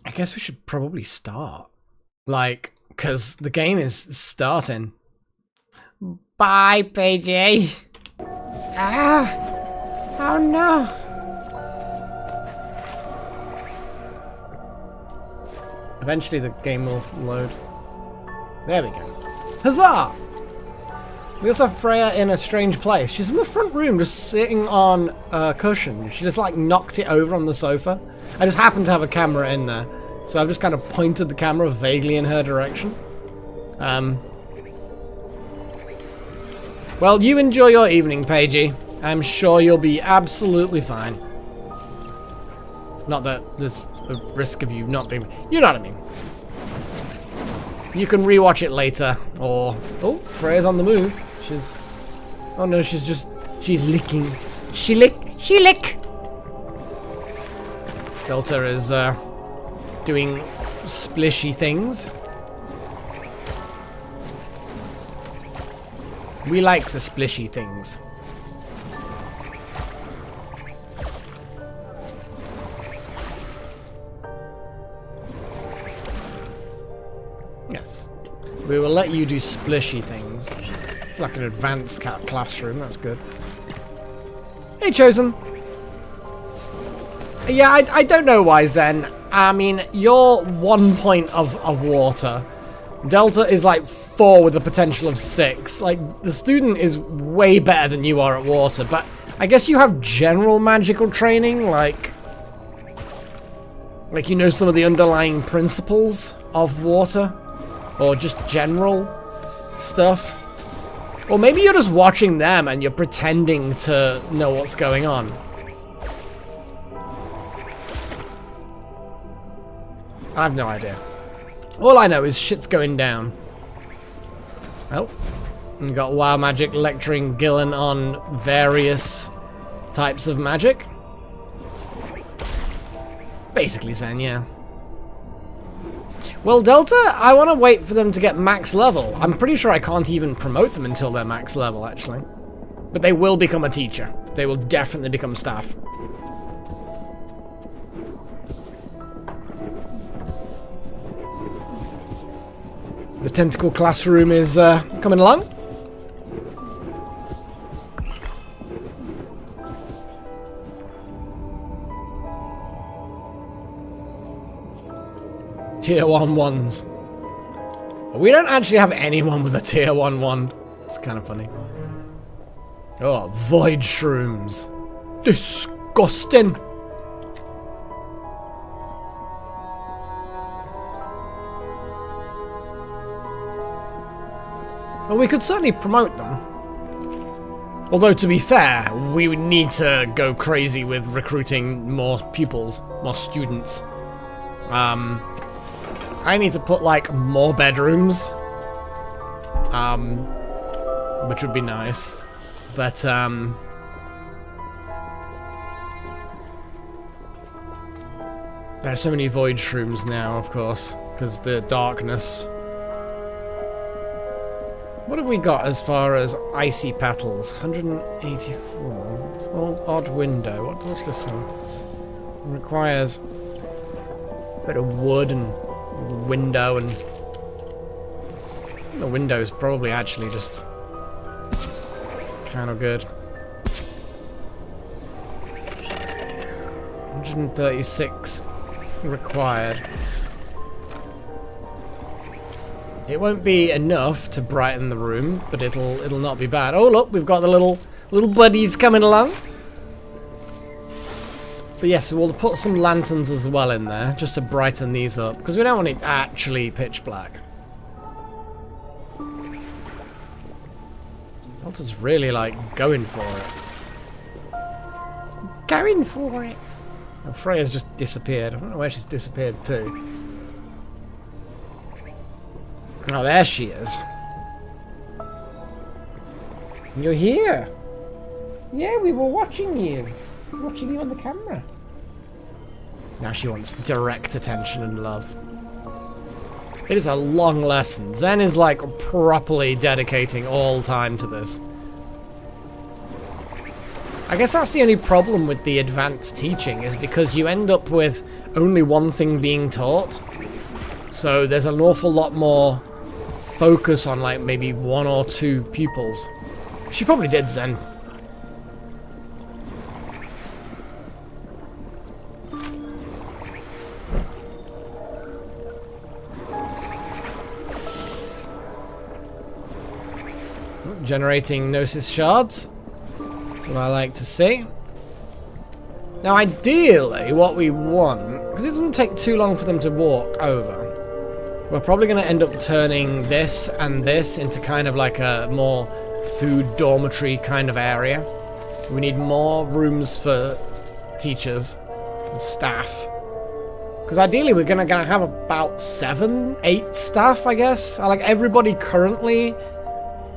I guess we should probably start. Like, because the game is starting. Bye, PG. Ah! Oh no! Eventually the game will load. There we go. Huzzah! We also have Freya in a strange place. She's in the front room just sitting on a cushion. She just like knocked it over on the sofa. I just happened to have a camera in there. So I've just kind of pointed the camera vaguely in her direction. Well, you enjoy your evening, Paigey. I'm sure you'll be absolutely fine. Not that there's a risk of you not being... You know what I mean. You can rewatch it later, or... Oh, Freya's on the move. She's... Oh no, she's just... She's licking. She lick! She lick! Delta is, doing splishy things. We like the splishy things. Yes. We will let you do splishy things. It's like an advanced classroom, that's good. Hey, Chosen! Yeah, I don't know why, Zen. I mean, you're 1 point of water. Delta is like 4 with a potential of 6. Like, the student is way better than you are at water, but I guess you have general magical training, like you know some of the underlying principles of water, or just general stuff. Or maybe you're just watching them and you're pretending to know what's going on. I have no idea. All I know is shit's going down. Oh. And we got Wild Magic lecturing Gillen on various types of magic. Basically Zen, yeah. Well, Delta, I want to wait for them to get max level. I'm pretty sure I can't even promote them until they're max level, actually. But they will become a teacher. They will definitely become staff. The tentacle classroom is coming along. Tier 1 ones. We don't actually have anyone with a tier 1 wand. It's kind of funny. Oh, void shrooms. Disgusting. Well, we could certainly promote them. Although, to be fair, we would need to go crazy with recruiting more pupils, more students. I need to put, like, more bedrooms. Which would be nice. But, there are so many void shrooms now, of course, because the darkness. What have we got as far as icy petals? 184. It's all odd window. What's this one? It requires a bit of wood and window, and the window is probably actually just kind of good. 136 required. It won't be enough to brighten the room, but it'll not be bad. Oh look, we've got the little buddies coming along. But yes, we'll put some lanterns as well in there, just to brighten these up, because we don't want it actually pitch black. Delta's really, like, going for it. Going for it! And Freya's just disappeared. I don't know where she's disappeared to. Oh, there she is. You're here! Yeah, we were watching you. Watching you on the camera. Now she wants direct attention and love. It is a long lesson. Zen is like properly dedicating all time to this. I guess that's the only problem with the advanced teaching, is because you end up with only one thing being taught. So there's an awful lot more focus on like maybe 1 or 2 pupils. She probably did Zen. Generating Gnosis shards. That's what I like to see. Now ideally what we want, because it doesn't take too long for them to walk over, we're probably going to end up turning this and this into kind of like a more food dormitory kind of area. We need more rooms for teachers and staff. Because ideally we're going to have about 7, 8 staff, I guess. Like everybody currently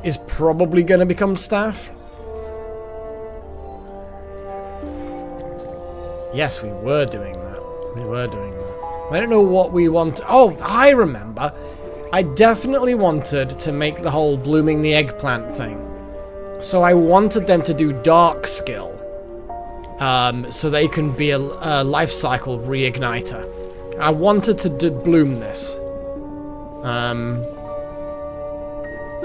is probably going to become staff. Yes, we were doing that. We were doing that. I don't know what we want. Oh, I remember. I definitely wanted to make the whole blooming the eggplant thing. So I wanted them to do dark skill. So they can be a life cycle reigniter. I wanted to bloom this. I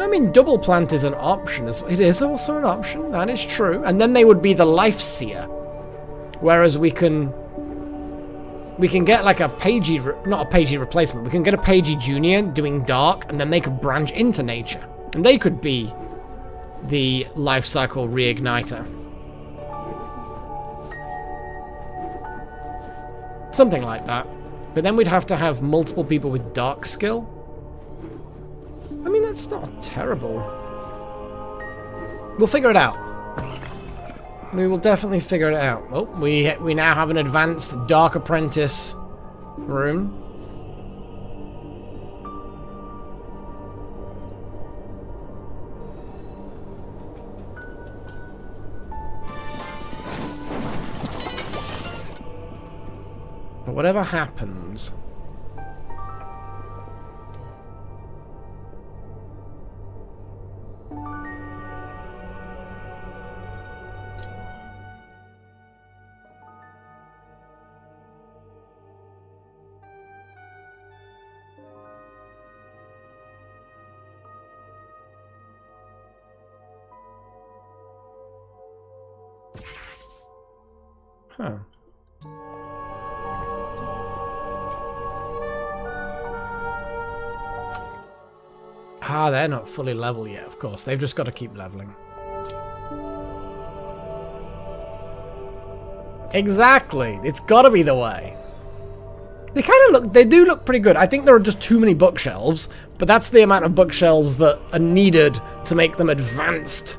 mean, double plant is an option. It is also an option. That is true. And then they would be the life seer. Whereas we can get like a Pagey, not a Pagey replacement. We can get a Pagey Junior doing dark, and then they could branch into nature, and they could be the life cycle reigniter. Something like that. But then we'd have to have multiple people with dark skill. I mean, that's not terrible. We'll figure it out. We will definitely figure it out. Oh, we now have an advanced Dark Apprentice room. But whatever happens... Huh. Ah, they're not fully level yet, of course. They've just got to keep leveling. Exactly. It's got to be the way. They kind of look, they do look pretty good. I think there are just too many bookshelves, but that's the amount of bookshelves that are needed to make them advanced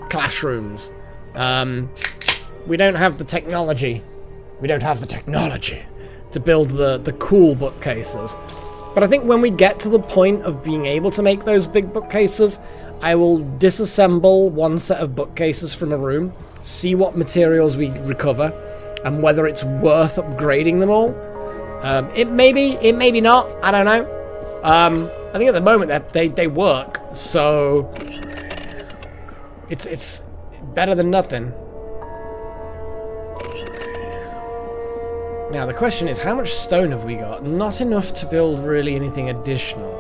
classrooms. We don't have the technology. We don't have the technology to build the cool bookcases. But I think when we get to the point of being able to make those big bookcases, I will disassemble one set of bookcases from a room, see what materials we recover, and whether it's worth upgrading them all. It may be not. I don't know. I think at the moment they work, so it's better than nothing. Now the question is, how much stone have we got? Not enough to build really anything additional.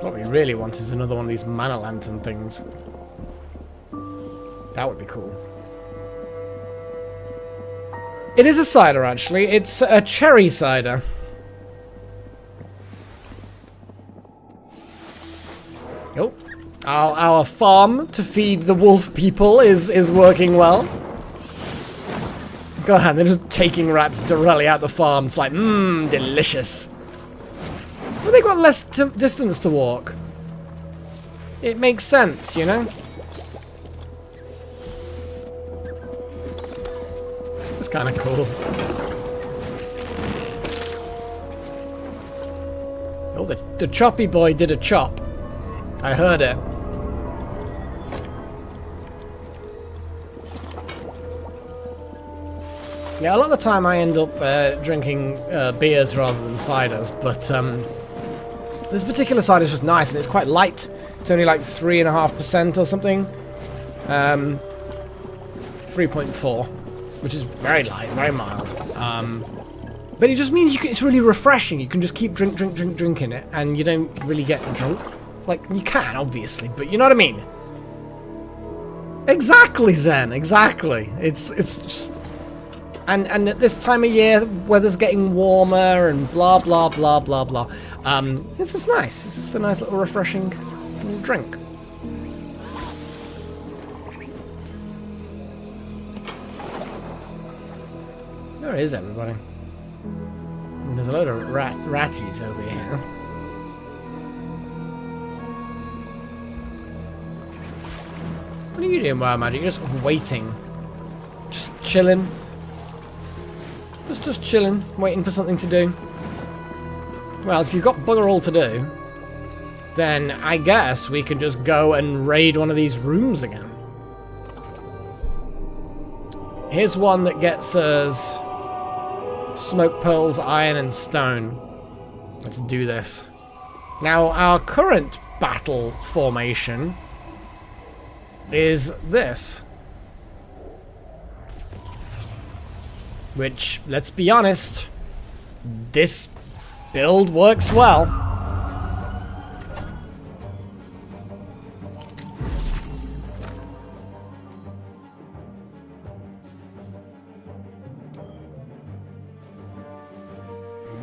What we really want is another one of these mana lantern things. That would be cool. It is a cider, actually. It's a cherry cider. Oh. Our farm to feed the wolf people is working well. God, they're just taking rats directly out the farm. It's like, delicious. Well, they've got less distance to walk. It makes sense, you know? It's kind of cool. Oh, the choppy boy did a chop. I heard it. Yeah, a lot of the time I end up drinking beers rather than ciders, but this particular cider is just nice, and it's quite light It's only like 3.5% or something. 3.4, which is very light, very mild. But it just means it's really refreshing. You can just keep drinking it, and you don't really get drunk. Like, you can, obviously, but you know what I mean? Exactly, Zen, exactly. It's just... And at this time of year, weather's getting warmer and blah, blah, blah, blah, blah. It's just nice. It's just a nice little refreshing little drink. Where is everybody? There's a load of ratties over here. What are you doing, Wild Magic? You're just waiting. Just chilling. Just chilling, waiting for something to do. Well, if you've got bugger all to do, then I guess we can just go and raid one of these rooms again. Here's one that gets us smoke pearls, iron, and stone. Let's do this. Now, our current battle formation is this. Which, let's be honest, this build works well.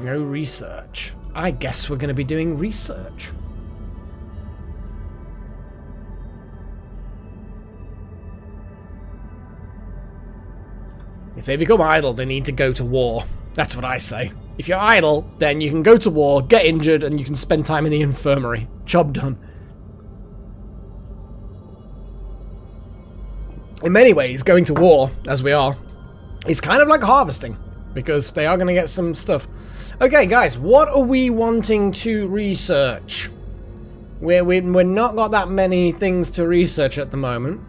No research. I guess we're going to be doing research. If they become idle, they need to go to war. That's what I say. If you're idle, then you can go to war, get injured, and you can spend time in the infirmary. Job done. In many ways, going to war, as we are, is kind of like harvesting, because they are going to get some stuff. Okay, guys, what are we wanting to research? We're not got that many things to research at the moment.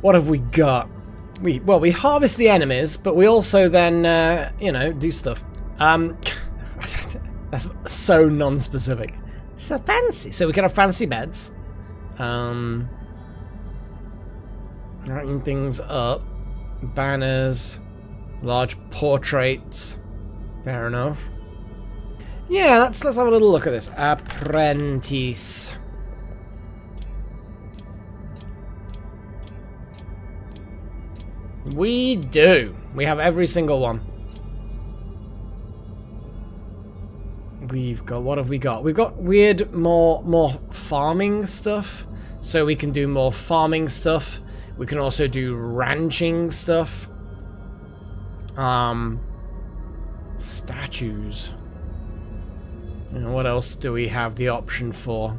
What have we got? We harvest the enemies, but we also then, you know, do stuff. That's so non-specific. So fancy. So we can have fancy beds. Writing things up. Banners. Large portraits. Fair enough. Yeah, let's have a little look at this. Apprentice. We do. We have every single one. We've got, what have we got? We've got weird, more farming stuff. So we can do more farming stuff. We can also do ranching stuff. Statues. And what else do we have the option for?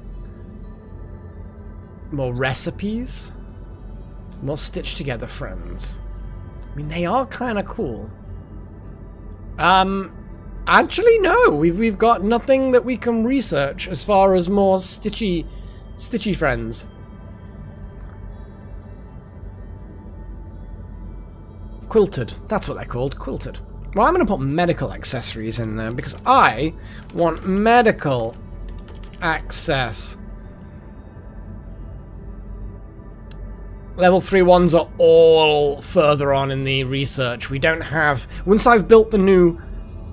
More recipes? More stitched together friends. I mean, they are kind of cool. Actually, no. We've got nothing that we can research as far as more stitchy friends. Quilted. That's what they're called. Quilted. Well, I'm going to put medical accessories in there because I want medical access. Level 3 ones are all further on in the research. We don't have... Once I've built the new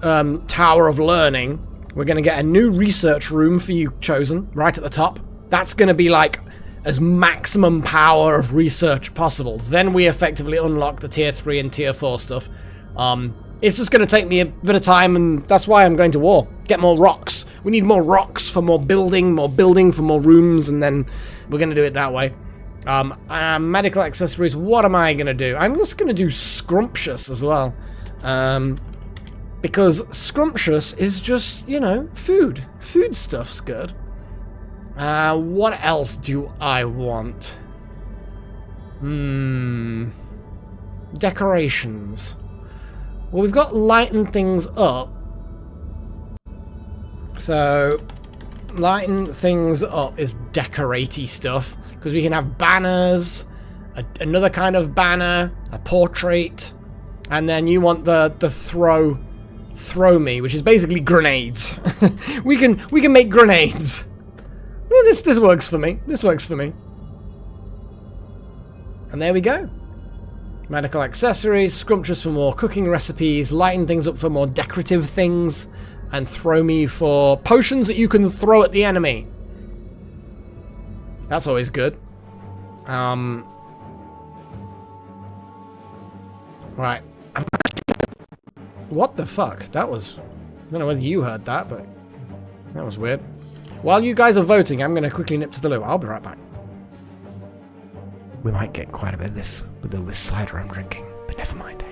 Tower of Learning, we're going to get a new research room for you, Chosen, right at the top. That's going to be like as maximum power of research possible. Then we effectively unlock the tier 3 and tier 4 stuff. It's just going to take me a bit of time, and that's why I'm going to war. Get more rocks. We need more rocks for more building for more rooms, and then we're going to do it that way. Medical accessories, what am I going to do? I'm just going to do Scrumptious as well. Because Scrumptious is just, you know, food. Food stuff's good. What else do I want? Decorations. Well, we've got lighten things up. So, lighten things up is decoratey stuff. Because we can have banners, another kind of banner, a portrait, and then you want the throw throw me, which is basically grenades. we can make grenades. Yeah, this works for me. This works for me. And there we go. Medical accessories, scrumptious for more cooking recipes, lighten things up for more decorative things, and throw me for potions that you can throw at the enemy. That's always good. Right. What the fuck? That was... I don't know whether you heard that, but that was weird. While you guys are voting, I'm going to quickly nip to the loo. I'll be right back. We might get quite a bit of this with all this cider I'm drinking, but never mind, eh?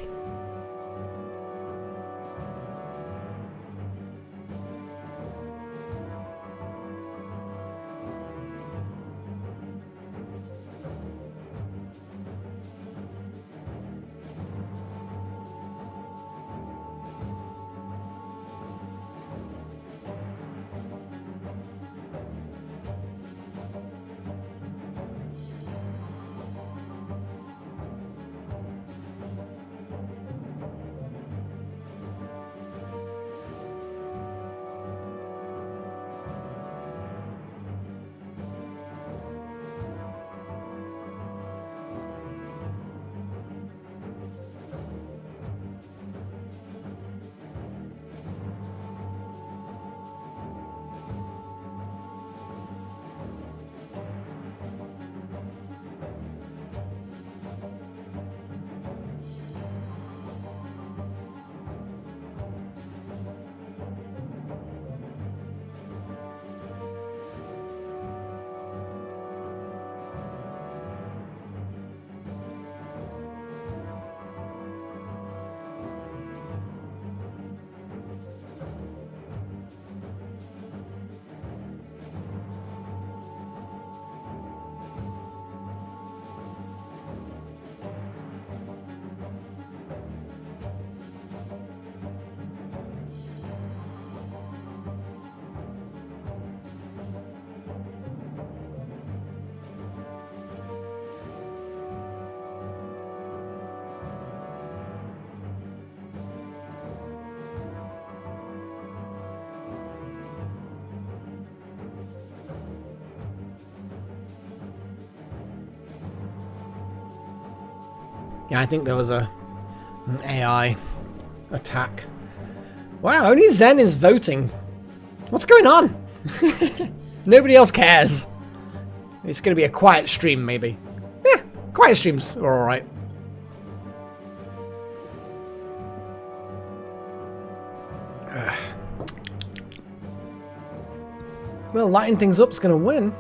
Yeah, I think there was an AI attack. Wow, only Zen is voting. What's going on? Nobody else cares. It's going to be a quiet stream, maybe. Yeah, quiet streams are alright. Well, lighting things up's going to win.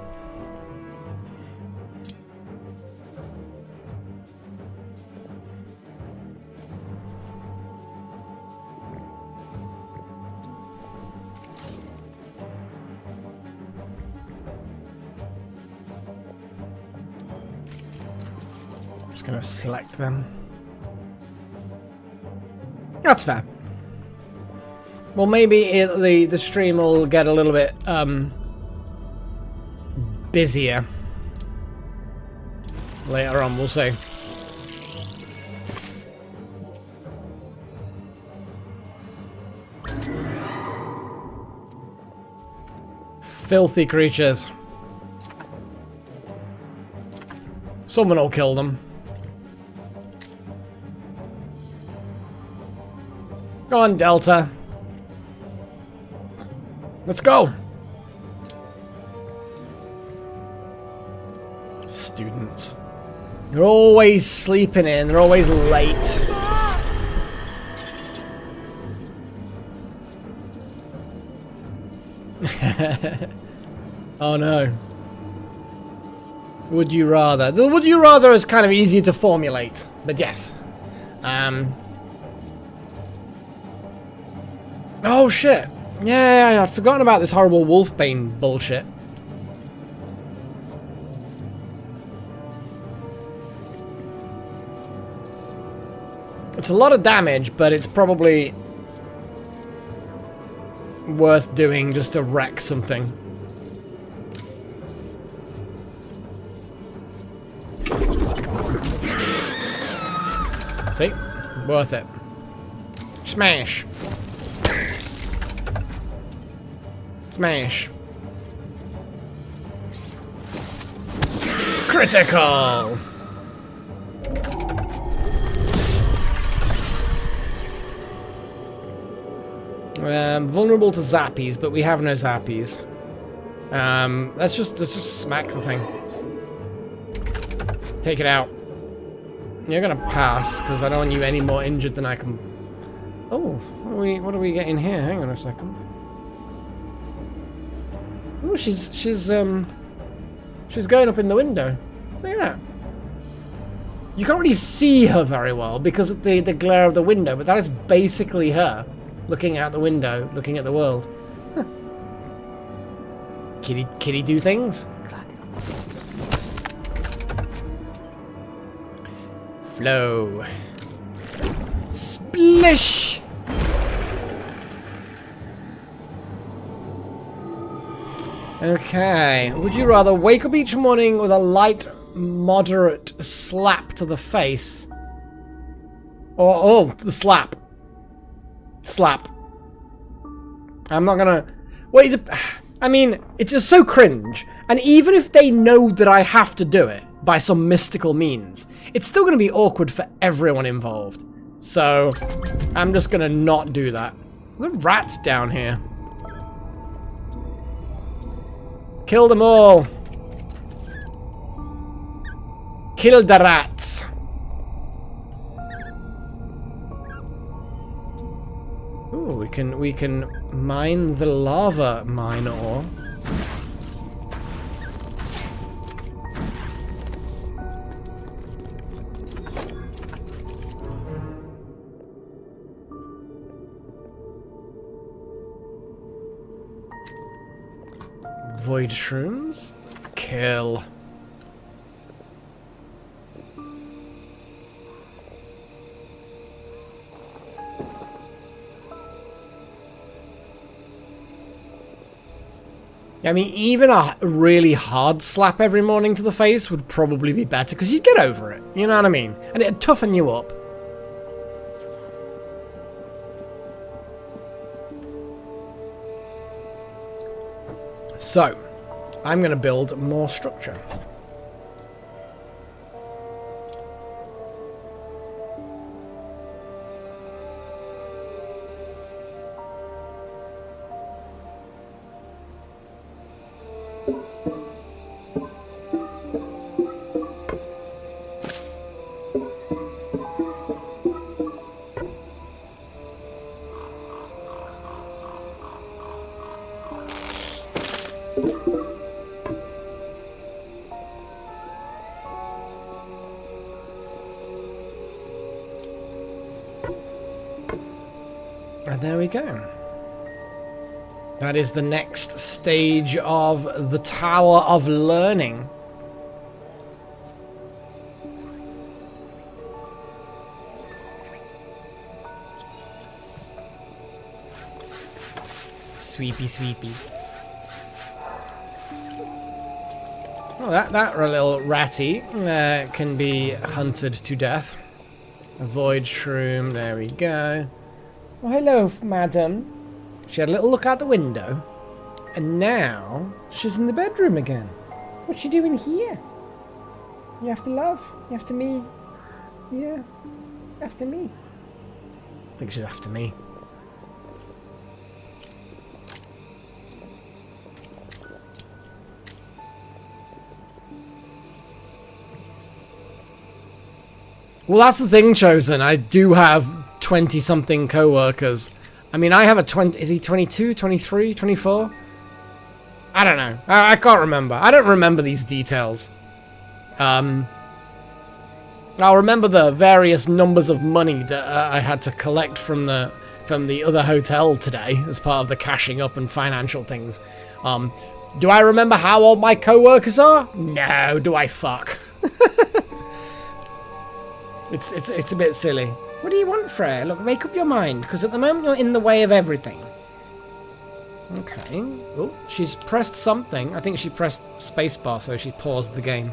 Just going to select them. That's fair. Well, maybe the stream will get a little bit busier later on, we'll see. Filthy creatures. Someone will kill them. Go on, Delta. Let's go. Students. They're always sleeping in. They're always late. Oh no. Would you rather? The would you rather is kind of easy to formulate, but yes. Oh shit. Yeah, I'd forgotten about this horrible Wolfbane bullshit. It's a lot of damage, but it's probably worth doing just to wreck something. See? Worth it. Smash. Smash. Critical! Vulnerable to zappies, but we have no zappies. Let's just smack the thing. Take it out. You're gonna pass, because I don't want you any more injured than I can... Oh, what are we getting here? Hang on a second. Oh, she's going up in the window. Look at that. You can't really see her very well because of the glare of the window, but that is basically her looking out the window, looking at the world. Huh. Kitty do things? Flow. Splish! Okay. Would you rather wake up each morning with a light, moderate slap to the face? Or, oh, the slap. Slap. I'm not gonna... Wait, I mean, it's just so cringe. And even if they know that I have to do it by some mystical means, it's still gonna be awkward for everyone involved. So, I'm just gonna not do that. There are rats down here. Kill them all. Kill the rats. Ooh, we can mine the lava mine ore. Void shrooms? Kill. I mean, even a really hard slap every morning to the face would probably be better, because you'd get over it, you know what I mean? And it'd toughen you up. So, I'm going to build more structure. And there we go. That is the next stage of the Tower of Learning. Sweepy, sweepy. Oh, that little ratty can be hunted to death. A void shroom, there we go. Oh, hello, madam. She had a little look out the window, and now she's in the bedroom again. What's she doing here? You after love? You after me? Yeah, after me. I think she's after me. Well, that's the thing, Chosen. I do have 20-something co-workers. I mean, I have a 20... Is he 22, 23, 24? I don't know. I can't remember. I don't remember these details. I'll remember the various numbers of money that I had to collect from the other hotel today as part of the cashing up and financial things. Do I remember how old my co-workers are? No, do I fuck. It's a bit silly. What do you want, Freya? Look, make up your mind, because at the moment you're in the way of everything. Okay. Oh, she's pressed something. I think she pressed spacebar, so she paused the game.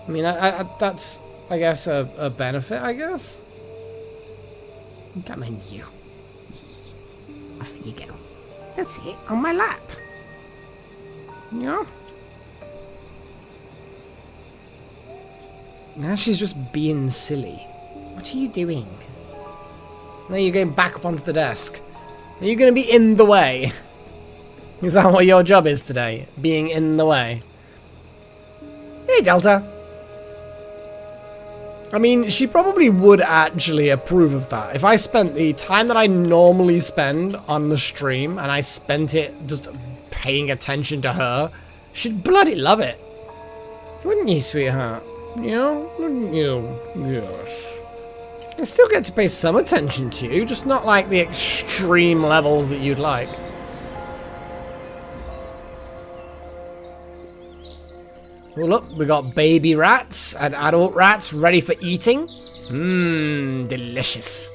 I mean, that's, I guess, a benefit, I guess? Come on, you. Off you go. That's it, on my lap. Yeah. Now she's just being silly. What are you doing? Now you're going back up onto the desk. Are you going to be in the way? Is that what your job is today? Being in the way? Hey, Delta. I mean, she probably would actually approve of that. If I spent the time that I normally spend on the stream and I spent it just paying attention to her, she'd bloody love it. Wouldn't you, sweetheart? Yeah? Wouldn't you? Yes. I still get to pay some attention to you, just not like the extreme levels that you'd like. Oh look, we got baby rats and adult rats ready for eating. Mmm, delicious.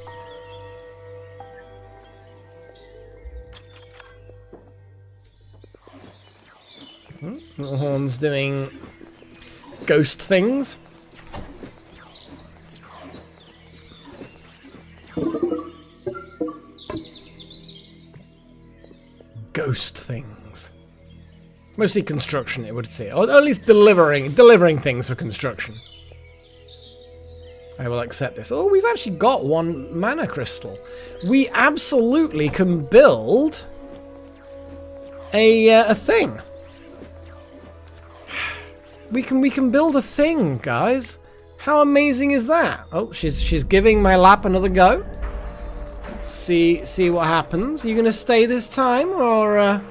Little Horn's doing ghost things. Ghost things. Mostly construction, it would say. Or at least delivering things for construction. I will accept this. Oh, we've actually got one mana crystal. We absolutely can build a thing. We can build a thing, guys. How amazing is that? Oh, she's giving my lap another go. See what happens. Are you gonna stay this time, or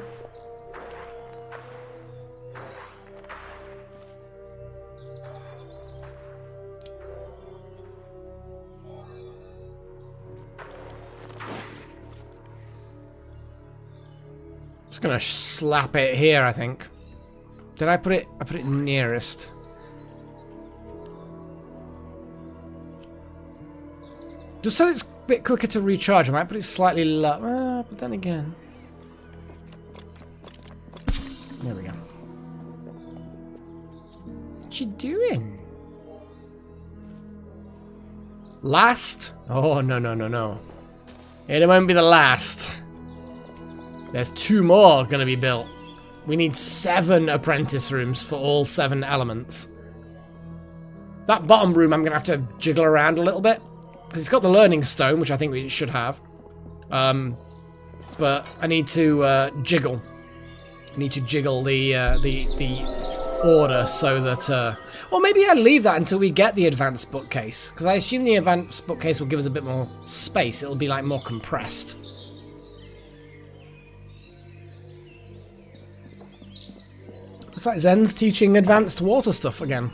just gonna slap it here, I think. Did I put it? I put it nearest. Just so it's a bit quicker to recharge, I might put it slightly low. But then again. There we go. What you doing? Last? Oh, no. It won't be the last. There's 2 more gonna be built. We need 7 apprentice rooms for all 7 elements. That bottom room I'm gonna have to jiggle around a little bit. Because it's got the learning stone, which I think we should have. But I need to jiggle. I need to jiggle the order so that... or maybe I leave that until we get the advanced bookcase. Because I assume the advanced bookcase will give us a bit more space. It'll be like more compressed. Looks like Zen's teaching advanced water stuff again.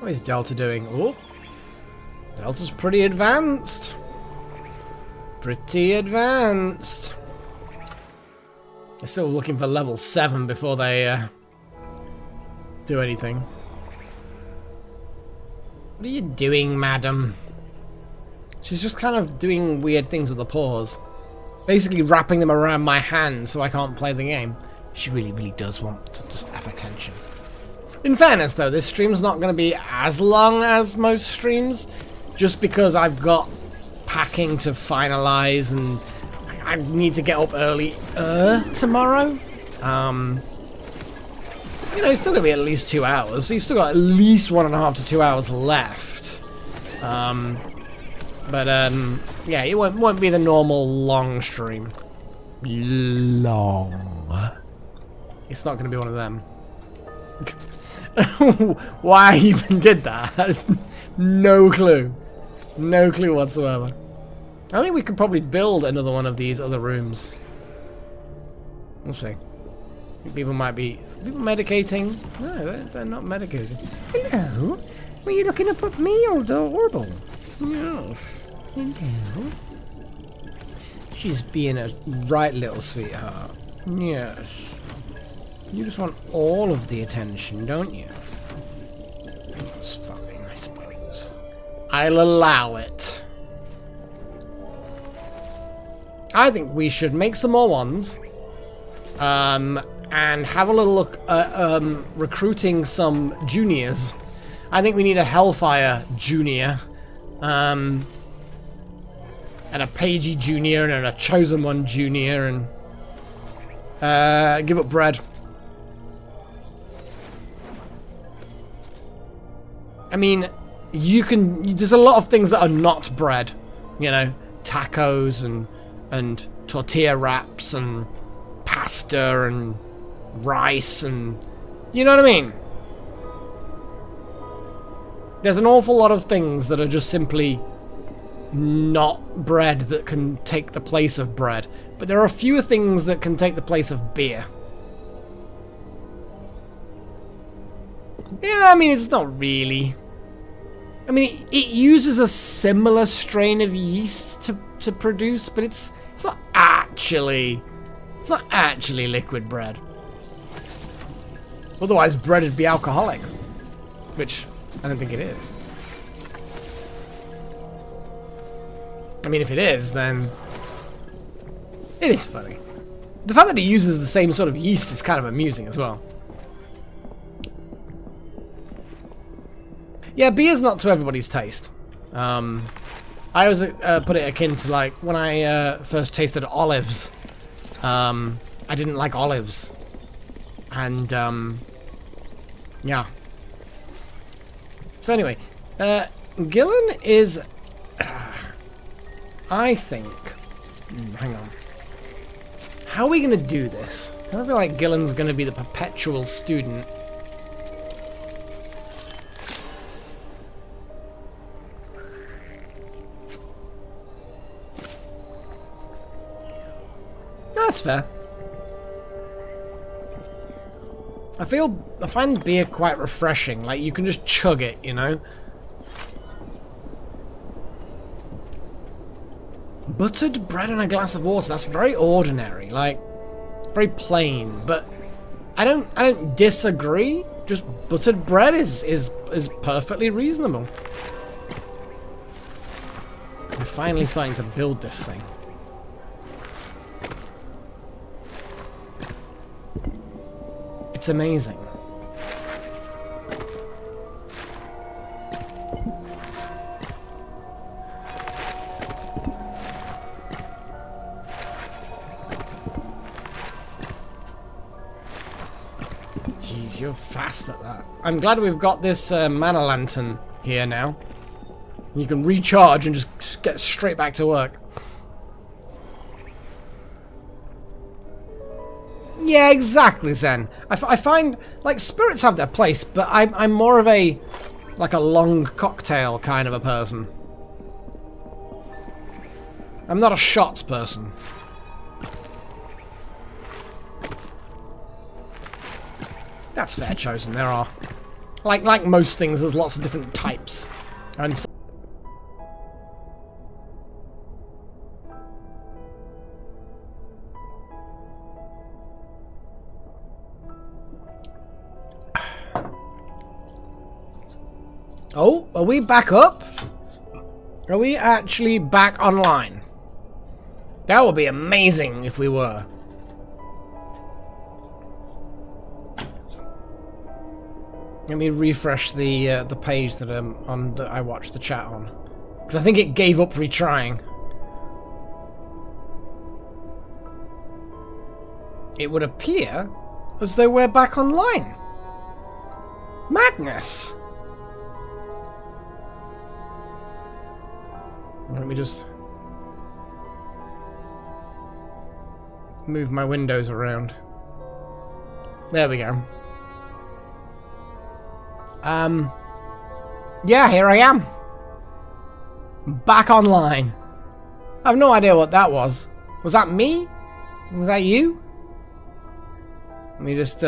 What is Delta doing? Oh, Delta's pretty advanced. Pretty advanced. They're still looking for level 7 before they do anything. What are you doing, madam? She's just kind of doing weird things with the paws. Basically wrapping them around my hand so I can't play the game. She really, really does want to just have attention. In fairness, though, this stream's not going to be as long as most streams, just because I've got packing to finalize and I need to get up early tomorrow. You know, it's still going to be at least 2 hours, so you've still got at least 1.5 to 2 hours left. Yeah, it won't be the normal long stream. Long. It's not going to be one of them. Why I even did that? No clue. No clue whatsoever. I think we could probably build another one of these other rooms. We'll see. People might be... People medicating? No, they're not medicating. Hello? Were you looking up at me, all adorable? Yes. Hello? She's being a right little sweetheart. Yes. You just want all of the attention, don't you? That's fine, I suppose. I'll allow it. I think we should make some more ones. And have a little look at recruiting some juniors. I think we need a Hellfire junior. And a Pagey junior and a Chosen One junior and... Give up bread. I mean, there's a lot of things that are not bread. You know, tacos and tortilla wraps and pasta and rice and... You know what I mean? There's an awful lot of things that are just simply not bread that can take the place of bread. But there are fewer things that can take the place of beer. Yeah, I mean, it's not really... I mean, it uses a similar strain of yeast to produce, but it's not actually... It's not actually liquid bread. Otherwise, bread would be alcoholic. Which, I don't think it is. I mean, if it is, then... It is funny. The fact that it uses the same sort of yeast is kind of amusing as well. Yeah, beer's not to everybody's taste. I always put it akin to, like, when I first tasted olives. I didn't like olives. And, yeah. So anyway, Gillen is... I think... hang on. How are we going to do this? I don't feel like Gillen's going to be the perpetual student. That's fair. I find beer quite refreshing. Like, you can just chug it, you know? Buttered bread and a glass of water. That's very ordinary. Like, very plain. But I don't disagree. Just buttered bread is perfectly reasonable. I'm finally starting to build this thing. It's amazing. Jeez, you're fast at that. I'm glad we've got this mana lantern here now. You can recharge and just get straight back to work. Yeah, exactly, Zen. I find, like, spirits have their place, but I'm more of a, like, a long cocktail kind of a person. I'm not a shots person. That's fair chosen. There are, like most things, there's lots of different types. And so oh, are we back up? Are we actually back online? That would be amazing if we were. Let me refresh the page that that I watched the chat on, because I think it gave up retrying. It would appear as though we're back online. Madness. Let me just move my windows around. There we go. Yeah, here I am. Back online. I have no idea what that was. Was that me? Was that you? Let me just,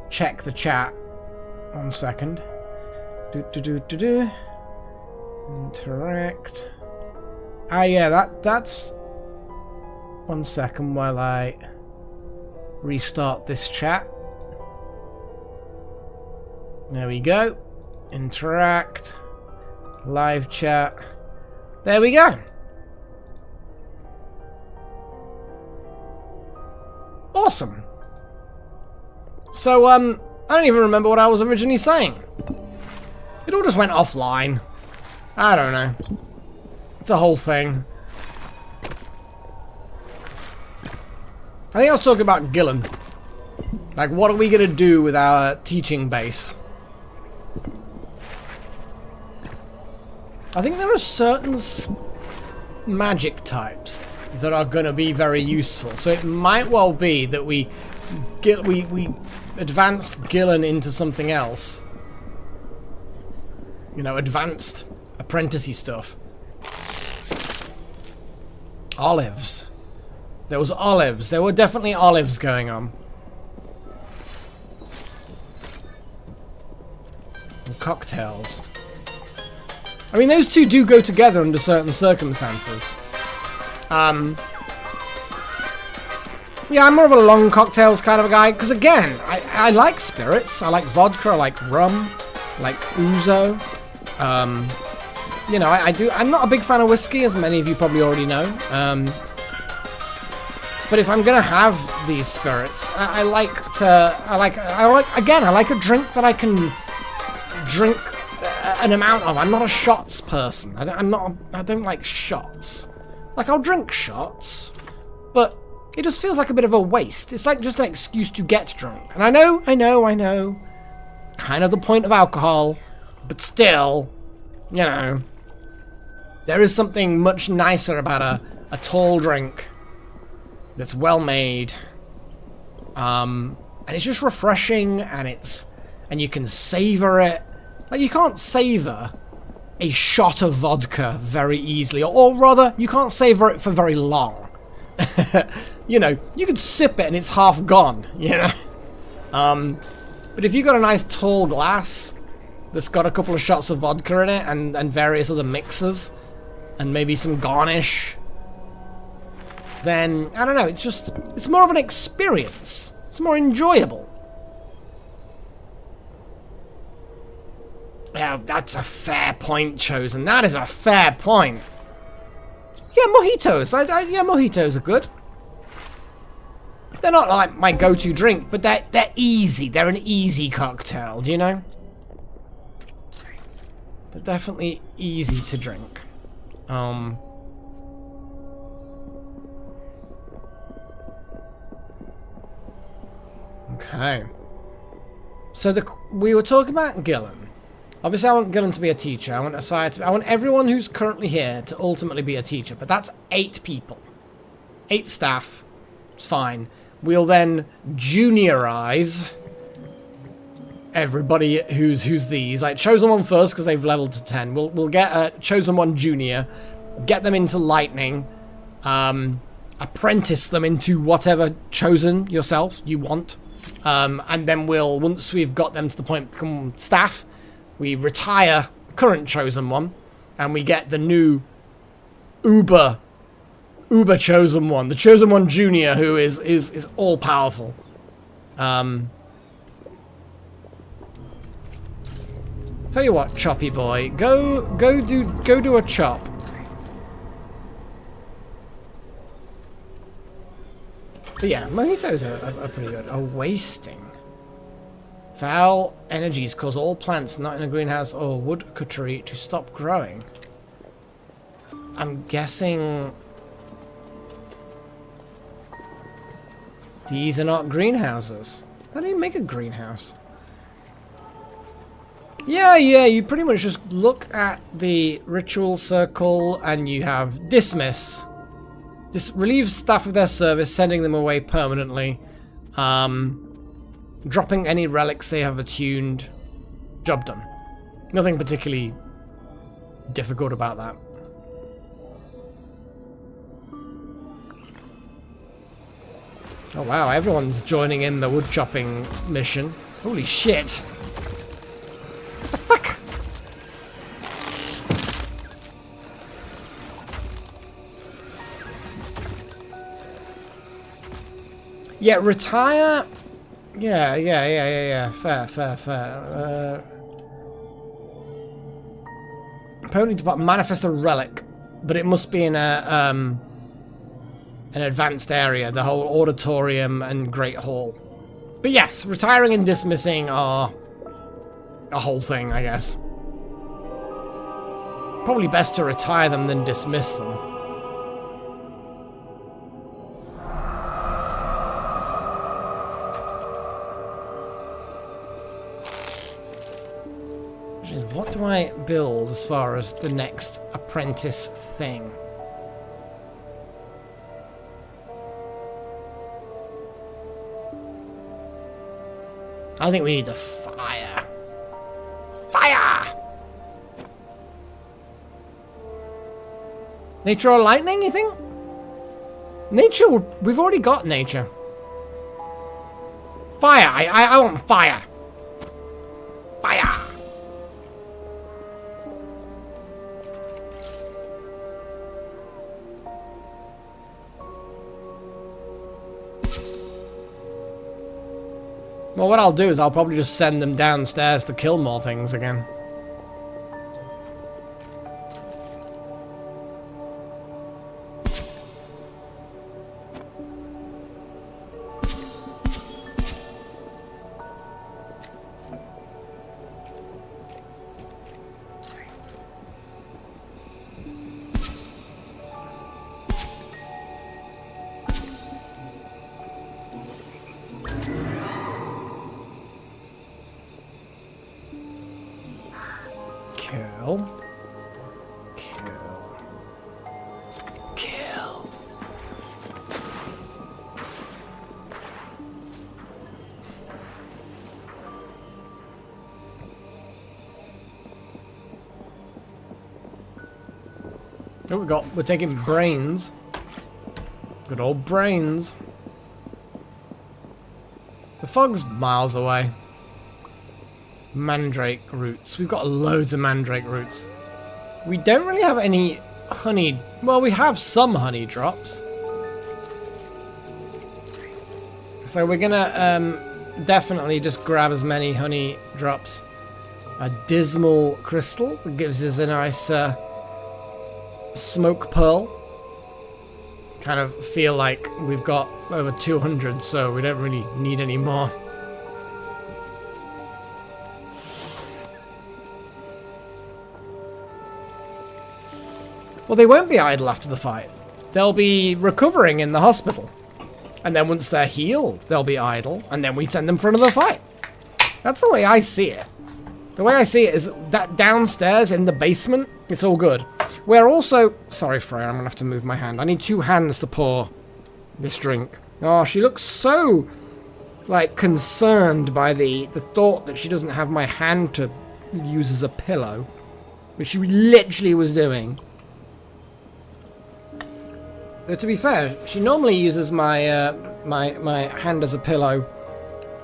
check the chat. 1 second. Interact. Ah, yeah, that's... 1 second while I restart this chat. There we go. Interact. Live chat. There we go. Awesome. So, I don't even remember what I was originally saying. It all just went offline. I don't know. It's a whole thing. I think I was talking about Gillen. Like, what are we going to do with our teaching base? I think there are certain magic types that are going to be very useful. So it might well be that we advanced Gillen into something else. You know, advanced apprenticey stuff. Olives. There was olives. There were definitely olives going on. And cocktails. I mean, those two do go together under certain circumstances. Yeah, I'm more of a long cocktails kind of a guy, because again, I like spirits. I like vodka, I like rum, I like ouzo. You know, I'm not a big fan of whiskey, as many of you probably already know. But if I'm gonna have these spirits, I like a drink that I can drink an amount of. I'm not a shots person. I don't like shots. Like, I'll drink shots, but it just feels like a bit of a waste. It's like just an excuse to get drunk. And I know. Kind of the point of alcohol, but still, you know, there is something much nicer about a tall drink that's well made. And it's just refreshing, and you can savor it. Like, you can't savor a shot of vodka very easily, or rather, you can't savor it for very long. You know, you could sip it and it's half gone, you know? But if you've got a nice tall glass that's got a couple of shots of vodka in it and various other mixers, and maybe some garnish, then, I don't know, it's more of an experience. It's more enjoyable. Yeah, that's a fair point, Chosen. That is a fair point. Yeah, mojitos. Yeah, mojitos are good. They're not like my go-to drink, but they're easy. They're an easy cocktail, do you know? They're definitely easy to drink. Okay. So we were talking about Gillen. Obviously, I want Gillen to be a teacher. I want Asaya to. I want everyone who's currently here to ultimately be a teacher. But that's 8 people, 8 staff. It's fine. We'll then juniorize everybody who's these. Like, Chosen One first because they've leveled to 10. We'll get a Chosen One Junior, get them into Lightning, apprentice them into whatever Chosen yourself you want, and then once we've got them to the point become staff. We retire current Chosen One, and we get the new Uber Chosen One, the Chosen One Junior, who is all powerful. Tell you what, Choppy boy, go do a chop. But yeah, mojitos are pretty good. A wasting. Foul energies cause all plants not in a greenhouse or wood cuttery to stop growing. I'm guessing these are not greenhouses. How do you make a greenhouse? Yeah, you pretty much just look at the ritual circle and you have dismiss. This relieves staff of their service, sending them away permanently. Dropping any relics they have attuned. Job done. Nothing particularly difficult about that. Oh wow, everyone's joining in the wood chopping mission. Holy shit. What the fuck? Yeah, retire. Yeah. Fair. Opponent to manifest a relic, but it must be in an advanced area, the whole auditorium and Great Hall. But yes, retiring and dismissing are a whole thing, I guess. Probably best to retire them than dismiss them. What do I build as far as the next apprentice thing? I think we need the fire. Fire! Nature or lightning, you think? Nature, we've already got nature. Fire! I want fire! Fire! Well, what I'll do is I'll probably just send them downstairs to kill more things again. Kill. Kill. Kill. Oh, we're taking brains. Good old brains. The fog's miles away. Mandrake roots. We've got loads of mandrake roots. We don't really have any honey. Well, we have some honey drops. So we're gonna definitely just grab as many honey drops. A dismal crystal that gives us a nice smoke pearl. Kind of feel like we've got over 200, so we don't really need any more. Well, they won't be idle after the fight. They'll be recovering in the hospital. And then once they're healed, they'll be idle. And then we send them for another fight. That's the way I see it. The way I see it is that downstairs in the basement, it's all good. We're also... Sorry, Freya, I'm going to have to move my hand. I need 2 hands to pour this drink. Oh, she looks so, like, concerned by the thought that she doesn't have my hand to use as a pillow. Which she literally was doing. To be fair, she normally uses my my hand as a pillow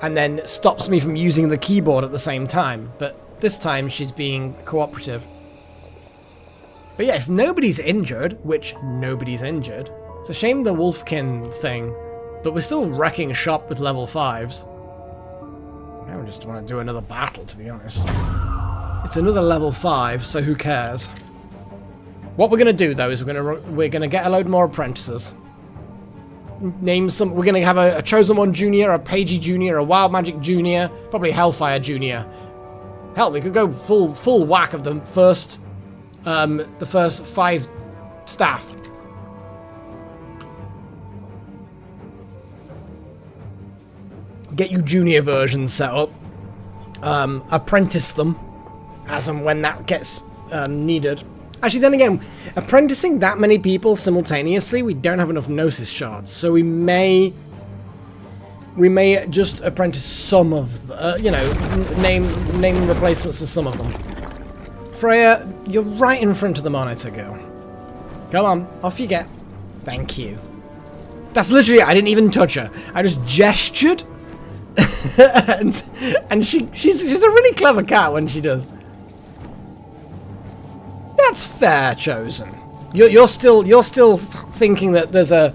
and then stops me from using the keyboard at the same time. But this time she's being cooperative. But yeah, if nobody's injured, which nobody's injured, it's a shame the Wolfkin thing, but we're still wrecking shop with level 5s. I just want to do another battle, to be honest. It's another level 5, so who cares? What we're gonna do though is we're gonna get a load more apprentices. Name some. We're gonna have a Chosen One Junior, a Pagey Junior, a Wild Magic Junior, probably Hellfire Junior. Hell, we could go full whack of the first 5 staff. Get you junior versions set up. Apprentice them as and when that gets needed. Actually, then again, apprenticing that many people simultaneously, we don't have enough Gnosis shards, so we may just apprentice some of the, you know, name replacements for some of them. Freya, you're right in front of the monitor, girl. Come on, off you get. Thank you. That's literally it. I didn't even touch her. I just gestured, and she's a really clever cat when she does. That's fair, Chosen. You're still thinking that there's a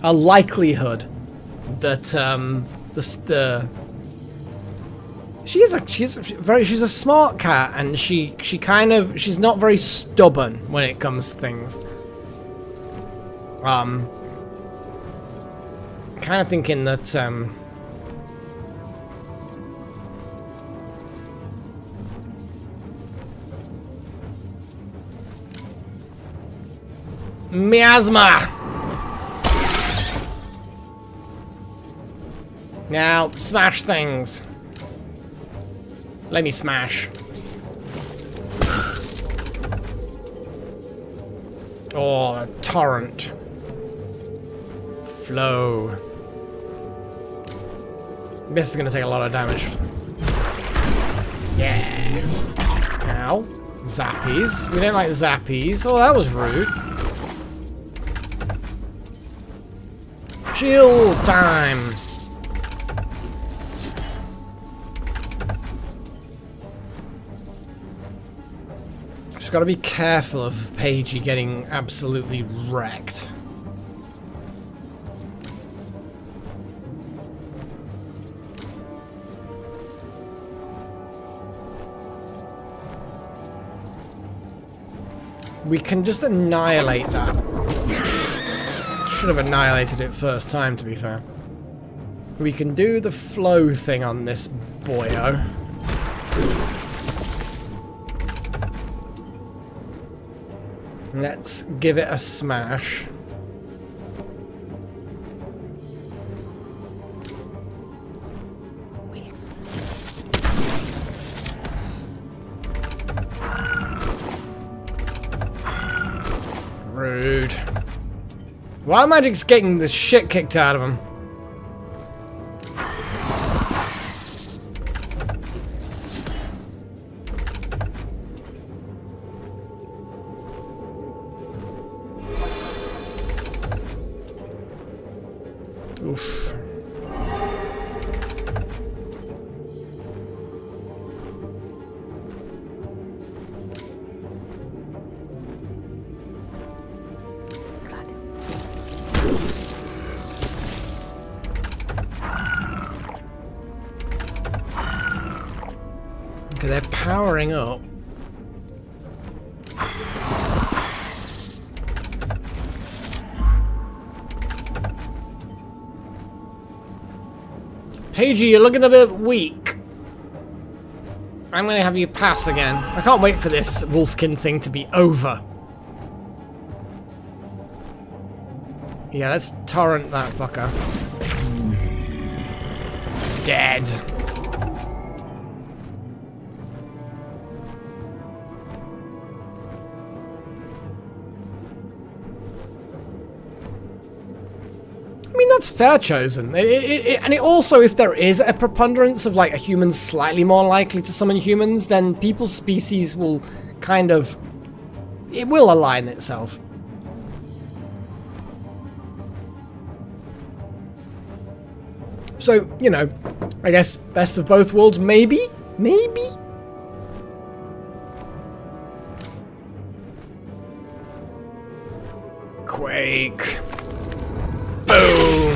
likelihood that she's a smart cat, and she's not very stubborn when it comes to things. Kind of thinking that miasma. Now, smash things. Let me smash. Oh, a torrent. Flow. This is gonna take a lot of damage. Yeah. Ow. Zappies. We don't like zappies. Oh, that was rude. Shield time. Just gotta be careful of Paigey getting absolutely wrecked. We can just annihilate that. Should have annihilated it first time, to be fair. We can do the flow thing on this boyo. Let's give it a smash. Rude. Wild Magic's getting the shit kicked out of him. Oof. Okay, they're powering up. Paigey, you're looking a bit weak. I'm gonna have you pass again. I can't wait for this Wolfkin thing to be over. Yeah, let's torrent that fucker. Dead. I mean, that's fair chosen. And it also, if there is a preponderance of like a human slightly more likely to summon humans, then people's species will kind of... it will align itself. So, you know, I guess best of both worlds, maybe? Maybe? Quake. Boom!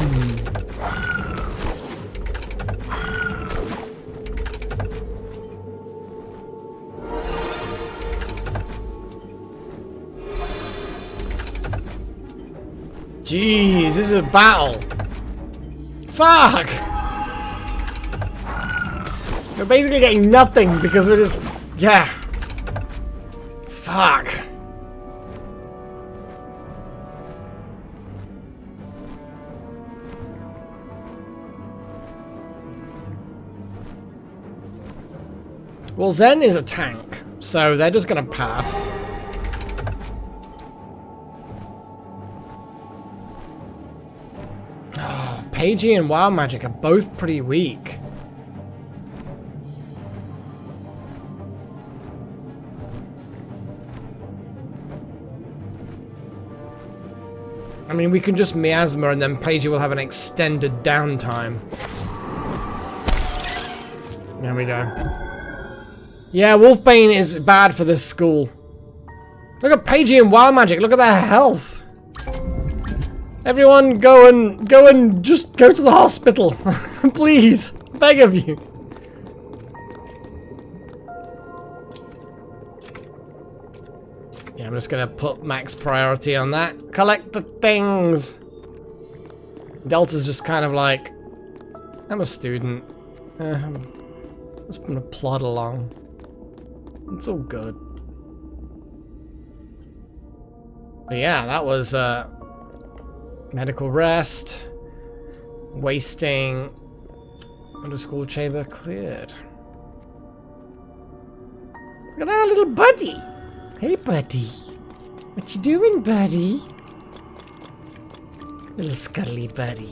Jeez, this is a battle. Fuck! We're basically getting nothing because we're just... yeah. Fuck. Well, Zen is a tank, so they're just gonna pass. Oh, Paigey and Wild Magic are both pretty weak. I mean, we can just Miasma and then Paigey will have an extended downtime. There we go. Yeah, Wolfbane is bad for this school. Look at Paigey and Wild Magic. Look at their health. Everyone go and just go to the hospital. Please. Beg of you. Yeah, I'm just gonna put max priority on that. Collect the things. Delta's just kind of like, I'm a student. Just gonna plod along. It's all good. But yeah, that was medical rest. Wasting. Under school chamber cleared. Look at our little buddy. Hey, buddy. What you doing, buddy? Little scuddly buddy.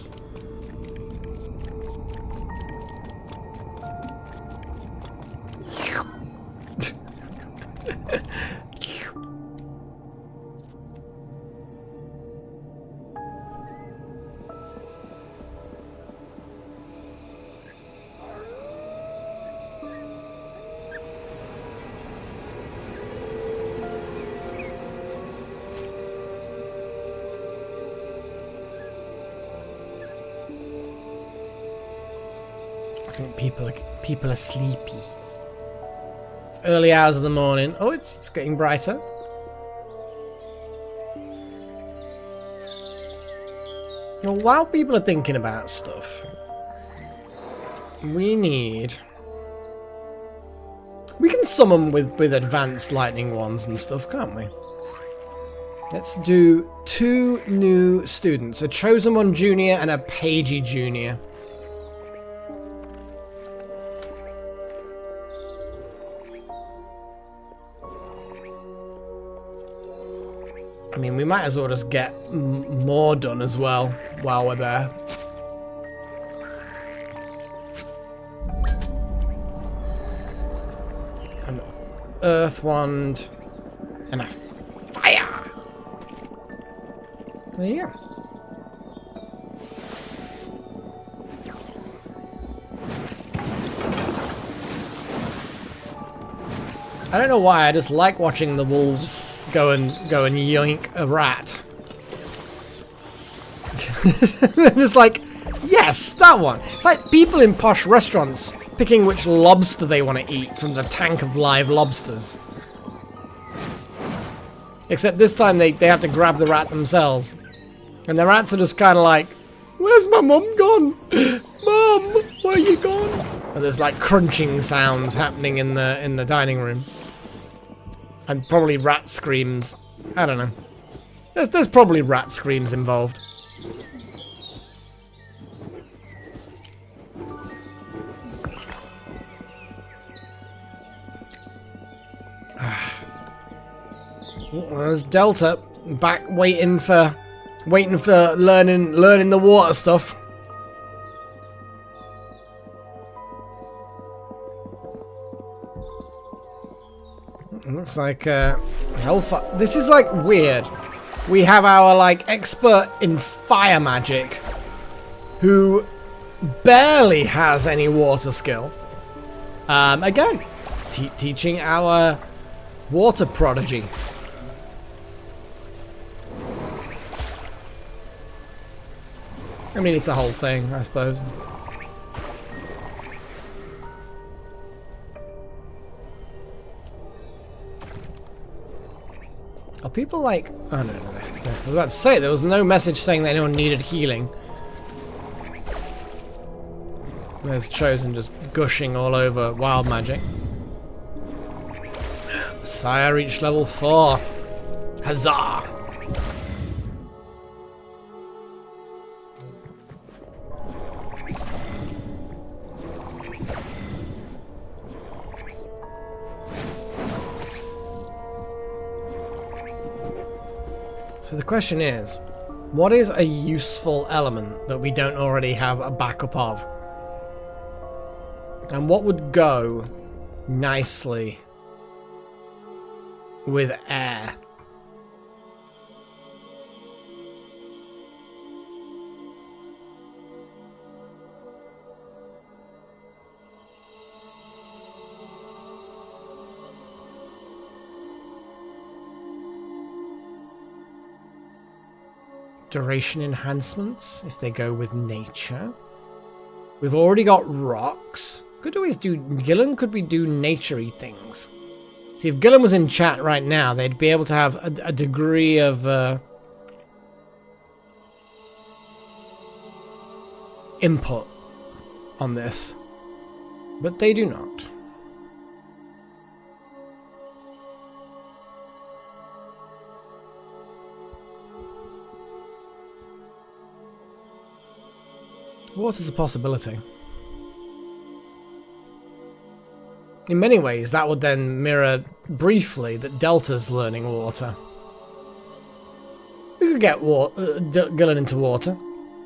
I think people are sleepy. It's early hours of the morning. Oh, it's getting brighter. Now, while people are thinking about stuff, we can summon with advanced lightning wands and stuff, can't we? Let's do 2 new students, a Chosen One Junior and a Pagey Junior. I mean, we might as well just get more done as well while we're there. An earth wand and a fire. There you go. I don't know why, I just like watching the wolves go and yoink a rat. And it's like, yes, that one. It's like people in posh restaurants picking which lobster they want to eat from the tank of live lobsters. Except this time they have to grab the rat themselves. And the rats are just kind of like, where's my mum gone? Mum, where are you gone? And there's like crunching sounds happening in the dining room. And probably rat screams. I don't know. There's probably rat screams involved. There's Delta back waiting for learning the water stuff. Looks like Hellfire. This is like weird. We have our like expert in fire magic who barely has any water skill. Again, teaching our water prodigy. I mean, it's a whole thing, I suppose. Are people like... Oh, no. I was about to say, there was no message saying that anyone needed healing. There's Chosen just gushing all over wild magic. Messiah reached level 4. Huzzah! So the question is, what is a useful element that we don't already have a backup of? And what would go nicely with air? Duration enhancements, if they go with nature. We've already got rocks. Could always do... Gillen, could we do nature-y things? See, if Gillen was in chat right now, they'd be able to have a degree of... input on this. But they do not. Water's a possibility. In many ways, that would then mirror briefly that Delta's learning water. We could get Gillen into water.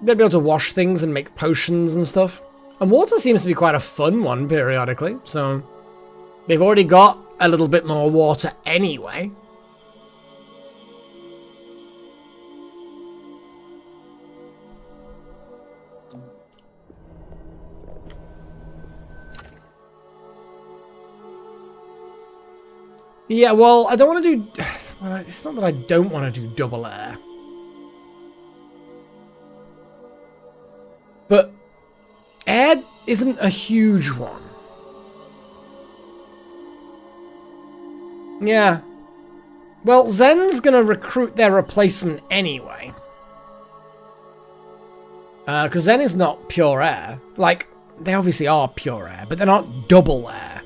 They'd be able to wash things and make potions and stuff. And water seems to be quite a fun one periodically, so they've already got a little bit more water anyway. Yeah, well, I don't want to do... Well, it's not that I don't want to do double air. But air isn't a huge one. Yeah. Well, Zen's gonna recruit their replacement anyway. Because Zen is not pure air. Like, they obviously are pure air, but they're not double air.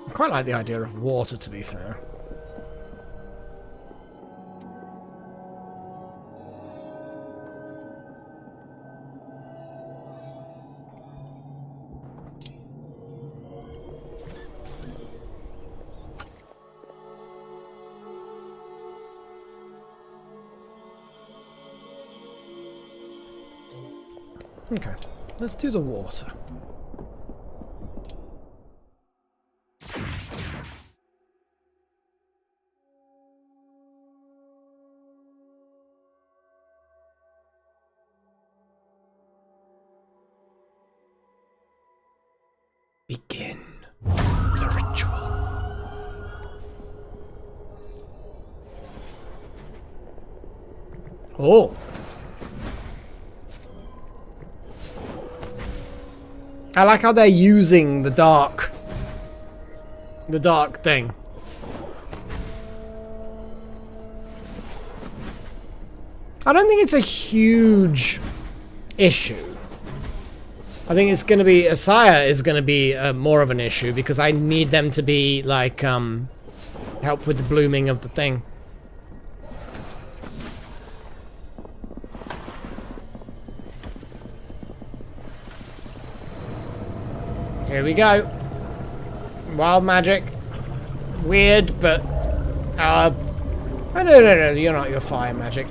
I quite like the idea of water, to be fair. Okay, let's do the water. Begin the ritual. Oh. I like how they're using the dark thing. I don't think it's a huge issue. I think it's going to be... Asaya is going to be more of an issue because I need them to be, like, help with the blooming of the thing. Here we go. Wild magic. Weird, but... no, you're not your fire magic.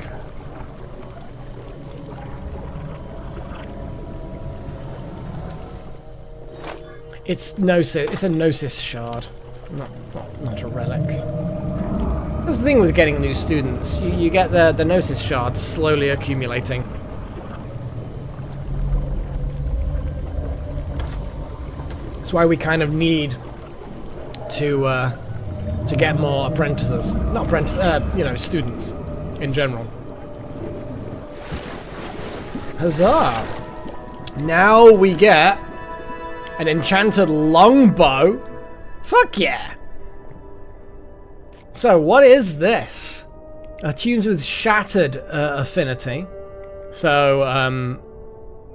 It's Gnosis. It's a Gnosis shard, not a relic. That's the thing with getting new students. You get the Gnosis shards slowly accumulating. That's why we kind of need to get more apprentices. Not apprentices, you know, students in general. Huzzah! Now we get an enchanted longbow. Fuck yeah! So, what is this? Attunes with shattered affinity. So,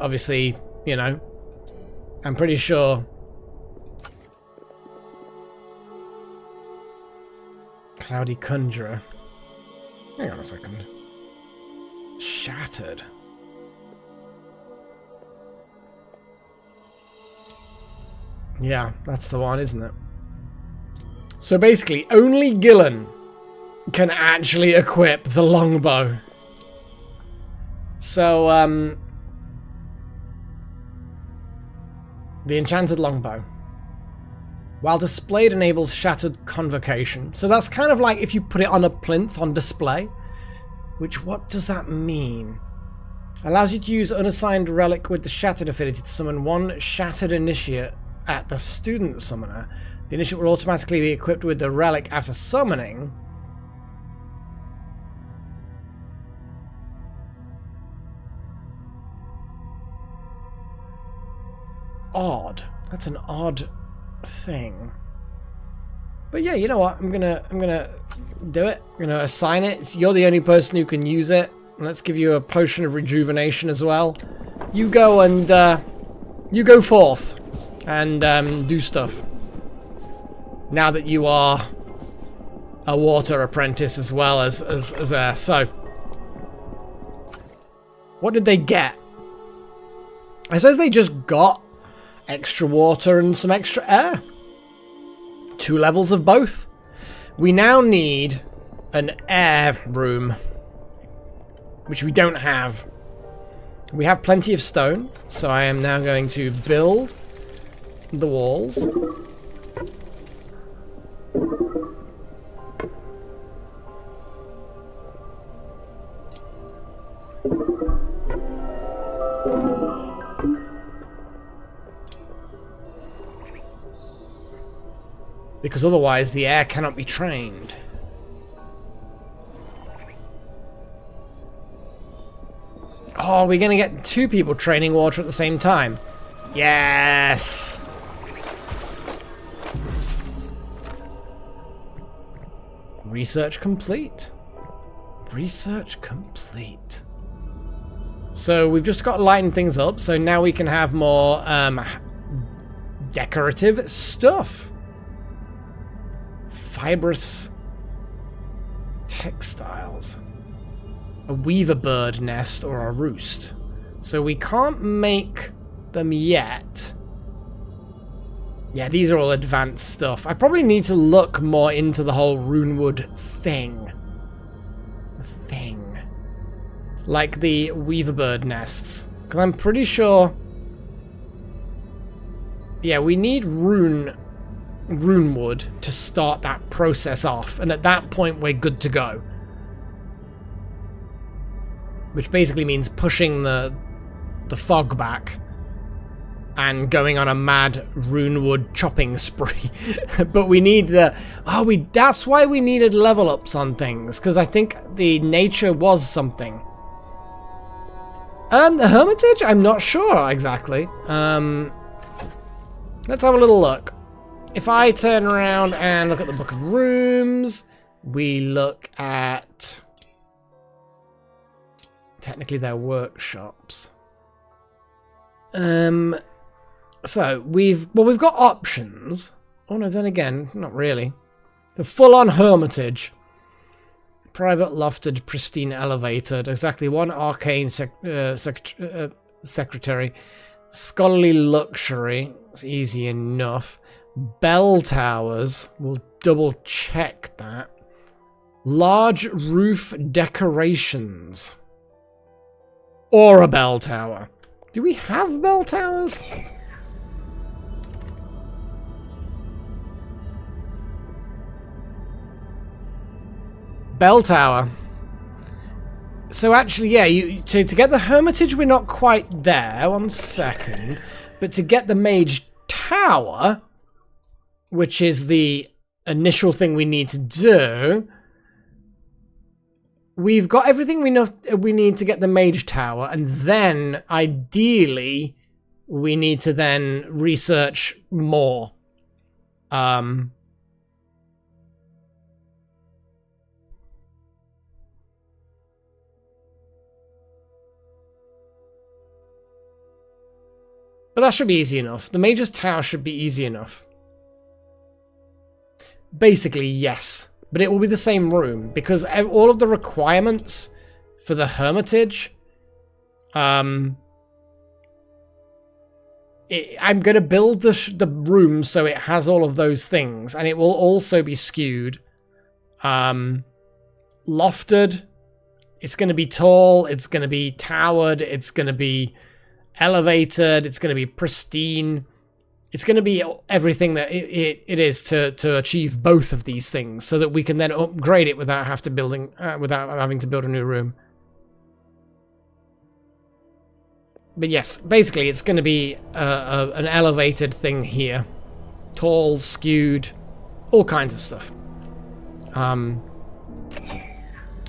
obviously, you know, I'm pretty sure. Cloudy Conjurer. Hang on a second. Shattered. Yeah, that's the one, isn't it? So basically, only Gillen can actually equip the longbow. So, the enchanted longbow. While displayed, enables shattered convocation. So that's kind of like if you put it on a plinth on display. Which, what does that mean? Allows you to use unassigned relic with the shattered affinity to summon one shattered initiate at the student summoner. The initiate will automatically be equipped with the relic after summoning. Odd. That's an odd thing. But yeah, you know what? I'm gonna do it. I'm gonna assign it. You're the only person who can use it. Let's give you a potion of rejuvenation as well. You go and you go forth and do stuff. Now that you are a water apprentice as well as air. So, what did they get? I suppose they just got extra water and some extra air. 2 levels of both. We now need an air room, which we don't have. We have plenty of stone, so I am now going to build the walls. Because otherwise the air cannot be trained. Oh, we're going to get 2 people training water at the same time. Yes! Research complete. Research complete. So we've just got to lighten things up, so now we can have more decorative stuff. Fibrous textiles. A weaver bird nest or a roost. So we can't make them yet. Yeah, these are all advanced stuff. I probably need to look more into the whole runewood thing. Like the weaver bird nests. Because I'm pretty sure... Yeah, we need runewood to start that process off. And at that point, we're good to go. Which basically means pushing the fog back and going on a mad runewood chopping spree. But we need the... Oh, that's why we needed level ups on things. Because I think the nature was something. The Hermitage? I'm not sure exactly. Let's have a little look. If I turn around and look at the Book of Rooms, we look at... Technically, they're workshops. So we've got options. Oh no, then again, not really. The full-on Hermitage. Private, lofted, pristine, elevated. Exactly 1 arcane secretary. Scholarly luxury. It's easy enough. Bell towers. We'll double check that. Large roof decorations. Or a bell tower. Do we have bell towers? Bell tower. So actually, yeah, to get the Hermitage, we're not quite there. 1 second. But to get the Mage Tower, which is the initial thing we need to do, we've got everything we need to get the Mage Tower, and then, ideally, we need to then research more. But that should be easy enough. The Mage's Tower should be easy enough. Basically, yes. But it will be the same room, because all of the requirements for the Hermitage... I'm going to build the room so it has all of those things, and it will also be skewed. Lofted. It's going to be tall, it's going to be towered, it's going to be... elevated, it's going to be pristine, it's going to be everything that it is to achieve both of these things, so that we can then upgrade it without having to build a new room. But yes, basically it's going to be an elevated thing here, tall, skewed, all kinds of stuff.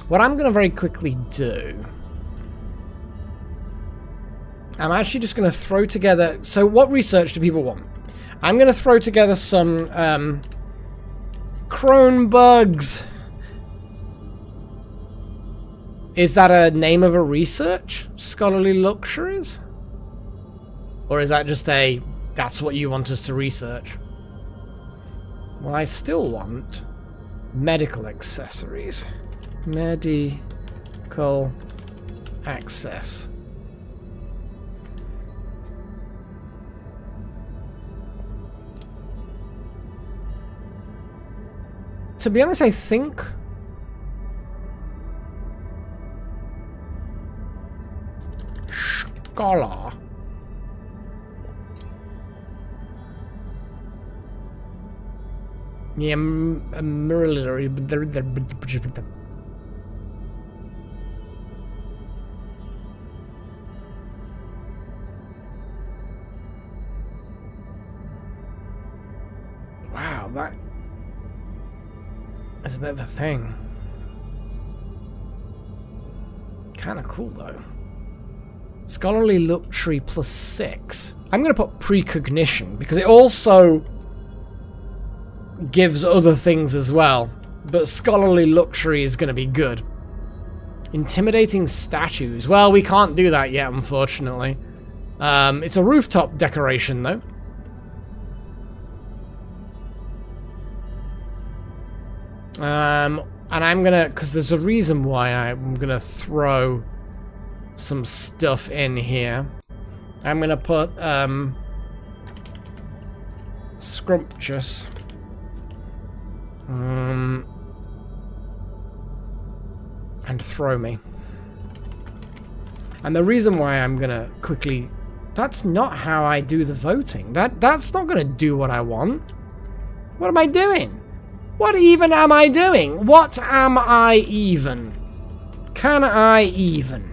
What I'm going to very quickly do, I'm actually just going to throw together... So what research do people want? I'm going to throw together some crone bugs. Is that a name of a research? Scholarly luxuries? Or is that just that's what you want us to research? Well, I still want Medical accessories. Medical access. To be honest, I think scholar. Yeah, wow, that is a bit of a thing. Kind of cool though. Scholarly luxury +6. I'm going to put precognition because it also gives other things as well, but scholarly luxury is going to be good. Intimidating statues. Well, we can't do that yet, unfortunately. It's a rooftop decoration, though. And I'm gonna, because there's a reason why I'm gonna throw some stuff in here. I'm gonna put scrumptious. And throw me. And the reason why I'm gonna quickly... That's not how I do the voting. That's not gonna do what I want. What am I doing? What even am I doing? What am I even? Can I even?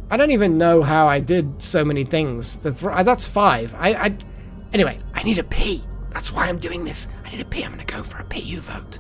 I don't even know how I did so many things. That's 5. Anyway, I need a P. That's why I'm doing this. I need a P. I'm going to go for a PU vote.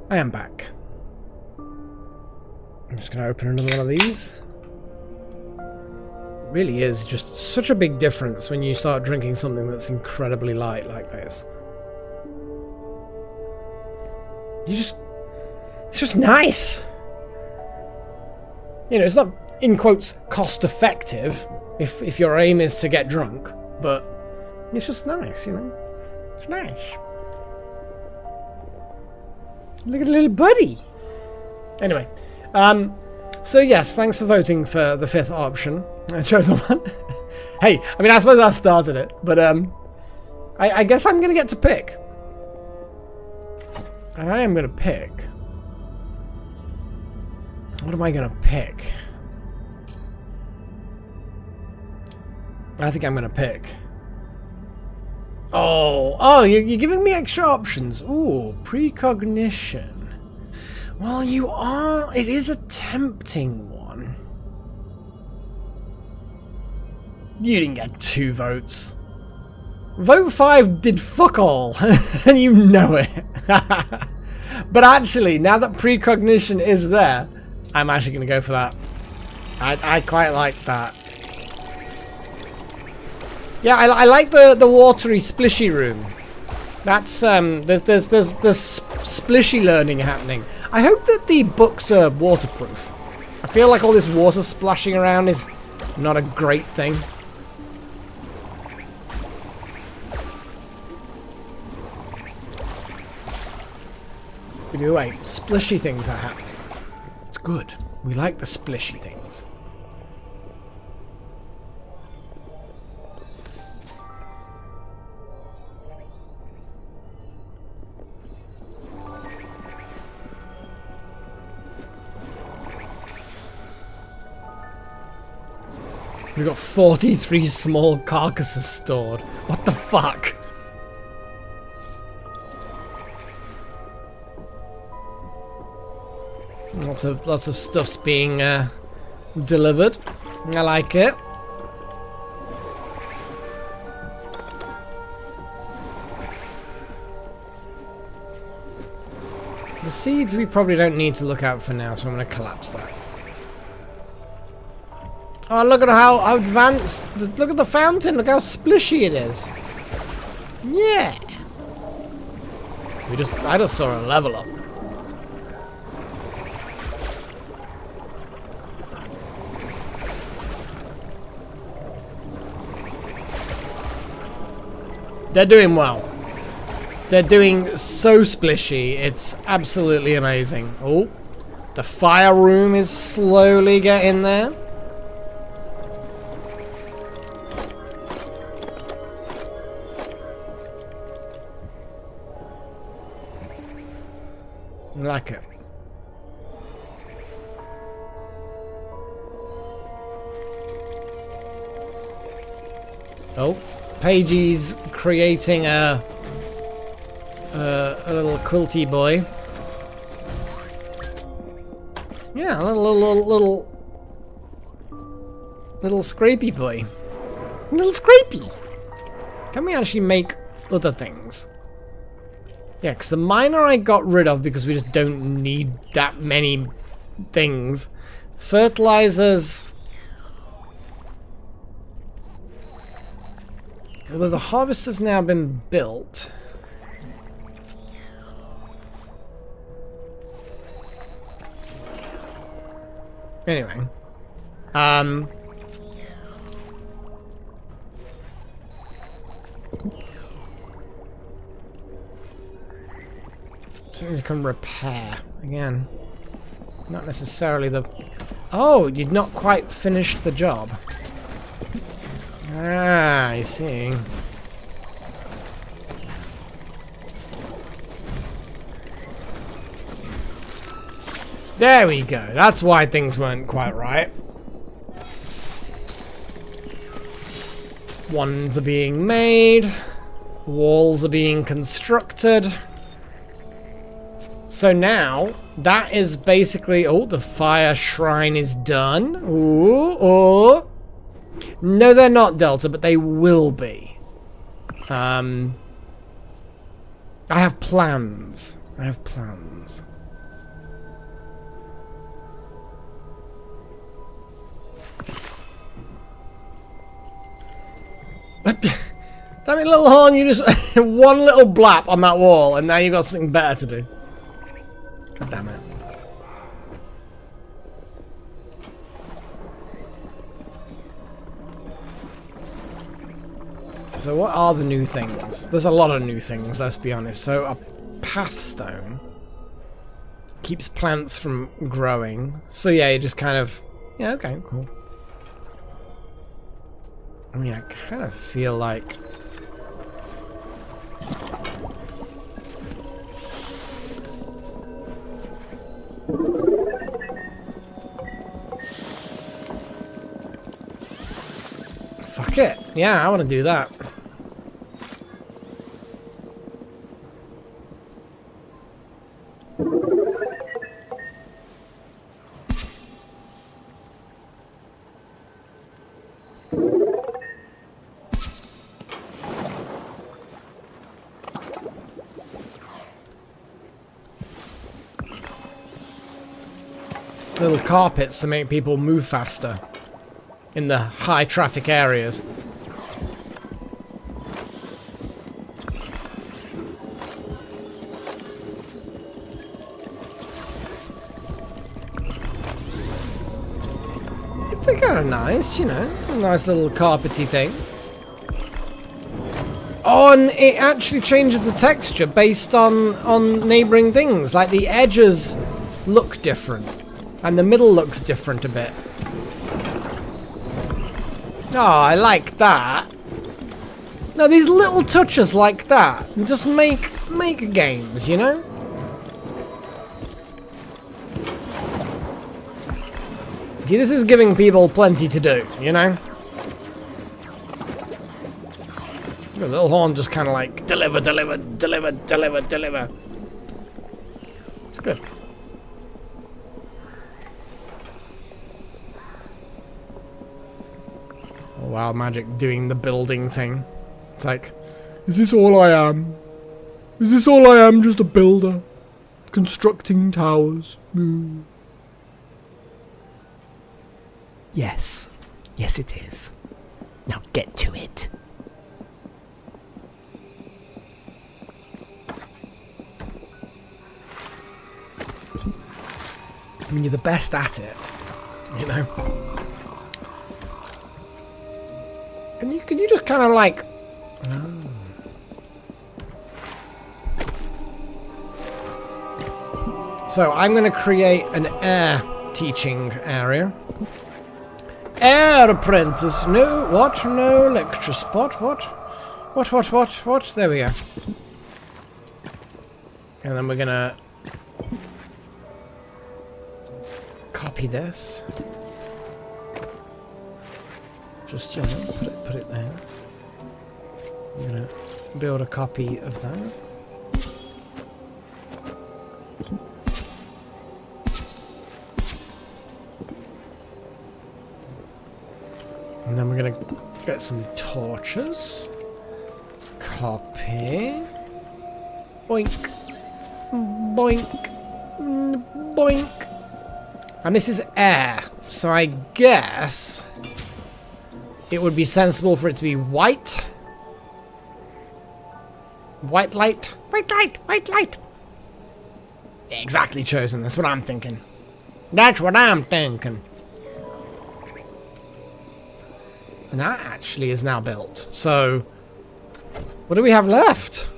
I am back. I'm just going to open another one of these. It really is just such a big difference when you start drinking something that's incredibly light like this. It's just nice. You know, it's not, in quotes, cost effective, if your aim is to get drunk, but it's just nice, you know? It's nice. Look at the little buddy. Anyway, so yes, thanks for voting for the 5th option. I chose the one. Hey, I mean, I suppose I started it, but I guess I'm gonna get to pick. And I am gonna pick. What am I gonna pick? I think I'm gonna pick. Oh, you're giving me extra options. Ooh, precognition. Well, you are. It is a tempting one. You didn't get 2 votes. Vote 5 did fuck all, and you know it. But actually, now that precognition is there, I'm actually going to go for that. I quite like that. Yeah, I like the watery splishy room. That's there's splishy learning happening. I hope that the books are waterproof. I feel like all this water splashing around is not a great thing. Either way, splishy things are happening. It's good. We like the splishy things. We've got 43 small carcasses stored. What the fuck? Lots of stuff's being delivered. I like it. The seeds we probably don't need to look out for now, so I'm going to collapse that. Oh, look at how advanced. Look at the fountain. Look how splishy it is. Yeah. I just saw a level up. They're doing well. They're doing so splishy. It's absolutely amazing. Oh, the fire room is slowly getting there. I like it. Oh, Pagey's creating a little quilty boy. Yeah, a little scrapey boy. Little scrapey. Can we actually make other things? Yeah, because the miner I got rid of because we just don't need that many things. Fertilizers. Although the harvester's now been built. Anyway. So you can repair again. Not necessarily the. Oh, you'd not quite finished the job. Ah, I see. There we go. That's why things weren't quite right. Ones are being made. Walls are being constructed. So now, that is basically... Oh, the fire shrine is done. Ooh, oh. No, they're not, Delta, but they will be. I have plans. I have plans. But, damn it, little horn, you just... one little blap on that wall, and now you've got something better to do. God damn it. So what are the new things? There's a lot of new things, let's be honest. So a path stone keeps plants from growing. So yeah, you just kind of... Yeah, okay, cool. I mean, I kind of feel like... Fuck it. Yeah, I want to do that. Little carpets to make people move faster in the high traffic areas. They're kind of nice, you know, a nice little carpety thing. Oh, and it actually changes the texture based on neighboring things. Like the edges look different, and the middle looks different a bit. Oh, I like that. No, these little touches like that just make games, you know? See, this is giving people plenty to do, you know? The little horn just kind of like, deliver, deliver, deliver, deliver, deliver. It's good. Oh, wow, magic doing the building thing. It's like, is this all I am? Is this all I am, just a builder? Constructing towers? Yes. Yes, it is. Now get to it. I mean, you're the best at it, you know? Can you just kind of like... Oh. So, I'm going to create an air teaching area. Air apprentice. No, what? No lecture spot. What? What? There we go. And then we're going to... copy this. Just, you know, put it there. I'm gonna build a copy of that. And then we're gonna get some torches. Copy. Boink. Boink. Boink. And this is air, so I guess it would be sensible for it to be white. White light. White light. White light. Exactly chosen. That's what I'm thinking. That's what I'm thinking. And that actually is now built. So, what do we have left?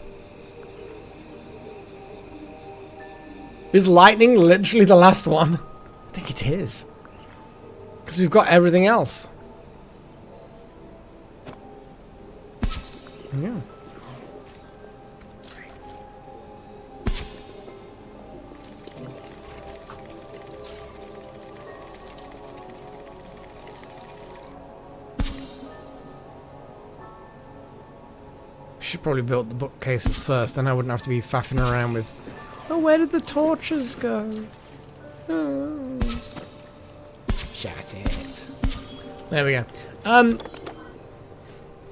Is lightning literally the last one? I think it is. Because we've got everything else. Yeah. Should probably build the bookcases first, then I wouldn't have to be faffing around with, oh, where did the torches go? Oh. Shut it. There we go.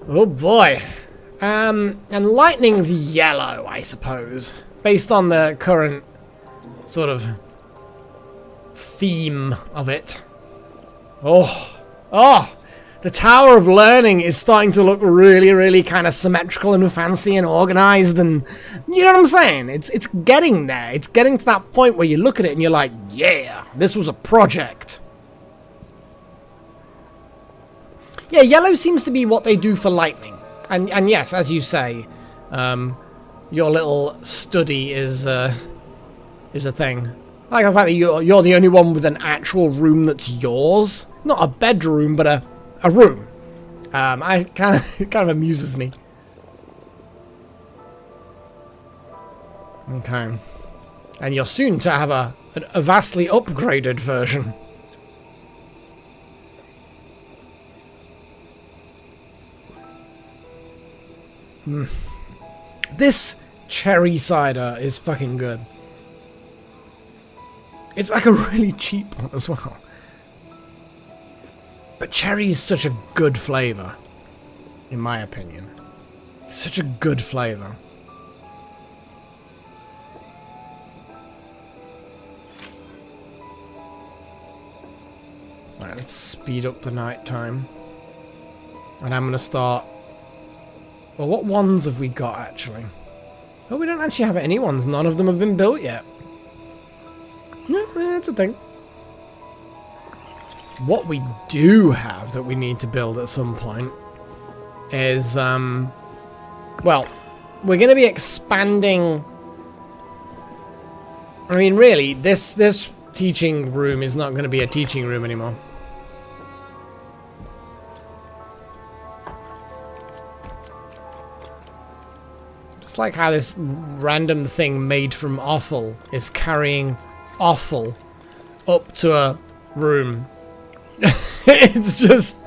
Oh boy. And lightning's yellow, I suppose. Based on the current sort of theme of it. Oh! The Tower of Learning is starting to look really, really kind of symmetrical and fancy and organized, and you know what I'm saying? It's getting there. It's getting to that point where you look at it and you're like, yeah, this was a project. Yeah, yellow seems to be what they do for lightning. And yes, as you say, your little study is a thing. I like the fact that you're the only one with an actual room that's yours. Not a bedroom, but a room. It kind of amuses me. Okay. And you're soon to have a vastly upgraded version. This cherry cider is fucking good. It's like a really cheap one as well. But cherry is such a good flavour, in my opinion. It's such a good flavour. Right, let's speed up the night time. And I'm going to start... Well, what ones have we got, actually? Oh, we don't actually have any ones. None of them have been built yet. Yeah, that's a thing. What we do have that we need to build at some point is, well, we're going to be expanding... I mean, really, this teaching room is not going to be a teaching room anymore. It's like how this random thing made from offal is carrying offal up to a room. It's just...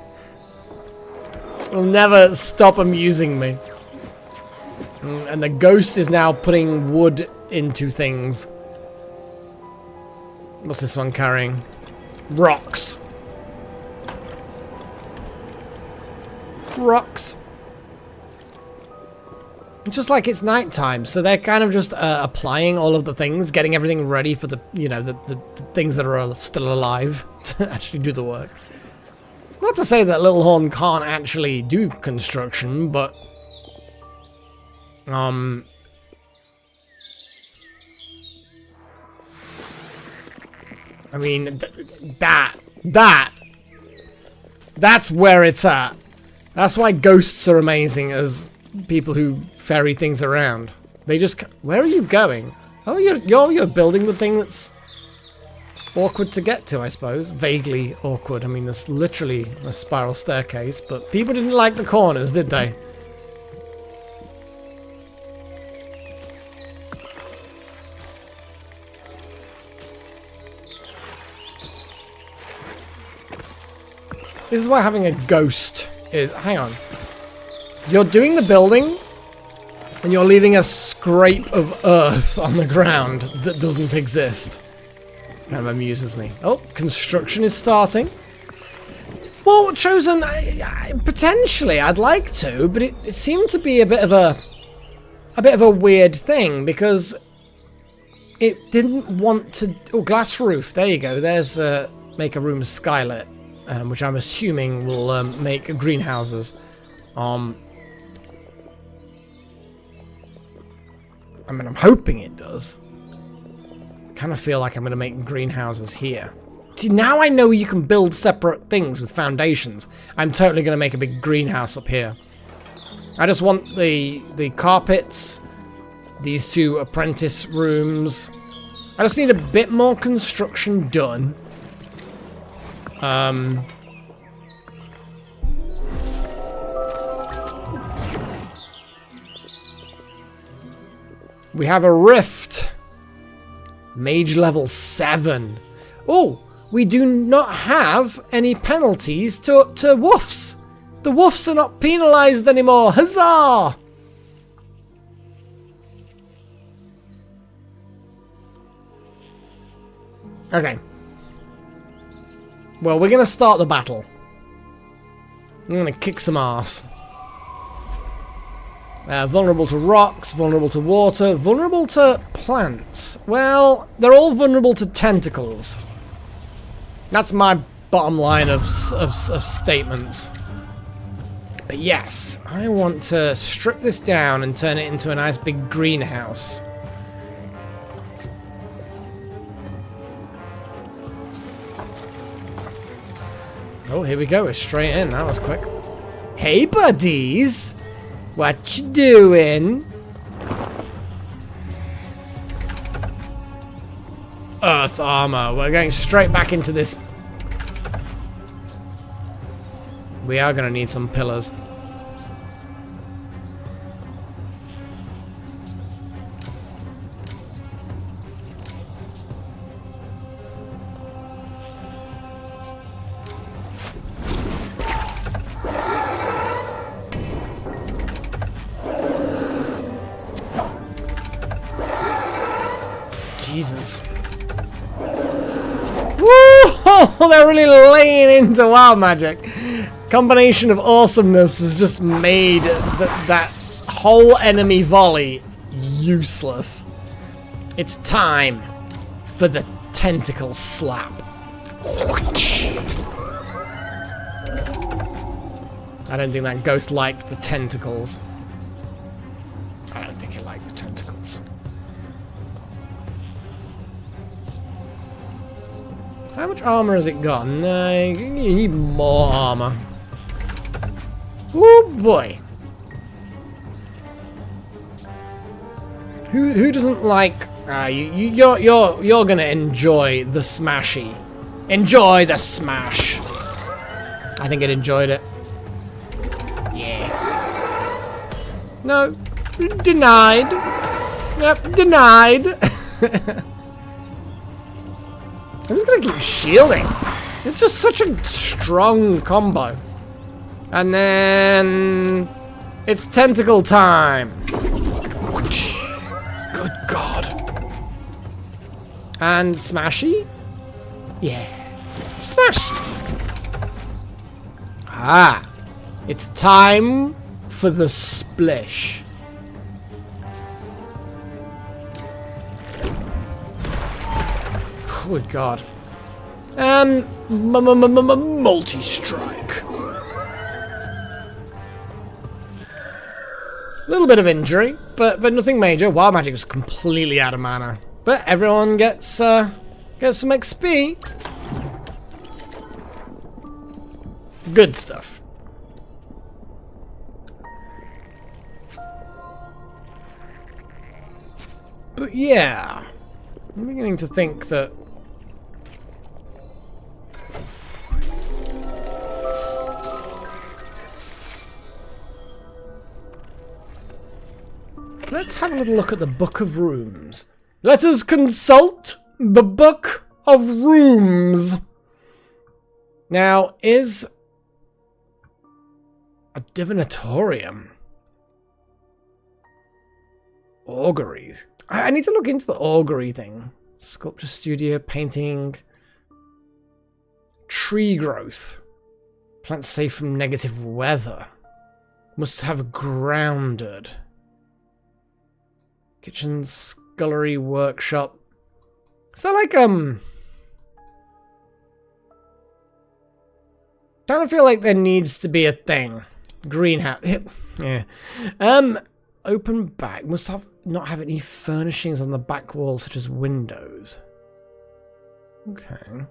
It'll never stop amusing me. And the ghost is now putting wood into things. What's this one carrying? Rocks. Rocks. Just like it's nighttime, so they're kind of just applying all of the things, getting everything ready for the, you know, the things that are still alive to actually do the work. Not to say that Little Horn can't actually do construction, but I mean, that's where it's at. That's why ghosts are amazing as people who ferry things around. They just... Where are you going? Oh, you're building the thing that's awkward to get to, I suppose. Vaguely awkward. I mean, there's literally a spiral staircase, but people didn't like the corners, did they? This is why having a ghost is... Hang on. You're doing the building, and you're leaving a scrape of earth on the ground that doesn't exist. Kind of amuses me. Oh, construction is starting. Well, Chosen, potentially I'd like to, but it seemed to be a bit of a weird thing because it didn't want to. Oh, glass roof. There you go. There's make a room skylit, which I'm assuming will make greenhouses. I mean, I'm hoping it does. Kind of feel like I'm going to make greenhouses here. See, now I know you can build separate things with foundations. I'm totally going to make a big greenhouse up here. I just want the carpets, these two apprentice rooms. I just need a bit more construction done. We have a rift. Mage level 7. Oh, we do not have any penalties to woofs. The woofs are not penalized anymore. Huzzah! Okay. Well, we're going to start the battle. I'm going to kick some ass. Vulnerable to rocks, vulnerable to water, vulnerable to plants. Well, they're all vulnerable to tentacles. That's my bottom line of statements. But yes, I want to strip this down and turn it into a nice big greenhouse. Oh, here we go. We're straight in. That was quick. Hey, buddies! What you doing? Earth armor. We're going straight back into this. We are going to need some pillars. Jesus. Woo! They're really laying into wild magic. Combination of awesomeness has just made that whole enemy volley useless. It's time for the tentacle slap. I don't think that ghost liked the tentacles. I don't think he liked the tentacles. How much armor has it got? No, you need more armor. Oh boy. Who doesn't like? You're gonna enjoy the smashy. Enjoy the smash. I think it enjoyed it. Yeah. No. Denied. Yep. Denied. I'm just gonna keep shielding. It's just such a strong combo. And then it's tentacle time. Good God. And smashy? Yeah. Smash! Ah. It's time for the splish. Good God. Multi-strike. A little bit of injury, but nothing major. Wild magic was completely out of mana. But everyone gets some XP. Good stuff. But yeah, I'm beginning to think that let's have a little look at the Book of Rooms. Let us consult the Book of Rooms. Now, is a divinatorium auguries? I need to look into the augury thing. Sculpture studio, painting, tree growth, plants safe from negative weather. Must have grounded. Kitchen, scullery, workshop. Is that like, kind of feel like there needs to be a thing. Greenhouse. Yeah. Open back. Must have not have any furnishings on the back wall, such as windows. Okay.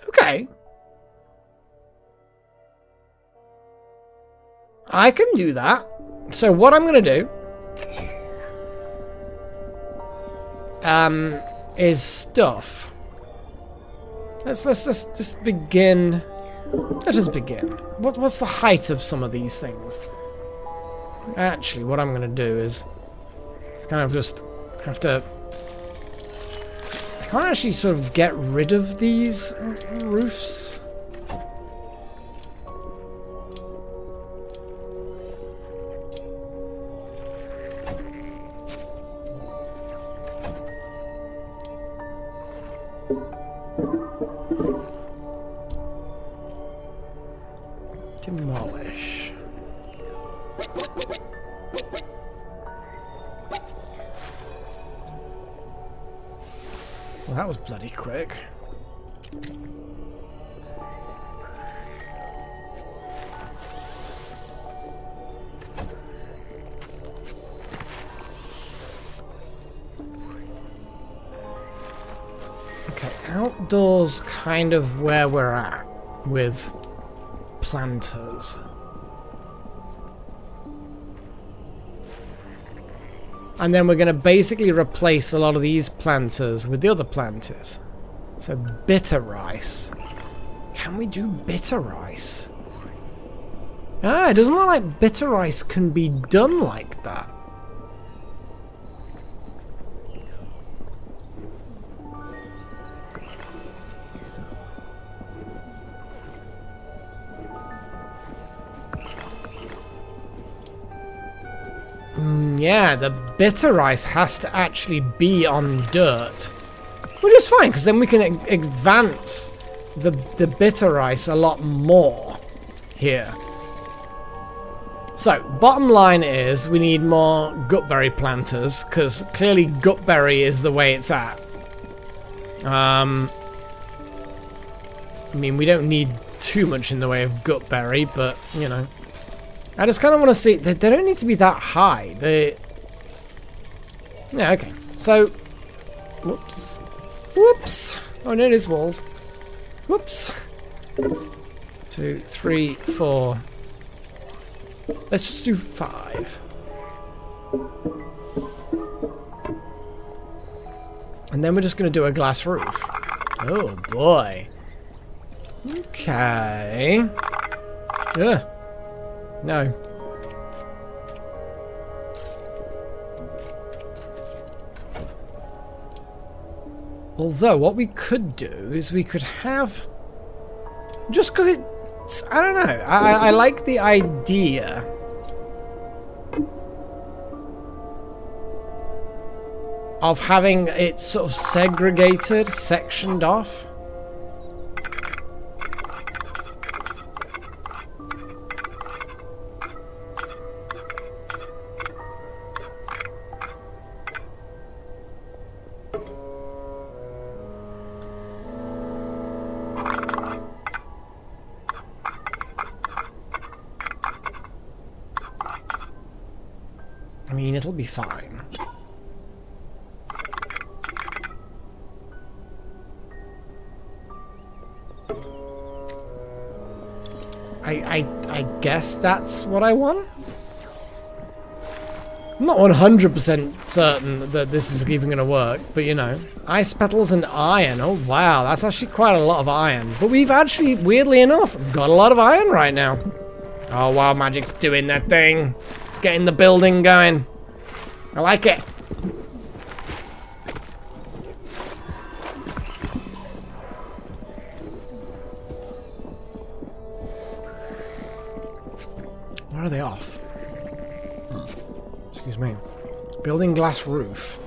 Okay. I can do that. So what I'm gonna do is stuff. Let's just begin. Let us begin. What's the height of some of these things? Actually, what I'm gonna do is kind of just have to. I can't actually sort of get rid of these roofs. Demolish. Well, that was bloody quick. Okay, outdoors kind of where we're at with planters. And then we're going to basically replace a lot of these planters with the other planters. So bitter rice. Can we do bitter rice? Ah, it doesn't look like bitter rice can be done like that. Yeah, the bitter rice has to actually be on dirt. Which is fine, because then we can advance the bitter rice a lot more here. So, bottom line is we need more gutberry planters, because clearly gutberry is the way it's at. I mean, we don't need too much in the way of gutberry, but, you know. I just kind of want to see... They don't need to be that high. Yeah, okay. So... Whoops. Whoops! Oh, no, it is walls. Whoops. 2, 3, 4... Let's just do 5. And then we're just going to do a glass roof. Oh, boy. Okay. Ugh. No. Although, what we could do is we could have... Just because it's... I don't know. I like the idea... of having it sort of segregated, sectioned off. I mean, it'll be fine. I guess that's what I want? I'm not 100% certain that this is even going to work, but you know. Ice petals and iron. Oh wow, that's actually quite a lot of iron. But we've actually, weirdly enough, got a lot of iron right now. Oh, Wild Magic's doing that thing. Getting the building going. I like it. Where are they off? Excuse me. Building glass roof.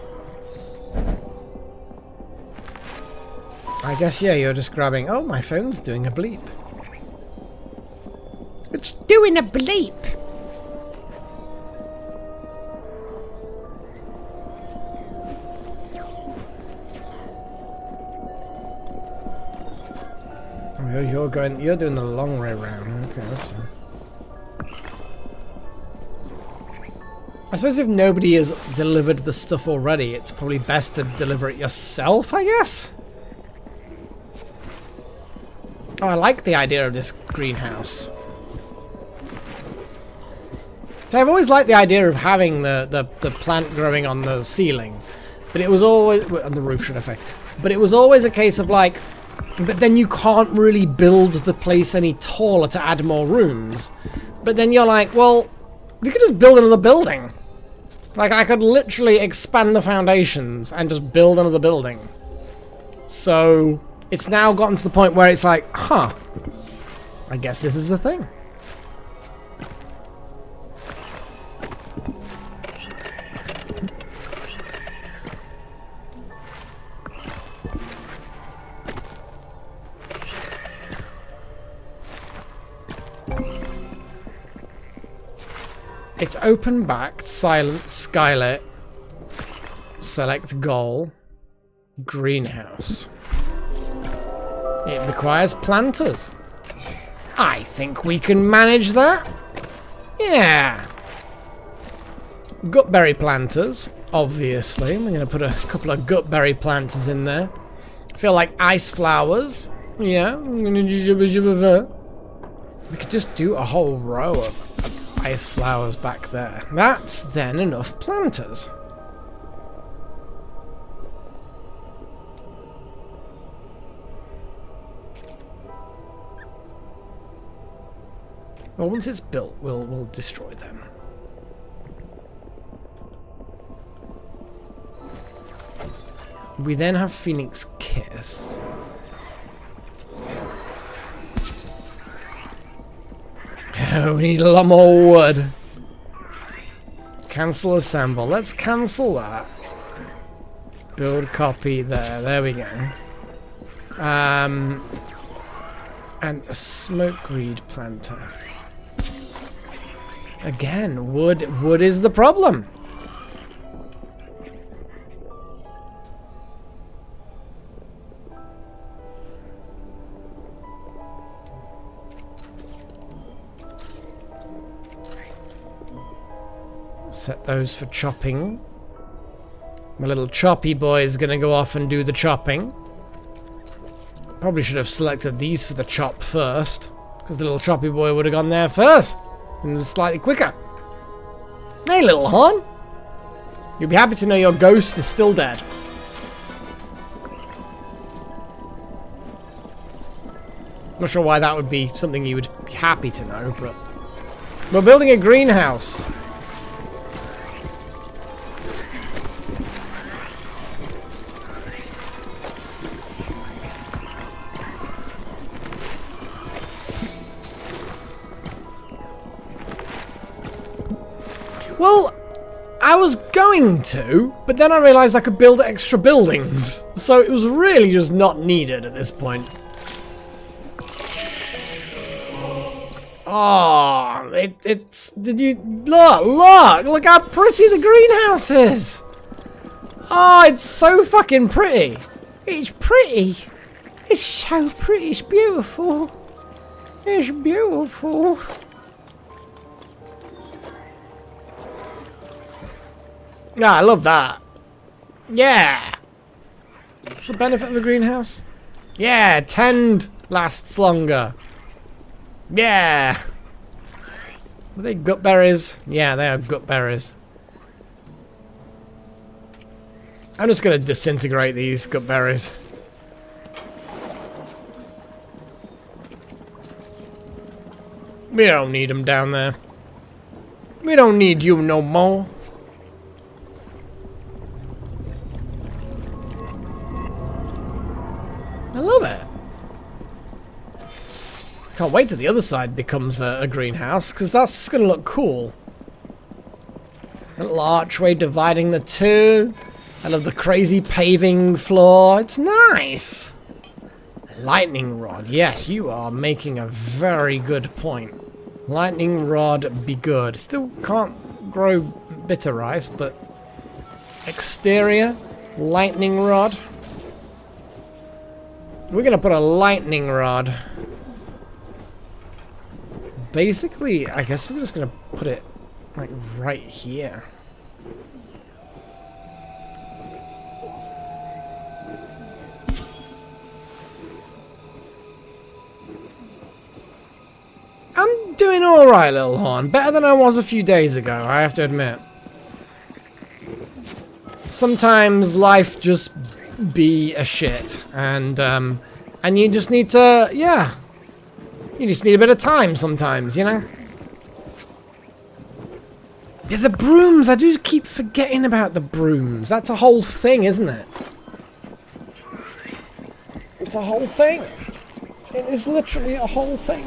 I guess, yeah, you're just grabbing... Oh, my phone's doing a bleep. It's doing a bleep. You're doing the long way around. Okay, that's fine. I suppose if nobody has delivered the stuff already, it's probably best to deliver it yourself, I guess? Oh, I like the idea of this greenhouse. So I've always liked the idea of having the plant growing on the ceiling. But it was always... on the roof, should I say. But it was always a case of like... But then you can't really build the place any taller to add more rooms. But then you're like, well, we could just build another building. Like, I could literally expand the foundations and just build another building. So, it's now gotten to the point where it's like, huh, I guess this is a thing. It's open backed, silent, skylit, select goal, greenhouse. It requires planters. I think we can manage that. Yeah. Gutberry planters, obviously. We're going to put a couple of gutberry planters in there. Feel like ice flowers. Yeah. We could just do a whole row of ice flowers back there. That's then enough planters. Well, once it's built, we'll destroy them. We then have Phoenix Kiss. Oh, we need a lot more wood. Cancel assemble. Let's cancel that. Build copy there. There we go. And a smokeweed planter. Again, wood is the problem. Set those for chopping. My little choppy boy is gonna go off and do the chopping. Probably should have selected these for the chop first, because the little choppy boy would have gone there first and was slightly quicker. Hey, little horn. You'll be happy to know your ghost is still dead. Not sure why that would be something you would be happy to know, but we're building a greenhouse. Well, I was going to, but then I realized I could build extra buildings. So it was really just not needed at this point. Oh, did you, look how pretty the greenhouse is. Oh, it's so fucking pretty. It's pretty. It's so pretty, it's beautiful. It's beautiful. Yeah, I love that. Yeah. What's the benefit of a greenhouse? Yeah, tend lasts longer. Yeah. Are they gut berries? Yeah, they are gut berries. I'm just going to disintegrate these gut berries. We don't need them down there. We don't need you no more. I love it. Can't wait till the other side becomes a greenhouse, because that's going to look cool. A little archway dividing the two. I love the crazy paving floor. It's nice. Lightning rod. Yes, you are making a very good point. Lightning rod be good. Still can't grow bitter rice, but exterior lightning rod. We're gonna put a lightning rod. Basically, I guess we're just gonna put it like right here. I'm doing alright, little horn. Better than I was a few days ago, I have to admit. Sometimes life just be a shit, and you just need to, yeah, you just need a bit of time sometimes, you know. Yeah, the brooms, I do keep forgetting about the brooms. That's a whole thing, isn't it? It's a whole thing. It is literally a whole thing.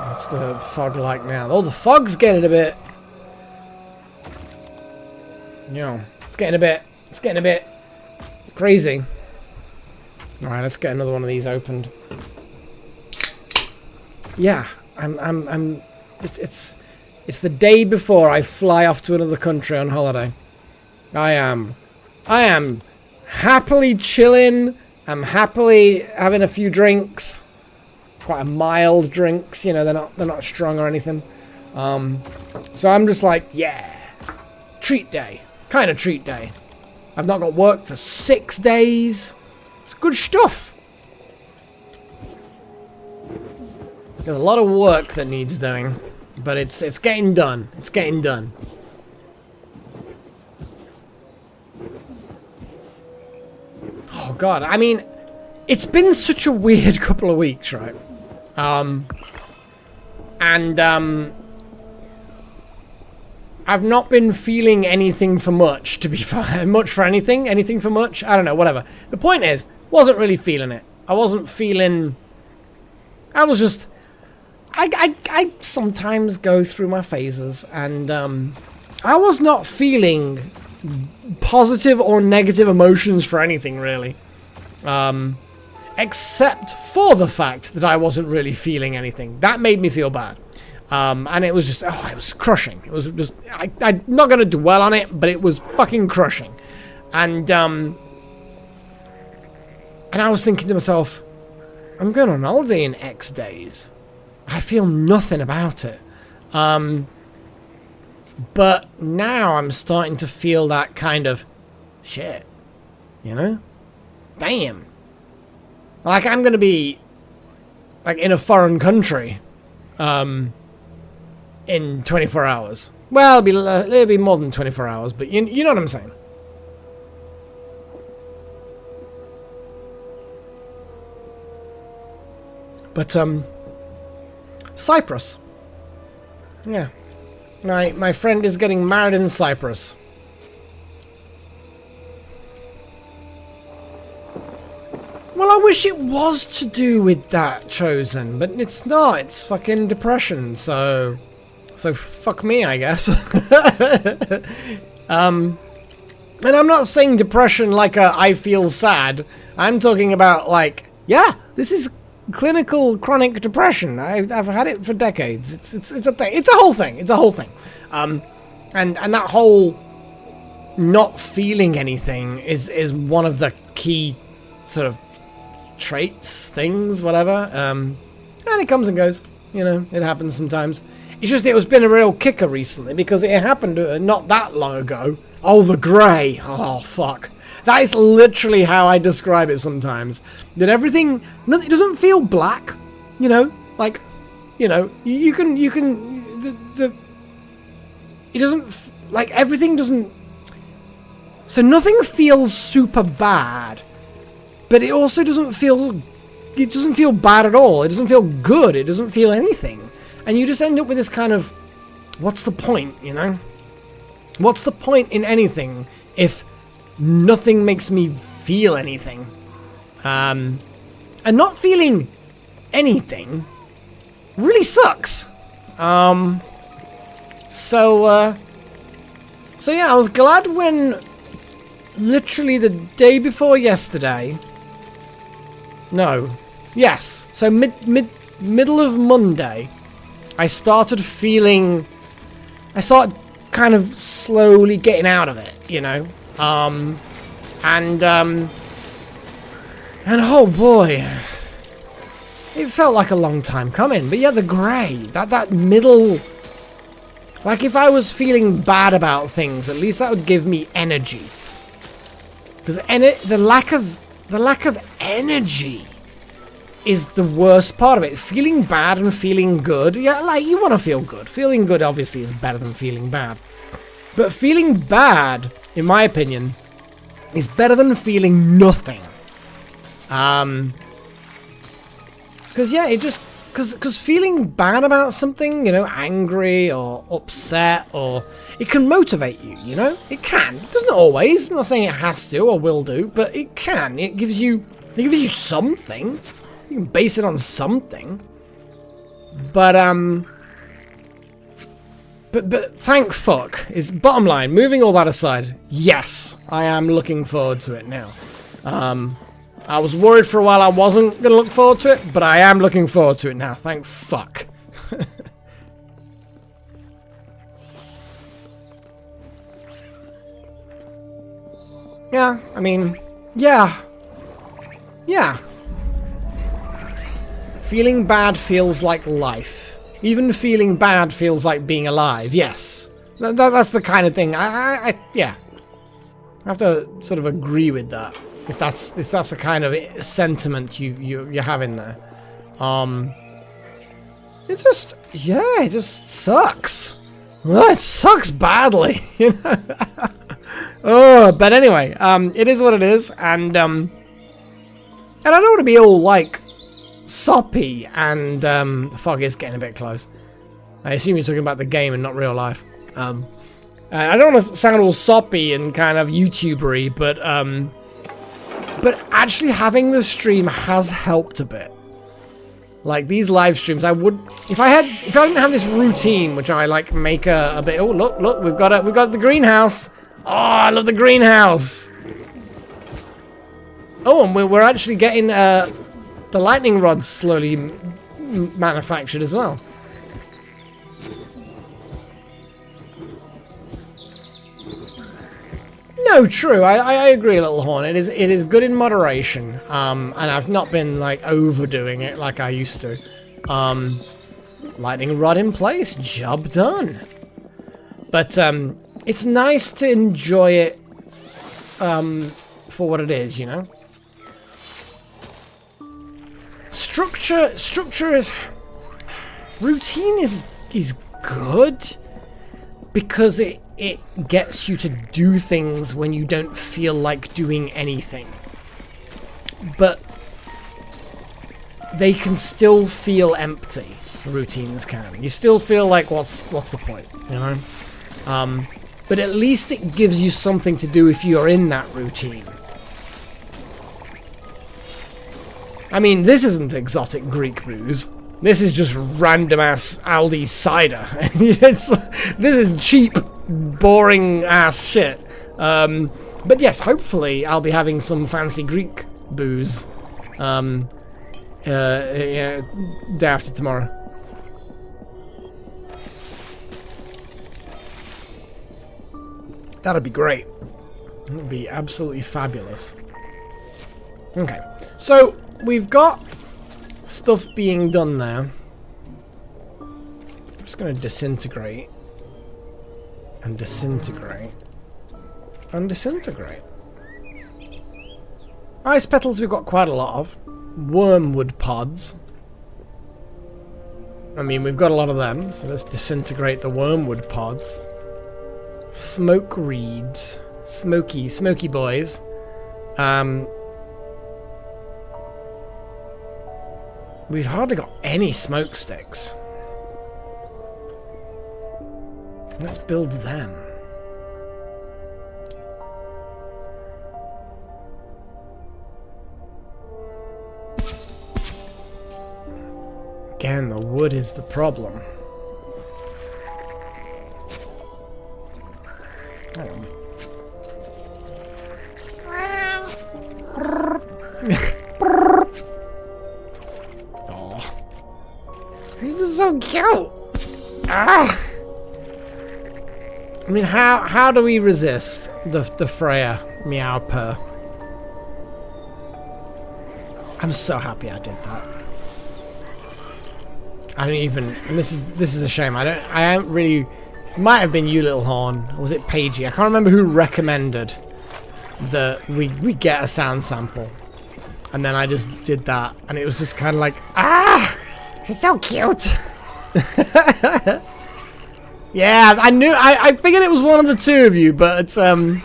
What's the fog like now? Oh, the fog's getting a bit... You know, it's getting a bit crazy. Alright, let's get another one of these opened. Yeah, it's the day before I fly off to another country on holiday. I am happily chilling. I'm happily having a few drinks. Quite a mild drinks, you know, they're not strong or anything. So I'm just like, yeah, treat day. Kind of treat day. I've not got work for 6 days. It's good stuff. There's a lot of work that needs doing, but it's getting done. It's getting done. Oh god, I mean, it's been such a weird couple of weeks, right? I've not been feeling anything for much, to be fair. Much for anything? Anything for much? I don't know, whatever. The point is, wasn't really feeling it. I wasn't feeling... I was just... I sometimes go through my phases, and I was not feeling positive or negative emotions for anything, really. Except for the fact that I wasn't really feeling anything. That made me feel bad. And it was just, oh, it was crushing. It was just, I'm not going to dwell on it, but it was fucking crushing. And I was thinking to myself, I'm going on holiday in X days. I feel nothing about it. But now I'm starting to feel that kind of shit, you know? Damn. Like, I'm going to be, like, in a foreign country, in 24 hours. Well, it'll be more than 24 hours, but you know what I'm saying. But, Cyprus. Yeah. My friend is getting married in Cyprus. Well, I wish it was to do with that, Chosen, but it's not. It's fucking depression, so fuck me, I guess. And I'm not saying depression like I feel sad. I'm talking about, like, yeah, this is clinical chronic depression. I've had it for decades. It's a thing. It's a whole thing. It's a whole thing. And that whole not feeling anything is one of the key sort of traits, things, whatever. And it comes and goes. You know, it happens sometimes. It's just it was been a real kicker recently because it happened not that long ago. Oh, the grey. Oh, fuck. That is literally how I describe it sometimes. That everything, it doesn't feel black, you know, like, you know, you can, it doesn't, like, everything doesn't, so nothing feels super bad, but it also doesn't feel bad at all. It doesn't feel good. It doesn't feel anything. And you just end up with this kind of, what's the point, you know? What's the point in anything if nothing makes me feel anything? And not feeling anything really sucks. So yeah, I was glad when literally the day before yesterday. No. Yes. So middle of Monday, I started kind of slowly getting out of it, you know? And oh boy, it felt like a long time coming. But yeah, the grey, that middle, like if I was feeling bad about things, at least that would give me energy. Because the lack of energy is the worst part of it. Feeling bad and feeling good, yeah, like you want to feel good. Feeling good obviously is better than feeling bad. But feeling bad, in my opinion, is better than feeling nothing. Because yeah, because feeling bad about something, you know, angry or upset, or it can motivate you, you know? It can. It doesn't always. I'm not saying it has to or will do, but it can. It gives you something. You can base it on something. But thank fuck is bottom line. Moving all that aside, yes, I am looking forward to it now. I was worried for a while I wasn't going to look forward to it, but I am looking forward to it now. Thank fuck. Yeah, I mean, yeah. Yeah. Feeling bad feels like life. Even feeling bad feels like being alive. Yes. That's the kind of thing. Yeah. I have to sort of agree with that. If that's the kind of sentiment you have in there. It just sucks. Well, it sucks badly, you know. Oh, but anyway, it is what it is, and I don't want to be all like soppy, and the fog is getting a bit close. I assume you're talking about the game and not real life. I don't want to sound all soppy and kind of YouTubery, but actually having the stream has helped a bit. Like these live streams, if I didn't have this routine, which I like make a bit. Oh look, we've got the greenhouse. Oh, I love the greenhouse. Oh, and we're actually getting the lightning rods slowly manufactured as well. No, true. I agree, Little Horn. It is good in moderation. And I've not been like overdoing it like I used to. Lightning rod in place, job done. But it's nice to enjoy it for what it is, you know. Structure is routine is good because it gets you to do things when you don't feel like doing anything. But they can still feel empty. Routines can. You still feel like what's the point, you know? But at least it gives you something to do if you're in that routine. I mean, this isn't exotic Greek booze. This is just random ass Aldi cider. This is cheap, boring ass shit. But yes, hopefully I'll be having some fancy Greek booze day after tomorrow. That'd be great. It would be absolutely fabulous. Okay, so we've got stuff being done there. I'm just going to disintegrate. And disintegrate. And disintegrate. Ice petals we've got quite a lot of. Wormwood pods. I mean, we've got a lot of them, so let's disintegrate the wormwood pods. Smoke reeds. Smoky boys. We've hardly got any smoke sticks. Let's build them. Again, the wood is the problem. Hang on. Oh, this is so cute. Ah. I mean, how do we resist the Freya meow purr? I'm so happy I did that. I don't even. And this is a shame. I haven't really. It might have been you, Little Horn. Or was it Pagey? I can't remember who recommended that we get a sound sample. And then I just did that, and it was just kind of like, ah, you're so cute. Yeah, I knew. I figured it was one of the two of you, but I'm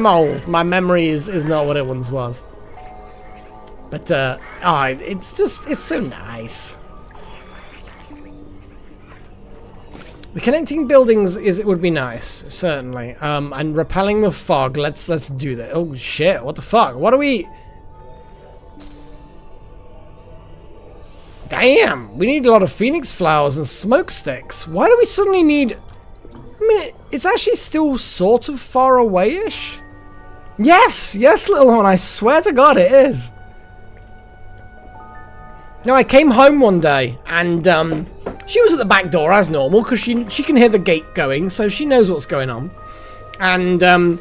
old. My memory is not what it once was. But it's so nice. The connecting buildings would be nice, certainly. And repelling the fog. Let's do that. Oh shit! What the fuck? What are we? Damn! We need a lot of phoenix flowers and smoke sticks. Why do we suddenly need? I mean, it's actually still sort of far away-ish. Yes, Little Horn. I swear to God, it is. No, I came home one day and she was at the back door as normal because she can hear the gate going, so she knows what's going on. And I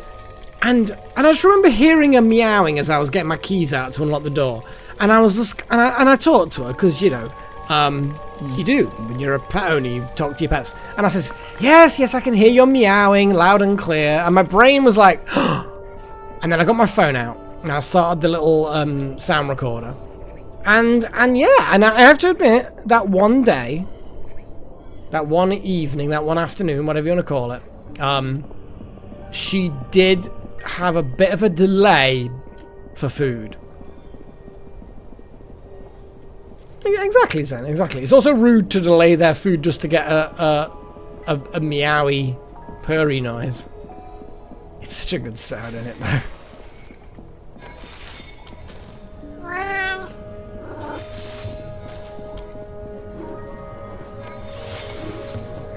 just remember hearing her meowing as I was getting my keys out to unlock the door. And I was just, and I talked to her because, you know, you do. When you're a pet owner, you talk to your pets. And I says, yes, I can hear your meowing loud and clear. And my brain was like, and then I got my phone out and I started the little sound recorder. And yeah, and I have to admit that one day, that one evening, that one afternoon, whatever you want to call it, she did have a bit of a delay for food. Exactly, Zen, exactly. It's also rude to delay their food just to get a meowy, purry noise. It's such a good sound, isn't it, though?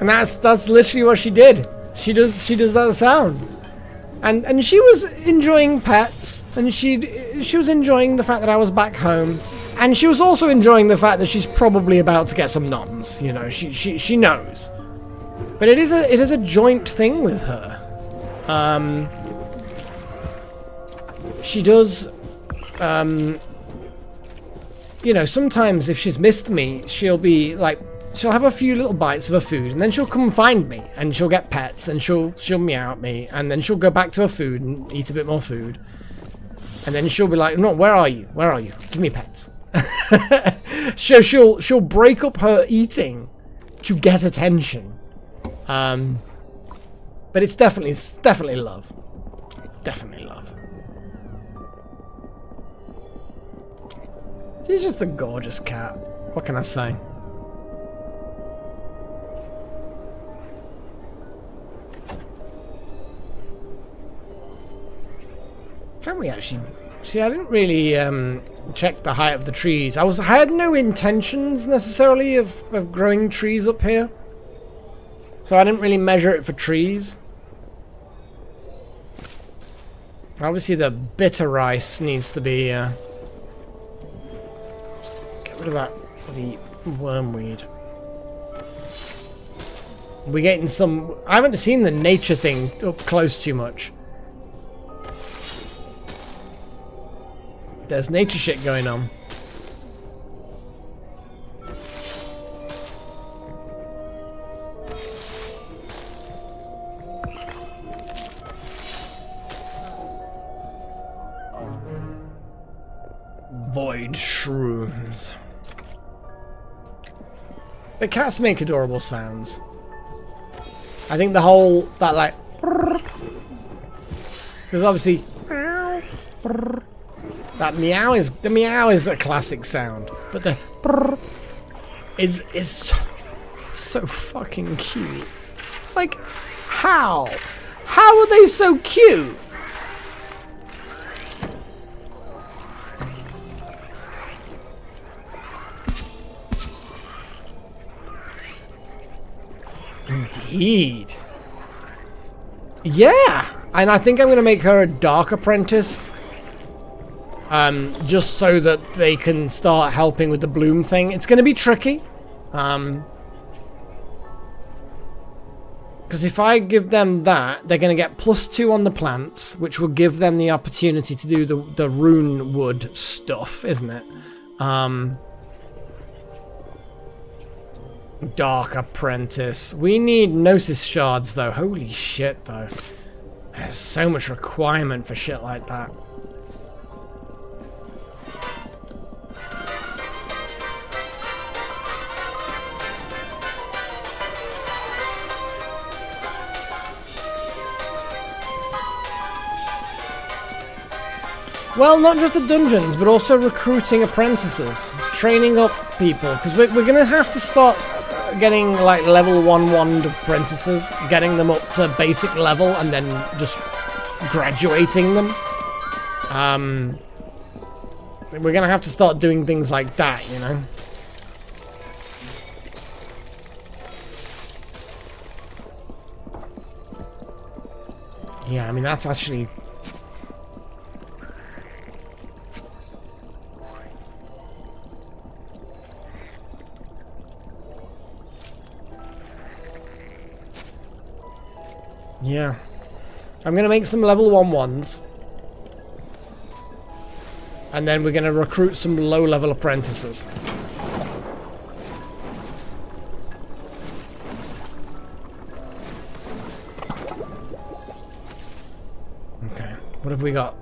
And that's literally what she did. She does that sound. And she was enjoying pets, and she was enjoying the fact that I was back home. And she was also enjoying the fact that she's probably about to get some noms. You know, she knows. But it is a joint thing with her. She does. You know, sometimes if she's missed me, she'll be like, she'll have a few little bites of her food, and then she'll come and find me, and she'll get pets, and she'll meow at me, and then she'll go back to her food and eat a bit more food, and then she'll be like, no, where are you? Where are you? Give me pets. she'll break up her eating to get attention. But it's definitely love. Definitely love. She's just a gorgeous cat. What can I say? Can we actually... See, I didn't really check the height of the trees. I had no intentions necessarily of growing trees up here. So I didn't really measure it for trees. Obviously the bitter rice needs to be... get rid of that bloody wormweed. We're getting some... I haven't seen the nature thing up close too much. There's nature shit going on. Void shrooms. The cats make adorable sounds. I think the whole, that like, because obviously, that meow is, the meow is a classic sound, but the is so fucking cute. Like, how? How are they so cute? Indeed. Yeah, and I think I'm gonna make her a dark apprentice. Just so that they can start helping with the bloom thing. It's going to be tricky. Because if I give them that, they're going to get +2 on the plants, which will give them the opportunity to do the rune wood stuff, isn't it? Dark apprentice. We need Gnosis shards, though. Holy shit, though. There's so much requirement for shit like that. Well, not just the dungeons, but also recruiting apprentices, training up people, because we're going to have to start getting like level 1 wand apprentices, getting them up to basic level, and then just graduating them. We're going to have to start doing things like that, you know? Yeah, I mean, that's actually... Yeah. I'm gonna make some level 1 ones. And then we're going to recruit some low-level apprentices. Okay, what have we got?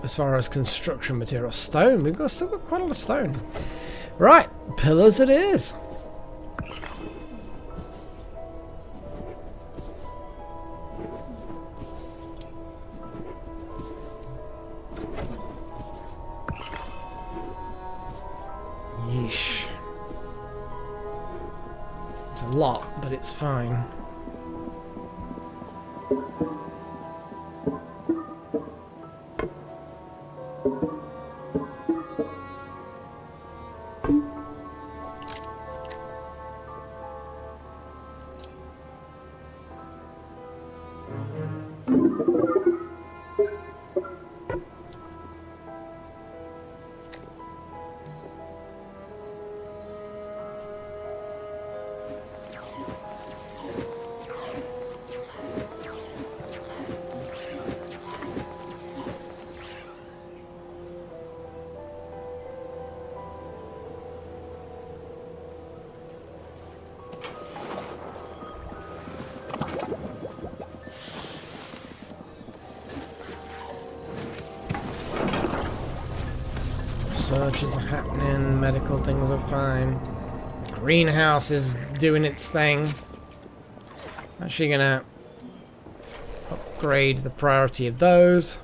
As far as construction material, stone. We've still got quite a lot of stone. Right, pillars it is. Yeesh. It's a lot, but it's fine. Searches are happening, medical things are fine. Greenhouse is doing its thing. Actually gonna upgrade the priority of those.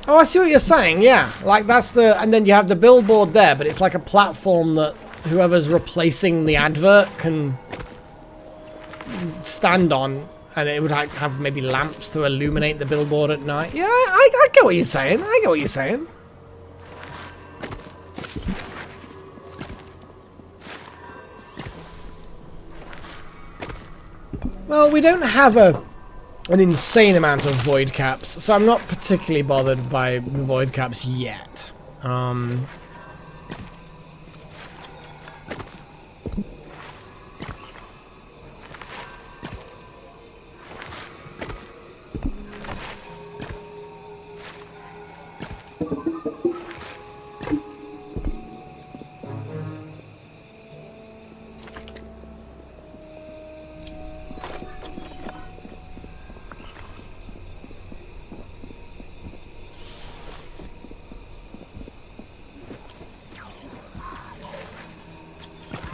Oh, I see what you're saying, yeah. Like that's the, and then you have the billboard there, but it's like a platform that whoever's replacing the advert can stand on. And it would like have maybe lamps to illuminate the billboard at night. Yeah, I get what you're saying. I get what you're saying. Well, we don't have an insane amount of void caps, so I'm not particularly bothered by the void caps yet.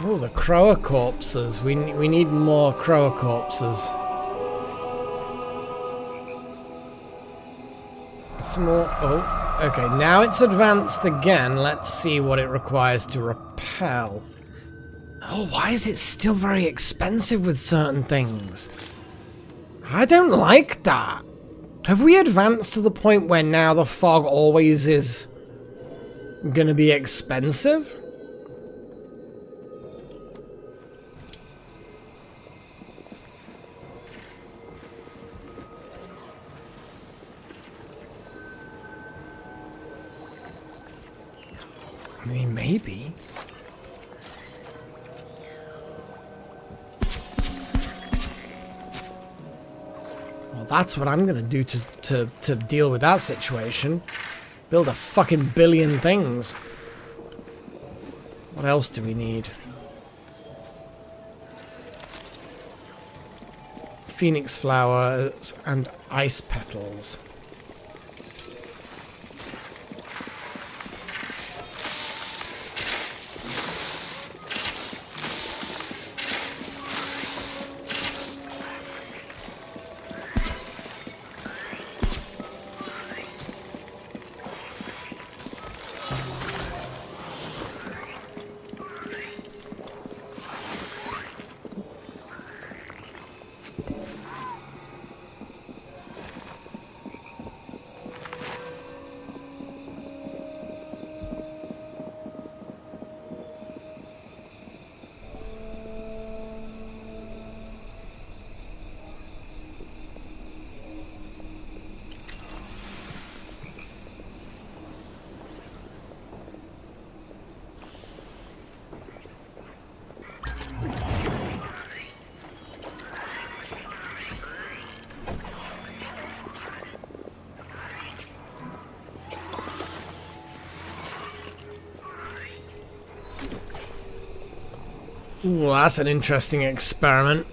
Oh, the Crower corpses. We need more Crower corpses. Some more. Oh, okay. Now it's advanced again. Let's see what it requires to repel. Oh, why is it still very expensive with certain things? I don't like that. Have we advanced to the point where now the fog always is gonna be expensive? I mean, maybe. Well, that's what I'm gonna do to deal with that situation. Build a fucking billion things. What else do we need? Phoenix flowers and ice petals. Ooh, that's an interesting experiment.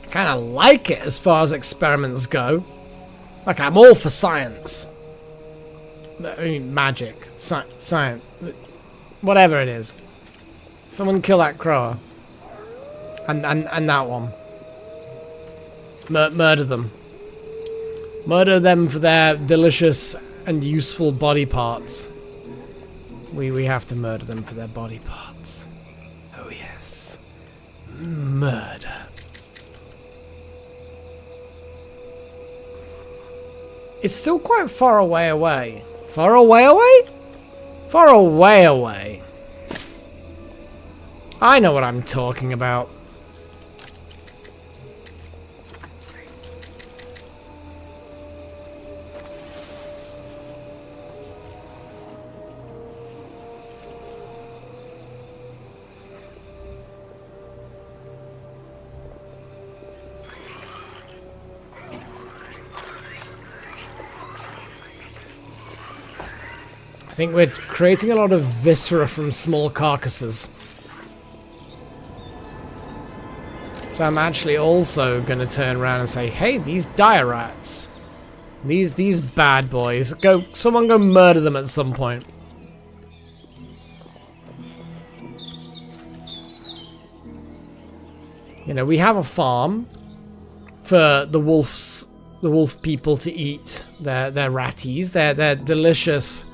I kind of like it as far as experiments go. Like, I'm all for science. I mean, magic. Science. Whatever it is. Someone kill that crow. And that one. Murder them. Murder them for their delicious and useful body parts. We have to murder them for their body parts. Oh yes. Murder. It's still quite far away. Far away? Far away. I know what I'm talking about. I think we're creating a lot of viscera from small carcasses. So I'm actually also going to turn around and say, hey, these dire rats. These bad boys. Someone go murder them at some point. You know, we have a farm for the wolf people to eat their ratties. They're delicious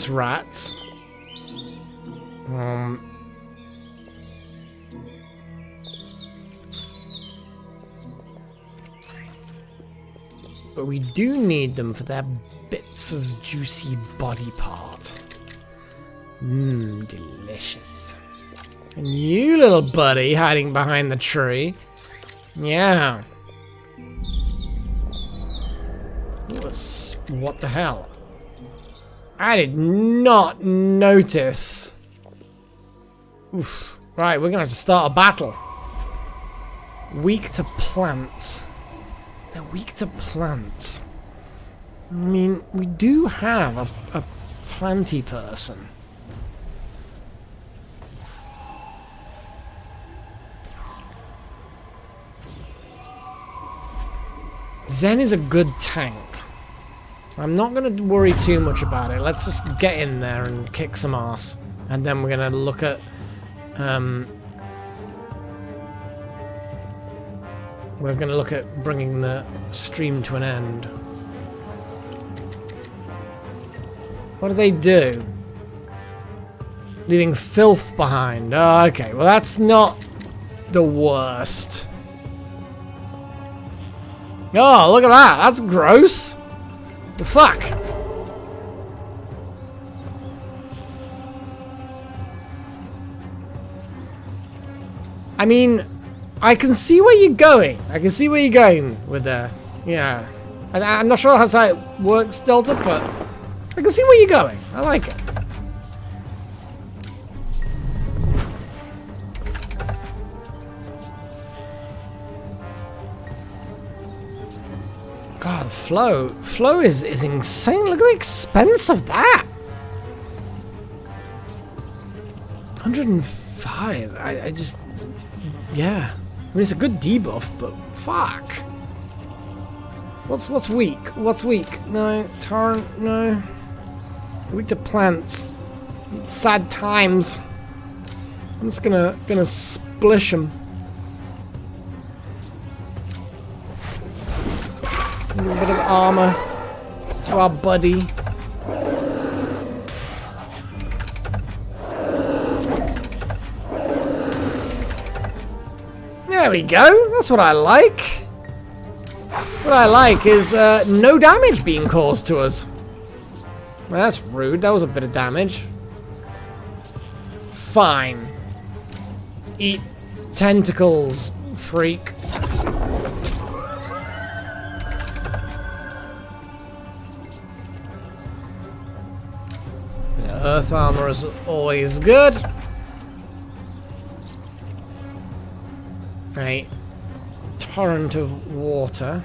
rats. But we do need them for their bits of juicy body part. Delicious. And you little buddy hiding behind the tree. Yeah. What the hell? I did not notice. Oof. Right, we're gonna have to start a battle. Weak to plants. They're weak to plants. I mean, we do have a planty person. Zen is a good tank. I'm not going to worry too much about it. Let's just get in there and kick some ass. And then we're going to look at... we're going to look at bringing the stream to an end. What do they do? Leaving filth behind. Oh, okay, well that's not the worst. Oh, look at that. That's gross. The fuck? I mean, I can see where you're going. I can see where you're going with the... Yeah. I'm not sure how it works, Delta, but I can see where you're going. I like it. God, flow is insane. Look at the expense of that. 105. I just, yeah. I mean, it's a good debuff, but fuck. What's weak? What's weak? No, torrent. No. Weak to plants. Sad times. I'm just gonna splish them. A little bit of armor to our buddy. There we go. That's what I like. What I like is no damage being caused to us. Well, that's rude. That was a bit of damage. Fine. Eat tentacles, freak. Earth armor is always good. Right. Torrent of water.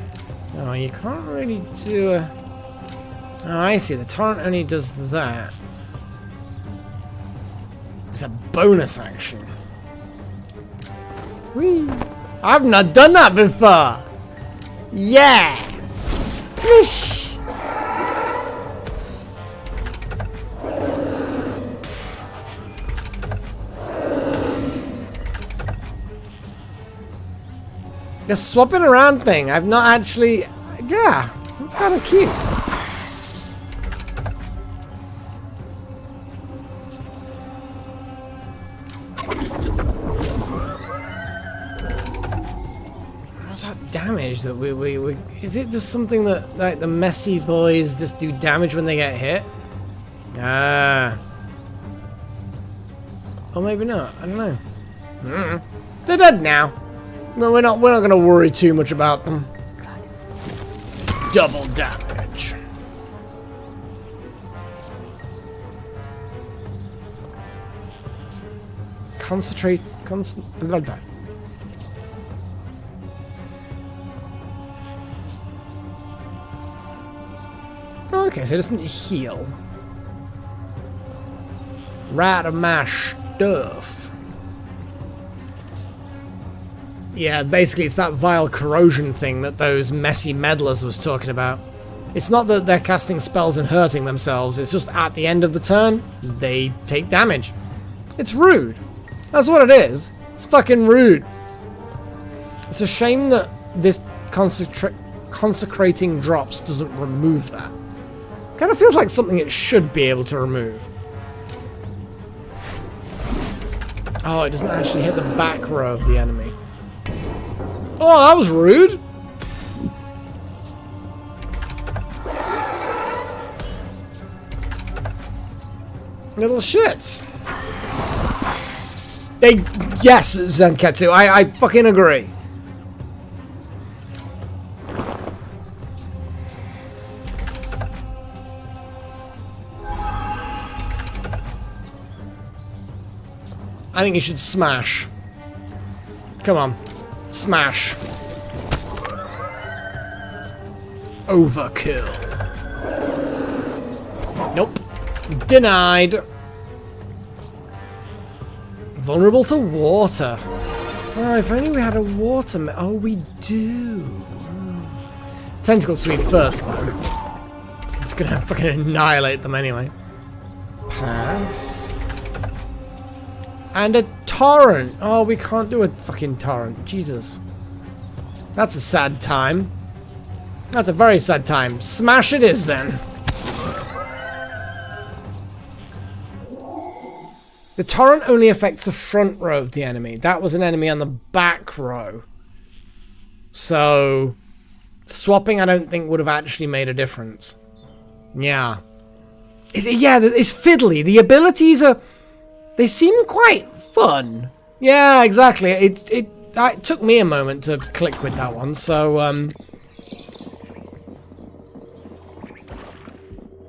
Oh, you can't really do a... Oh, I see. The torrent only does that. It's a bonus action. Whee! I've not done that before! Yeah! Splish! The swapping around thing, I've not actually... Yeah, it's kind of cute. What's that damage that we... Is it just something that, like, the messy boys just do damage when they get hit? Ah. Or maybe not, I don't know. They're dead now. No, we're not gonna worry too much about them. Double damage. Concentrate. Okay, so it doesn't heal. Right of my stuff. Yeah, basically it's that vile corrosion thing that those messy meddlers was talking about. It's not that they're casting spells and hurting themselves, it's just at the end of the turn, they take damage. It's rude. That's what it is. It's fucking rude. It's a shame that this consecrating drops doesn't remove that. Kind of feels like something it should be able to remove. Oh, it doesn't actually hit the back row of the enemy. Oh, that was rude. Little shits. Yes, Zenketsu, I fucking agree. I think you should smash. Come on. Smash. Overkill. Nope. Denied. Vulnerable to water. Oh, if only we had a water... Oh, we do. Tentacle sweep first, though. I'm just gonna fucking annihilate them anyway. Pass. And a torrent. Oh, we can't do a fucking torrent. Jesus. That's a sad time. That's a very sad time. Smash it is, then. The torrent only affects the front row of the enemy. That was an enemy on the back row. So, swapping I don't think would have actually made a difference. Yeah. Yeah, it's fiddly. The abilities are... They seem quite fun. Yeah, exactly. It took me a moment to click with that one, so,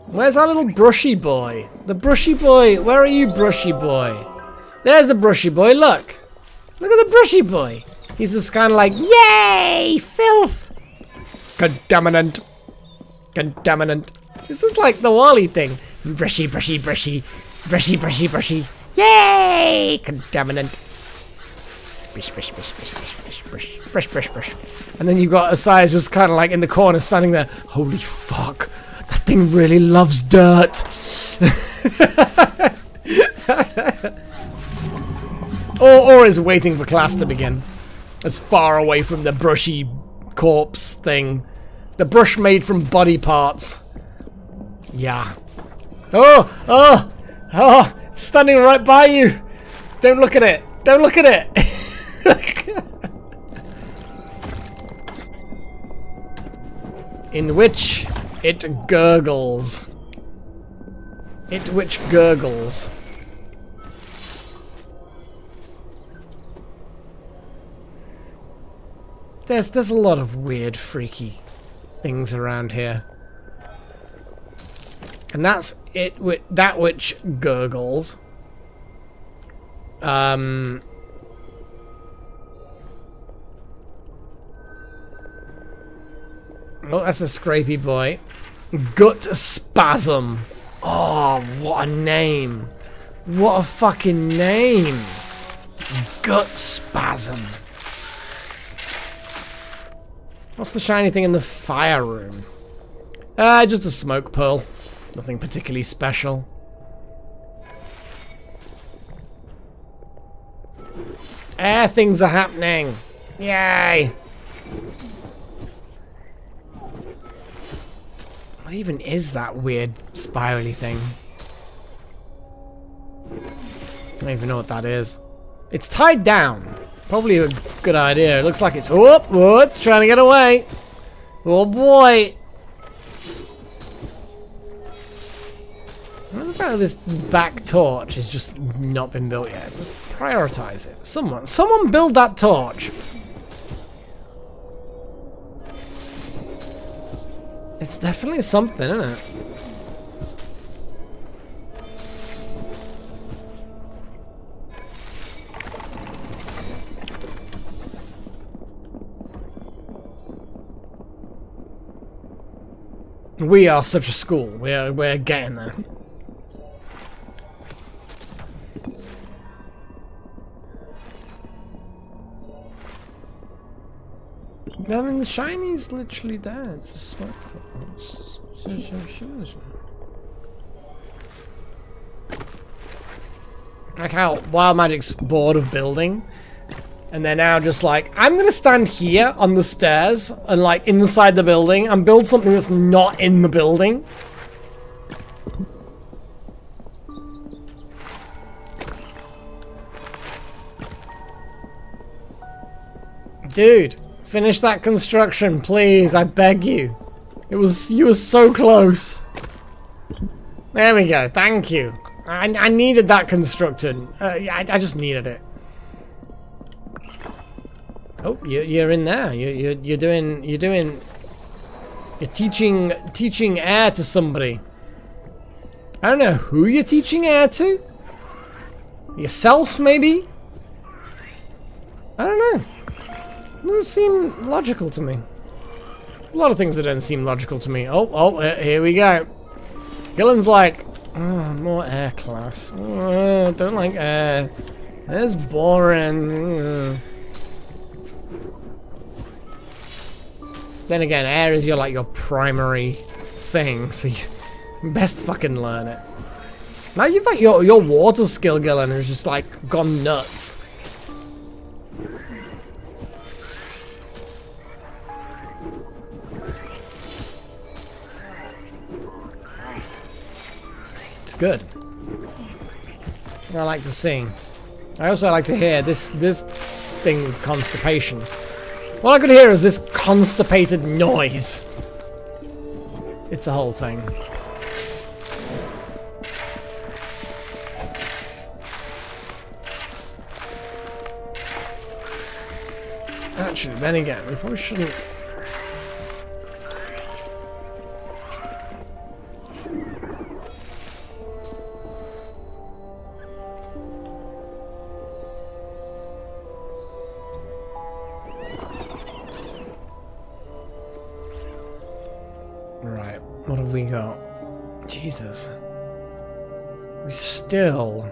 Where's our little brushy boy? The brushy boy. Where are you, brushy boy? There's the brushy boy. Look. Look at the brushy boy. He's just kind of like, yay, filth. Contaminant. Contaminant. This is like the Wally thing. Brushy, brushy, brushy. Brushy, brushy, brushy. Yay! Contaminant. Splish, splish, splish, splish, splish, splish, splish, splish, splish. And then you've got Asai's just kind of like in the corner standing there. Holy fuck. That thing really loves dirt. or is waiting for class to begin. As far away from the brushy corpse thing. The brush made from body parts. Yeah. Oh! It's standing right by you. Don't look at it. Don't look at it. In which it gurgles. It which gurgles. There's a lot of weird, freaky things around here. And that's it. That which gurgles. Oh, that's a scrapey boy. Gut spasm. Oh, what a name. What a fucking name. Gut spasm. What's the shiny thing in the fire room? Just a smoke pearl. Nothing particularly special. Things are happening. Yay. What even is that weird spirally thing? I don't even know what that is. It's tied down. Probably a good idea. It looks like it's... Oh, it's trying to get away. Oh boy. I love how this back torch has just not been built yet. Let's prioritize it. Someone build that torch. It's definitely something, isn't it? We are such a school. We're getting there. I mean, the shiny's literally there. It's a smoke. Like how Wild Magic's bored of building, and they're now just like, I'm gonna stand here on the stairs and like inside the building and build something that's not in the building. Dude, finish that construction, please. I beg you. You were so close. There we go. Thank you. I needed that constructed. I just needed it. Oh, you're in there. You're teaching air to somebody. I don't know who you're teaching air to. Yourself, maybe. I don't know. Doesn't seem logical to me. A lot of things that don't seem logical to me. Oh, here we go. Gillen's like, oh, more air class. Oh, don't like air. It's boring. Then again, air is your primary thing, so you best fucking learn it. Now you've got your water skill, Gillen, has just like gone nuts. Good. I like to sing. I also like to hear this thing with constipation. All I could hear is this constipated noise. It's a whole thing. Actually, then again, we probably shouldn't. Right, what have we got? Jesus. We still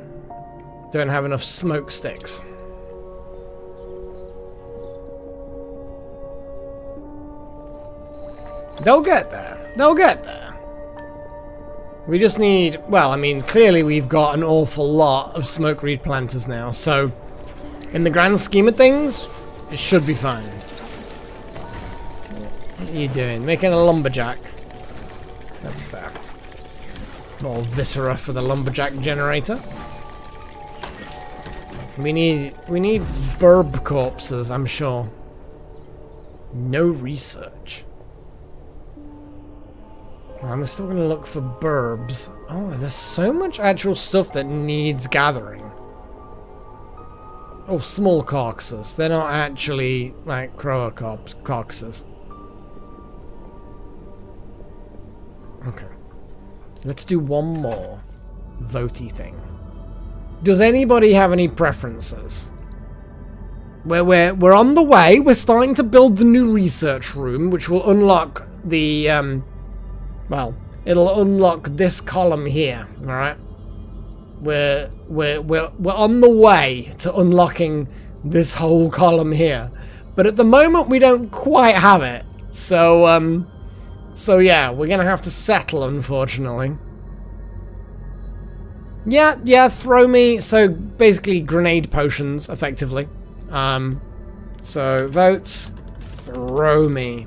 don't have enough smoke sticks. They'll get there. They'll get there. We just need... Well, I mean, clearly we've got an awful lot of smoke reed planters now, so in the grand scheme of things, it should be fine. What are you doing? Making a lumberjack. That's fair. More viscera for the lumberjack generator. We need burb corpses, I'm sure. No research. I'm still gonna look for burbs. Oh, there's so much actual stuff that needs gathering. Oh, small coxes. They're not actually like crower coxes. Okay. Let's do one more votey thing. Does anybody have any preferences? We're on the way. We're starting to build the new research room, which will unlock the well, it'll unlock this column here, alright? We're on the way to unlocking this whole column here. But at the moment we don't quite have it. So yeah, we're gonna have to settle, unfortunately. Yeah, throw me. So basically grenade potions, effectively. So votes, throw me.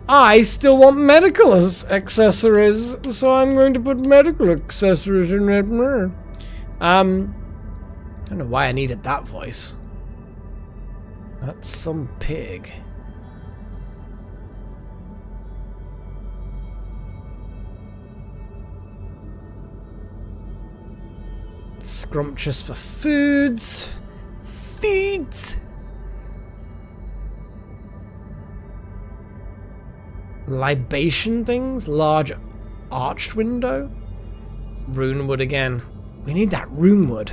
I still want medical accessories, so I'm going to put medical accessories in it. I don't know why I needed that voice. That's some pig. Scrumptious for foods. Foods. Libation things? Large arched window? Runewood again. We need that runewood.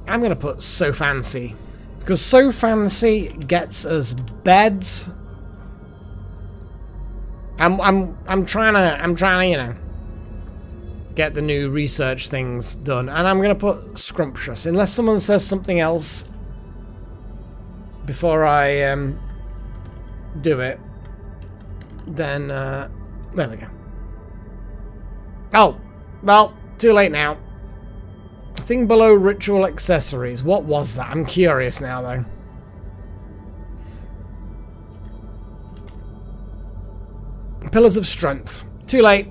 I'm gonna put so fancy. Because so fancy gets us beds. I'm trying to, you know, get the new research things done. And I'm gonna put scrumptious. Unless someone says something else before I do it, then there we go. Oh, well, too late now. Thing below ritual accessories. What was that? I'm curious now, though. Pillars of strength. Too late.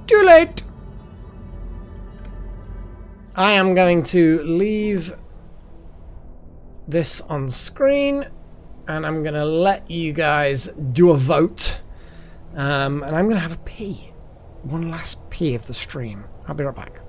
Too late. I am going to leave this on screen, and I'm gonna let you guys do a vote, and I'm gonna have a pee, one last pee of the stream. I'll be right back.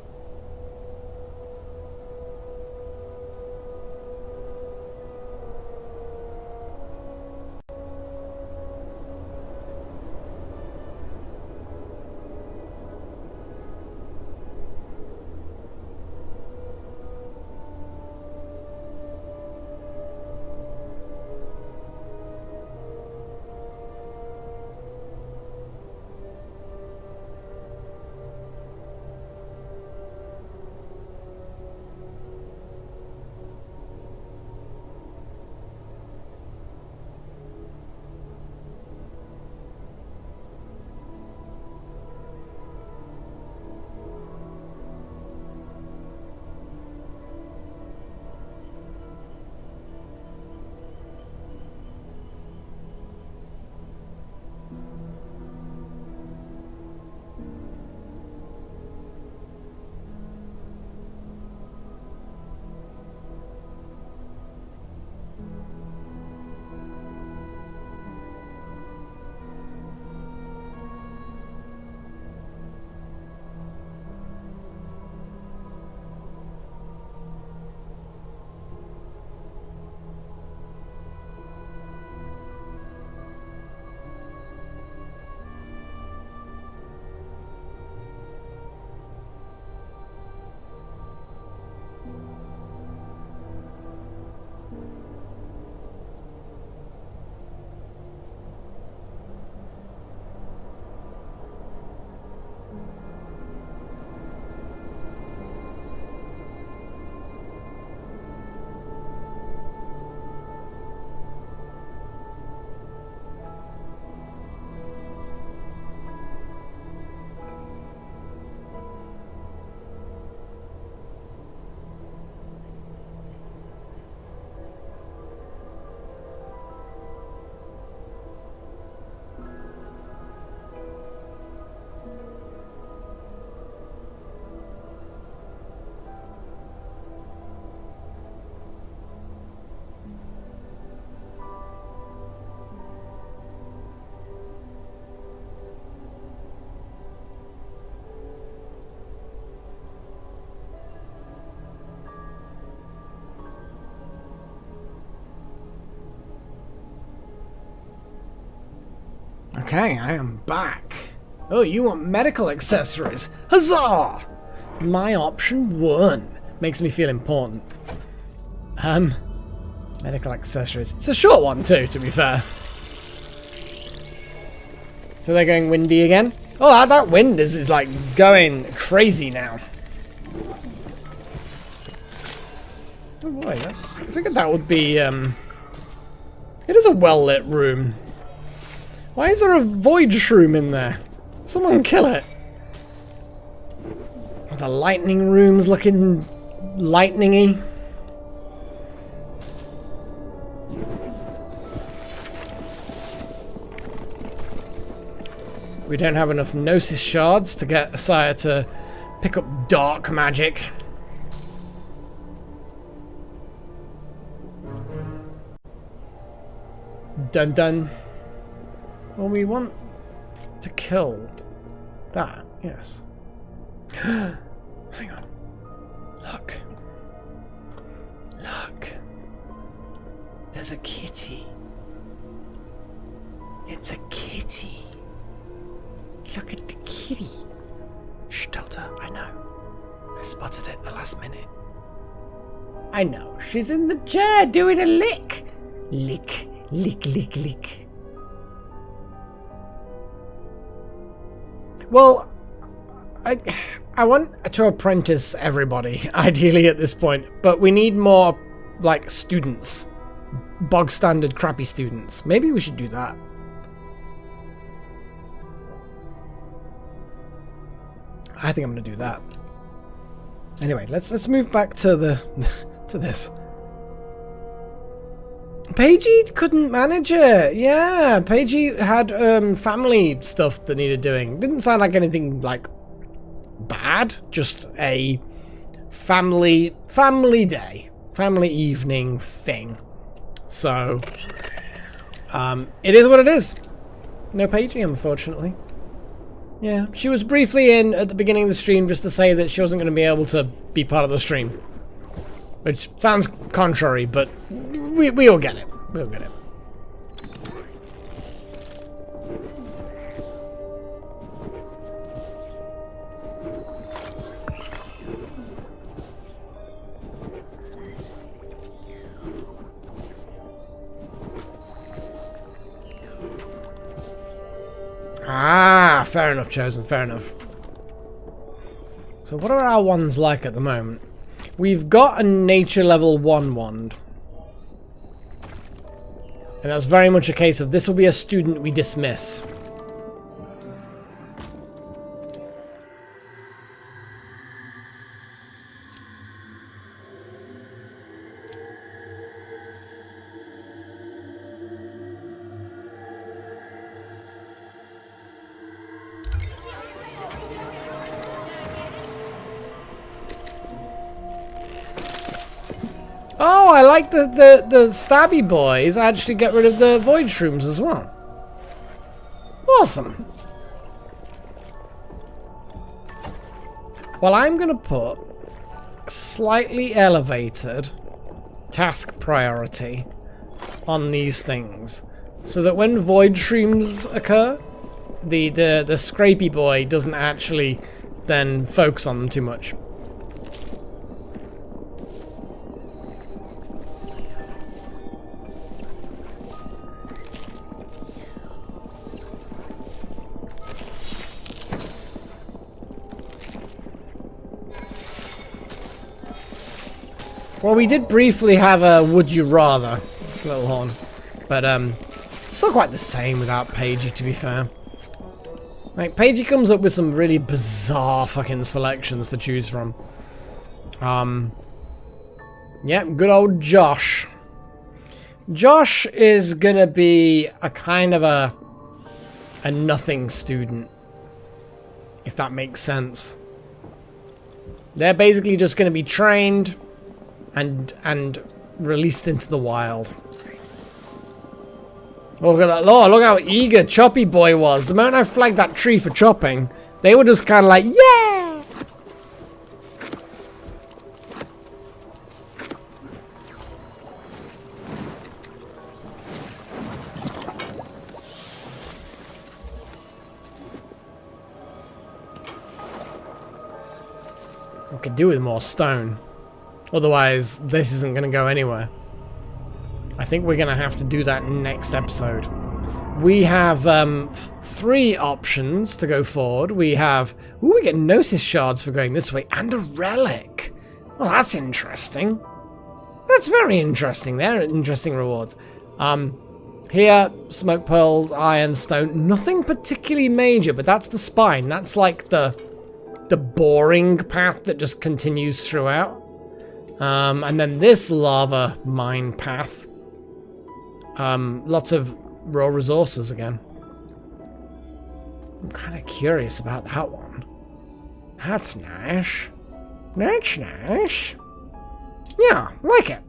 Okay, I am back. Oh, you want medical accessories? Huzzah! My option 1. Makes me feel important. Medical accessories. It's a short one too, to be fair. So they're going windy again? Oh, that wind is like going crazy now. Oh boy, I figured that would be, it is a well-lit room. Why is there a void shroom in there? Someone kill it. The lightning room's looking lightning-y. We don't have enough Gnosis shards to get Asaya to pick up dark magic. Dun dun. Well, we want to kill that, yes. Hang on. Look. Look. There's a kitty. It's a kitty. Look at the kitty. Shh, Delta, I know. I spotted it at the last minute. I know. She's in the chair doing a lick. Lick, lick, lick, lick. Well, I want to apprentice everybody, ideally at this point, but we need more, like, students. Bog standard crappy students. Maybe we should do that. I think I'm gonna do that. Anyway, let's move back to the to this. Paigey couldn't manage it. Yeah, Paigey had family stuff that needed doing. Didn't sound like anything like bad. Just a family day, family evening thing. So it is what it is. No Paigey, unfortunately. Yeah, she was briefly in at the beginning of the stream just to say that she wasn't going to be able to be part of the stream. Which sounds contrary, but we'll get it. We'll get it. Ah, fair enough, Chosen, fair enough. So what are our wands like at the moment? We've got a nature level 1 wand. And that's very much a case of this will be a student we dismiss. Oh, I like the stabby boys actually get rid of the void shrooms as well. Awesome. Well, I'm going to put slightly elevated task priority on these things so that when void shrooms occur, the scrapey boy doesn't actually then focus on them too much. Well, we did briefly have a would you rather, little horn, but it's not quite the same without Paigey, to be fair. Like, Paigey comes up with some really bizarre fucking selections to choose from. Yeah, good old Josh. Josh is gonna be a kind of a nothing student, if that makes sense. They're basically just gonna be trained and released into the wild. Oh, look at that. Oh, look how eager Choppy Boy was. The moment I flagged that tree for chopping, they were just kind of like, yeah! I could do with more stone. Otherwise, this isn't going to go anywhere. I think we're going to have to do that next episode. We have 3 options to go forward. We have... Ooh, we get Gnosis shards for going this way, and a relic. Well, that's interesting. That's very interesting. They're interesting rewards. Here, smoke pearls, ironstone. Nothing particularly major, but that's the spine. That's like the boring path that just continues throughout. And then this lava mine path. Lots of raw resources again. I'm kind of curious about that one. That's nice. That's nice. Yeah, like it.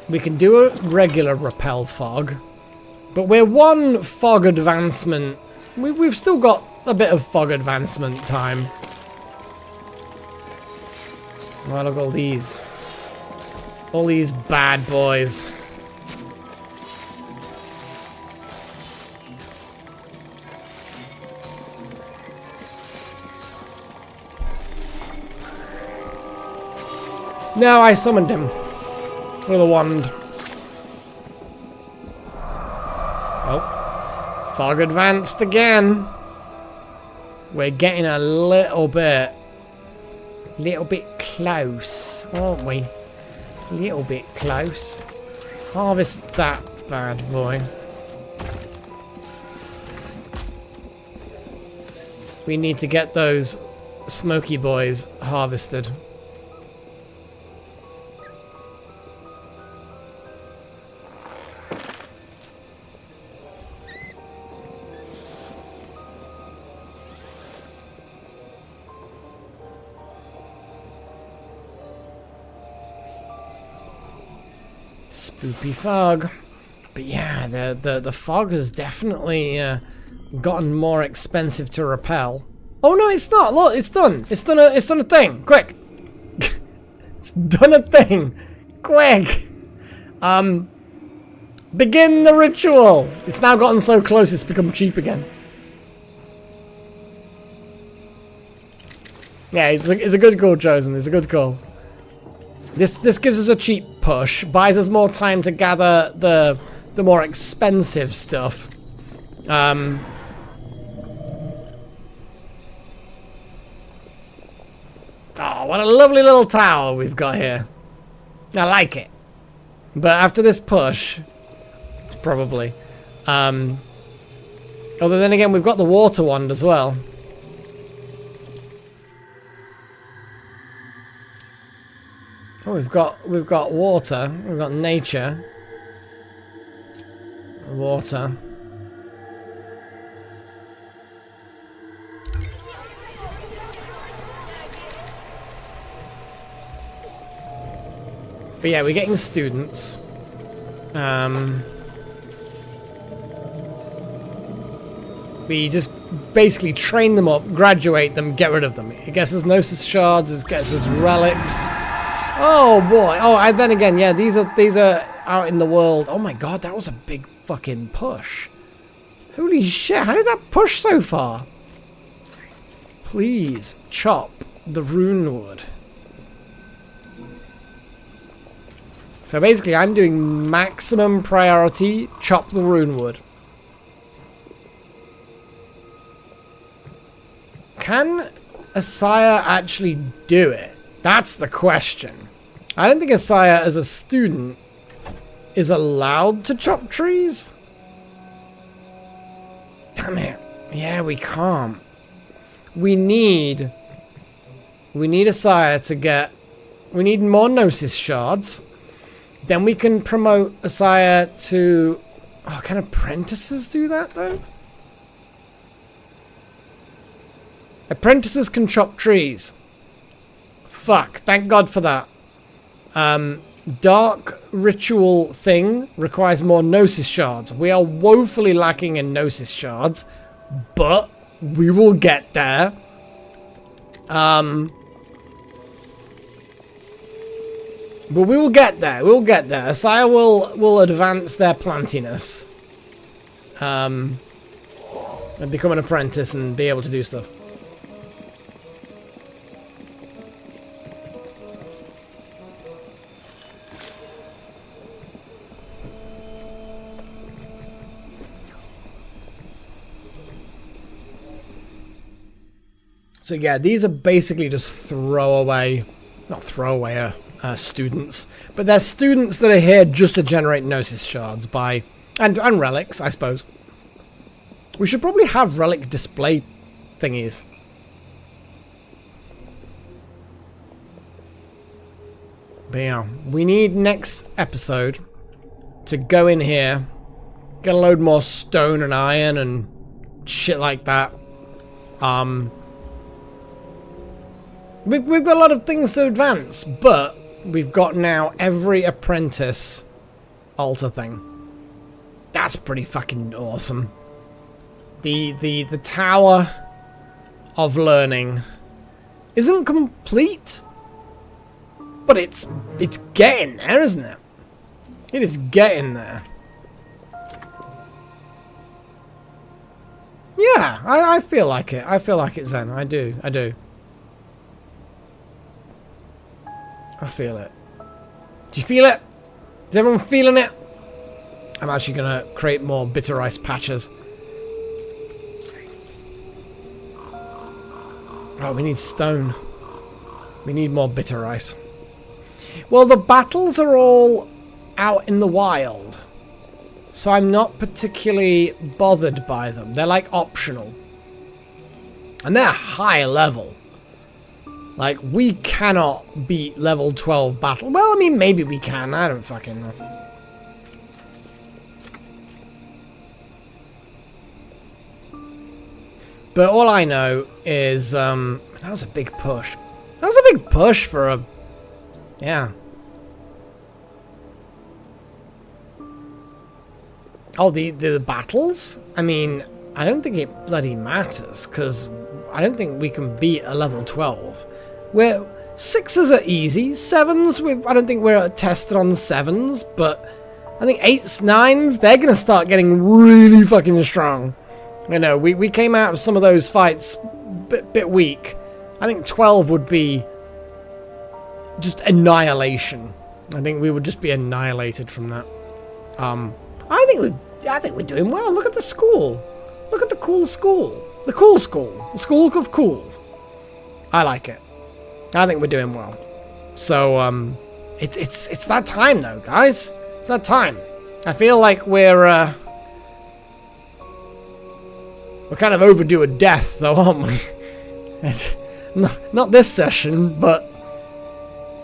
We can do a regular repel fog, but we're 1 fog advancement. We've still got a bit of fog advancement time. Oh, look at all these. All these bad boys. No, I summoned him. With a wand. Oh. Fog advanced again. We're getting a little bit close, aren't we? A little bit close. Harvest that bad boy. We need to get those smoky boys harvested. Spoopy fog. But yeah, the fog has definitely gotten more expensive to repel. Oh no, it's not. Look, it's done. It's done a thing. Quick. It's done a thing. Quick. Begin the ritual. It's now gotten so close it's become cheap again. Yeah, it's a good call, Chosen. It's a good call. This gives us a cheap push, buys us more time to gather the more expensive stuff. Oh, what a lovely little tower we've got here. I like it. But after this push, probably. Although then again, we've got the water wand as well. Oh, we've got water. We've got nature. Water. But yeah, we're getting students. We just basically train them up, graduate them, get rid of them. It gets us Gnosis shards, it gets us relics. Oh boy! Oh, and then again, yeah, these are out in the world. Oh my god, that was a big fucking push. Holy shit! How did that push so far? Please chop the rune wood. So basically, I'm doing maximum priority. Chop the rune wood. Can Asaya actually do it? That's the question. I don't think Asaya, as a student, is allowed to chop trees. Damn it. Yeah, we can't. We need Asaya to get... We need more Gnosis shards. Then we can promote Asaya to... Oh, can apprentices do that, though? Apprentices can chop trees. Fuck, thank God for that. Dark ritual thing requires more Gnosis shards. We are woefully lacking in Gnosis shards, but we will get there. But we will get there. We'll get there. Asaya will advance their plantiness. and become an apprentice and be able to do stuff. So yeah, these are basically just throwaway, not throwaway students, but they're students that are here just to generate Gnosis shards and relics, I suppose. We should probably have relic display thingies. But yeah, we need next episode to go in here, get a load more stone and iron and shit like that. We've got a lot of things to advance, but we've got now every apprentice altar thing. That's pretty fucking awesome. The Tower of Learning isn't complete, but it's getting there, isn't it? It is getting there. Yeah, I feel like it. I feel like it, Zen. I do. I feel it. Do you feel it? Is everyone feeling it? I'm actually gonna create more bitter ice patches. Oh, we need stone. We need more bitter ice. Well, the battles are all out in the wild, so I'm not particularly bothered by them. They're like optional. And they're high level. Like, we cannot beat level 12 battle. Well, I mean, maybe we can. I don't fucking know. But all I know is, that was a big push. That was a big push for a... Yeah. Oh, the battles? I mean, I don't think it bloody matters, because I don't think we can beat a level 12. Where 6s are easy, 7s, I don't think we're tested on 7s, but I think 8s, 9s, they're going to start getting really fucking strong. You know, we came out of some of those fights bit weak. I think 12 would be just annihilation. I think we would just be annihilated from that. I think we're doing well. Look at the school. Look at the cool school. The cool school. The school of cool. I like it. I think we're doing well. So, it's that time though, guys. It's that time. I feel like we're kind of overdue a death though, aren't we? It's not this session, but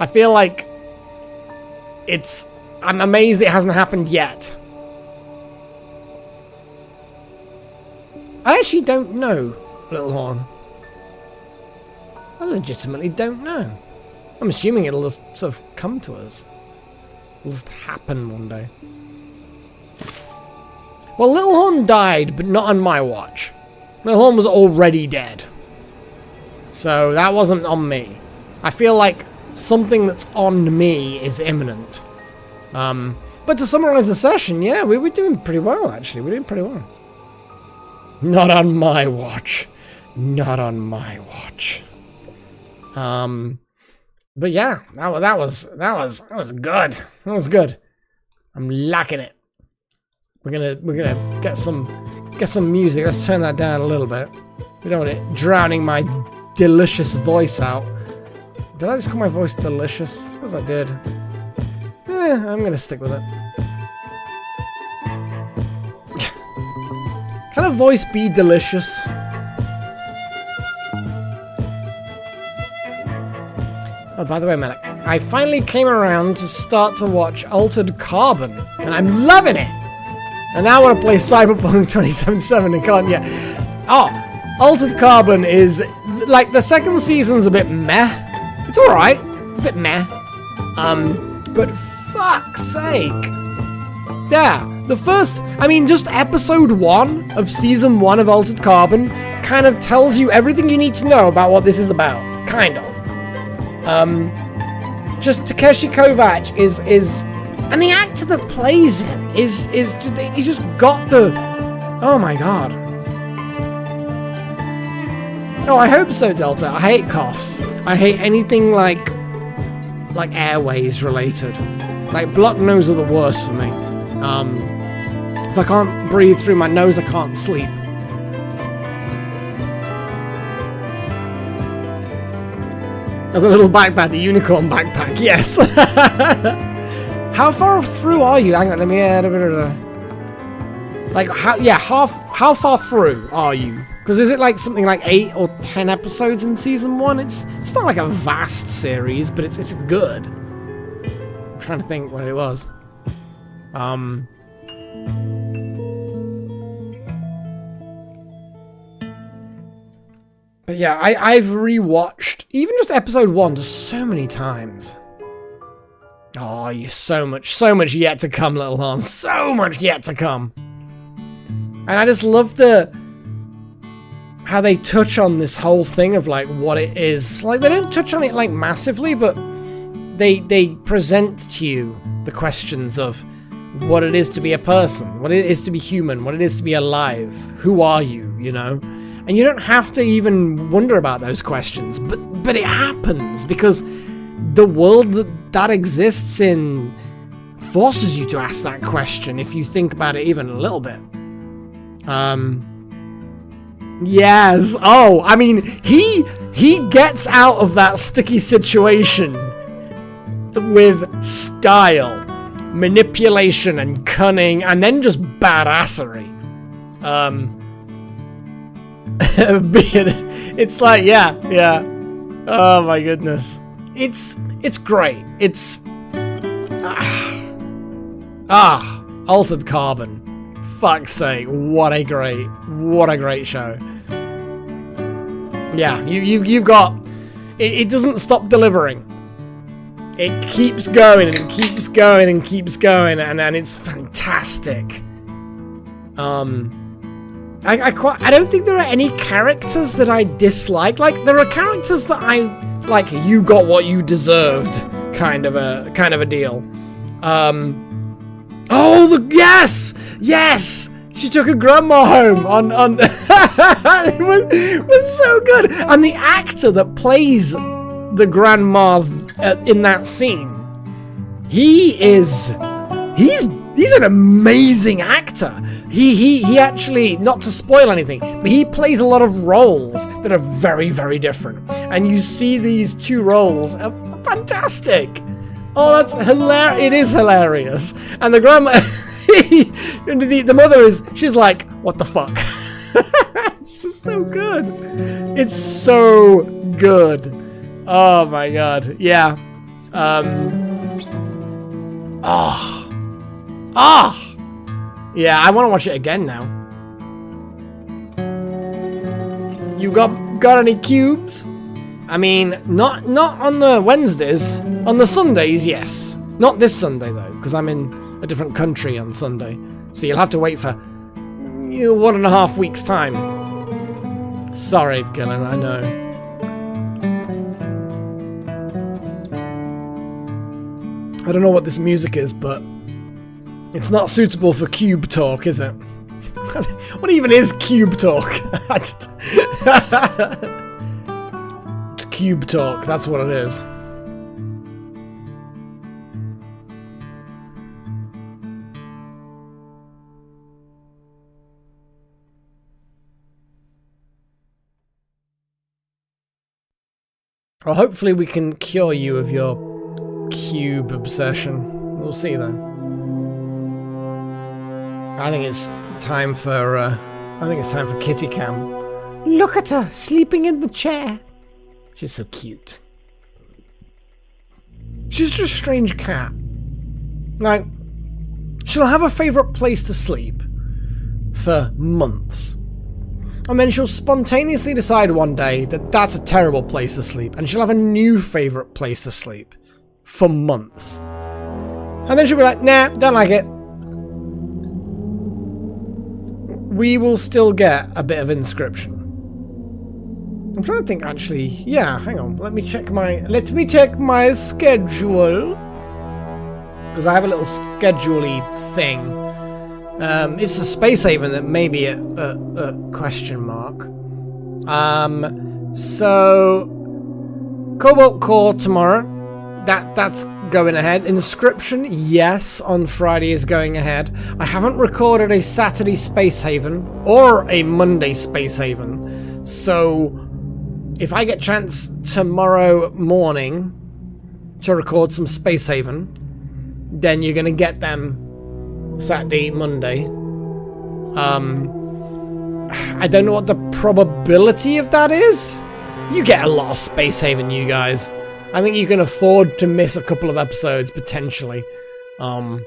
I feel like I'm amazed it hasn't happened yet. I actually don't know, Little Horn. I legitimately don't know. I'm assuming it'll just sort of come to us. It'll just happen one day. Well, Little Horn died, but not on my watch. Little Horn was already dead. So that wasn't on me. I feel like something that's on me is imminent. But to summarize the session, yeah, we were doing pretty well, actually. We're doing pretty well. Not on my watch. Not on my watch. But yeah, that was good. That was good. I'm liking it. We're gonna get some music. Let's turn that down a little bit. We don't want it drowning my delicious voice out. Did I just call my voice delicious? I suppose I did. I'm gonna stick with it. Can a voice be delicious? Oh, by the way, man, I finally came around to start to watch Altered Carbon, and I'm loving it! And now I want to play Cyberpunk 2077 and can't yet. Oh, Altered Carbon is, like, the second season's a bit meh. It's alright, a bit meh. But fuck's sake. Yeah, the first, I mean, just episode 1 of season 1 of Altered Carbon kind of tells you everything you need to know about what this is about. Kind of. Just Takeshi Kovacs is, and the actor that plays him is, he just got the, oh my god. Oh, I hope so, Delta. I hate coughs. I hate anything like airways related. Like blocked nose are the worst for me. If I can't breathe through my nose, I can't sleep. Oh, the little backpack, the unicorn backpack, yes. How far through are you? Hang on, let me... like, how far through are you? Because is it like something like 8 or 10 episodes in season 1? It's not like a vast series, but it's good. I'm trying to think what it was. But yeah, I've rewatched even just episode 1 just so many times. Oh, you so much yet to come, little Hans. So much yet to come. And I just love how they touch on this whole thing of like what it is. Like they don't touch on it like massively, but they present to you the questions of what it is to be a person, what it is to be human, what it is to be alive. Who are you, you know? And you don't have to even wonder about those questions, but it happens because the world that exists in forces you to ask that question if you think about it even a little bit. Yes. Oh, I mean, he gets out of that sticky situation with style, manipulation, and cunning, and then just badassery. It's like, yeah. Oh my goodness. It's great. It's Altered Carbon. Fuck's sake, what a great show. Yeah, you've got it doesn't stop delivering. It keeps going and keeps going and keeps going, and it's fantastic. I don't think there are any characters that I dislike. Like there are characters that I like. You got what you deserved, kind of a deal. Oh, yes. She took her grandma home on. It was so good, and the actor that plays the grandma in that scene, he's an amazing actor. He actually, not to spoil anything, but he plays a lot of roles that are very, very different. And you see these two roles are fantastic. Oh, that's hilarious. It is hilarious. And the grandma, the mother she's like, what the fuck? It's just so good. It's so good. Oh my god. Yeah. Yeah, I want to watch it again now. You got any cubes? I mean, not on the Wednesdays. On the Sundays, yes. Not this Sunday though, because I'm in a different country on Sunday. So you'll have to wait for 1.5 weeks' time. Sorry, Gillen, I know. I don't know what this music is, but it's not suitable for Cube Talk, is it? What even is Cube Talk? It's Cube Talk, that's what it is. Well, hopefully we can cure you of your cube obsession. We'll see though. I think it's time for Kitty Cam. Look at her sleeping in the chair. She's so cute. She's just a strange cat. Like, she'll have a favourite place to sleep for months. And then she'll spontaneously decide one day that that's a terrible place to sleep, and she'll have a new favourite place to sleep for months. And then she'll be like, nah, don't like it. We will still get a bit of Inscription. I'm trying to think, actually. Yeah, hang on. Let me check my schedule. Because I have a little schedule-y thing. It's a space haven that may be a question mark. So, Cobalt Core tomorrow. That's going ahead. Inscription, yes, on Friday is going ahead. I haven't recorded a Saturday Space Haven or a Monday Space Haven. So, if I get chance tomorrow morning to record some Space Haven, then you're going to get them Saturday, Monday. I don't know what the probability of that is. You get a lot of Space Haven, you guys. I think you can afford to miss a couple of episodes, potentially. I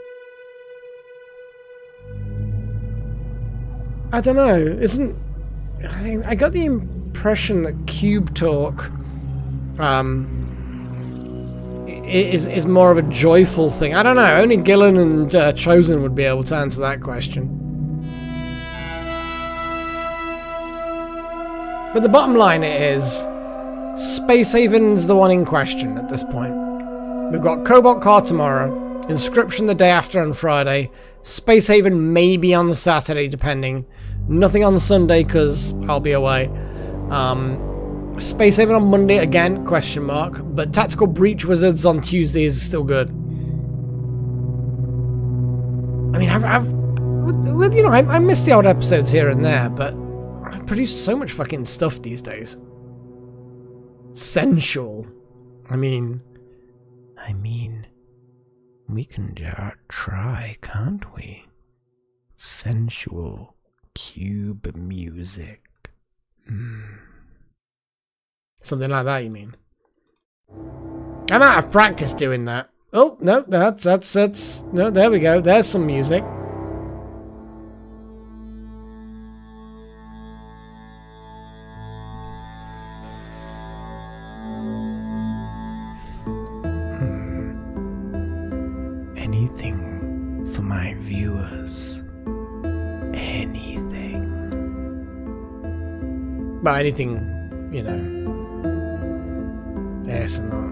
don't know. I got the impression that Cube Talk is more of a joyful thing. I don't know. Only Gillen and Chosen would be able to answer that question. But the bottom line is, Space Haven's the one in question at this point. We've got Cobalt Car tomorrow, Inscription the day after on Friday, Space Haven maybe on the Saturday, depending. Nothing on Sunday, because I'll be away. Space Haven on Monday, again, question mark. But Tactical Breach Wizards on Tuesday is still good. I mean, I miss the odd episodes here and there, but I produce so much fucking stuff these days. Sensual. I mean, we can try, can't we? Sensual cube music. Something like that, you mean? I'm out of practice doing that. Oh, no, that's no, there we go. There's some music. Anything for my viewers. Anything. But anything, you know. ASMR.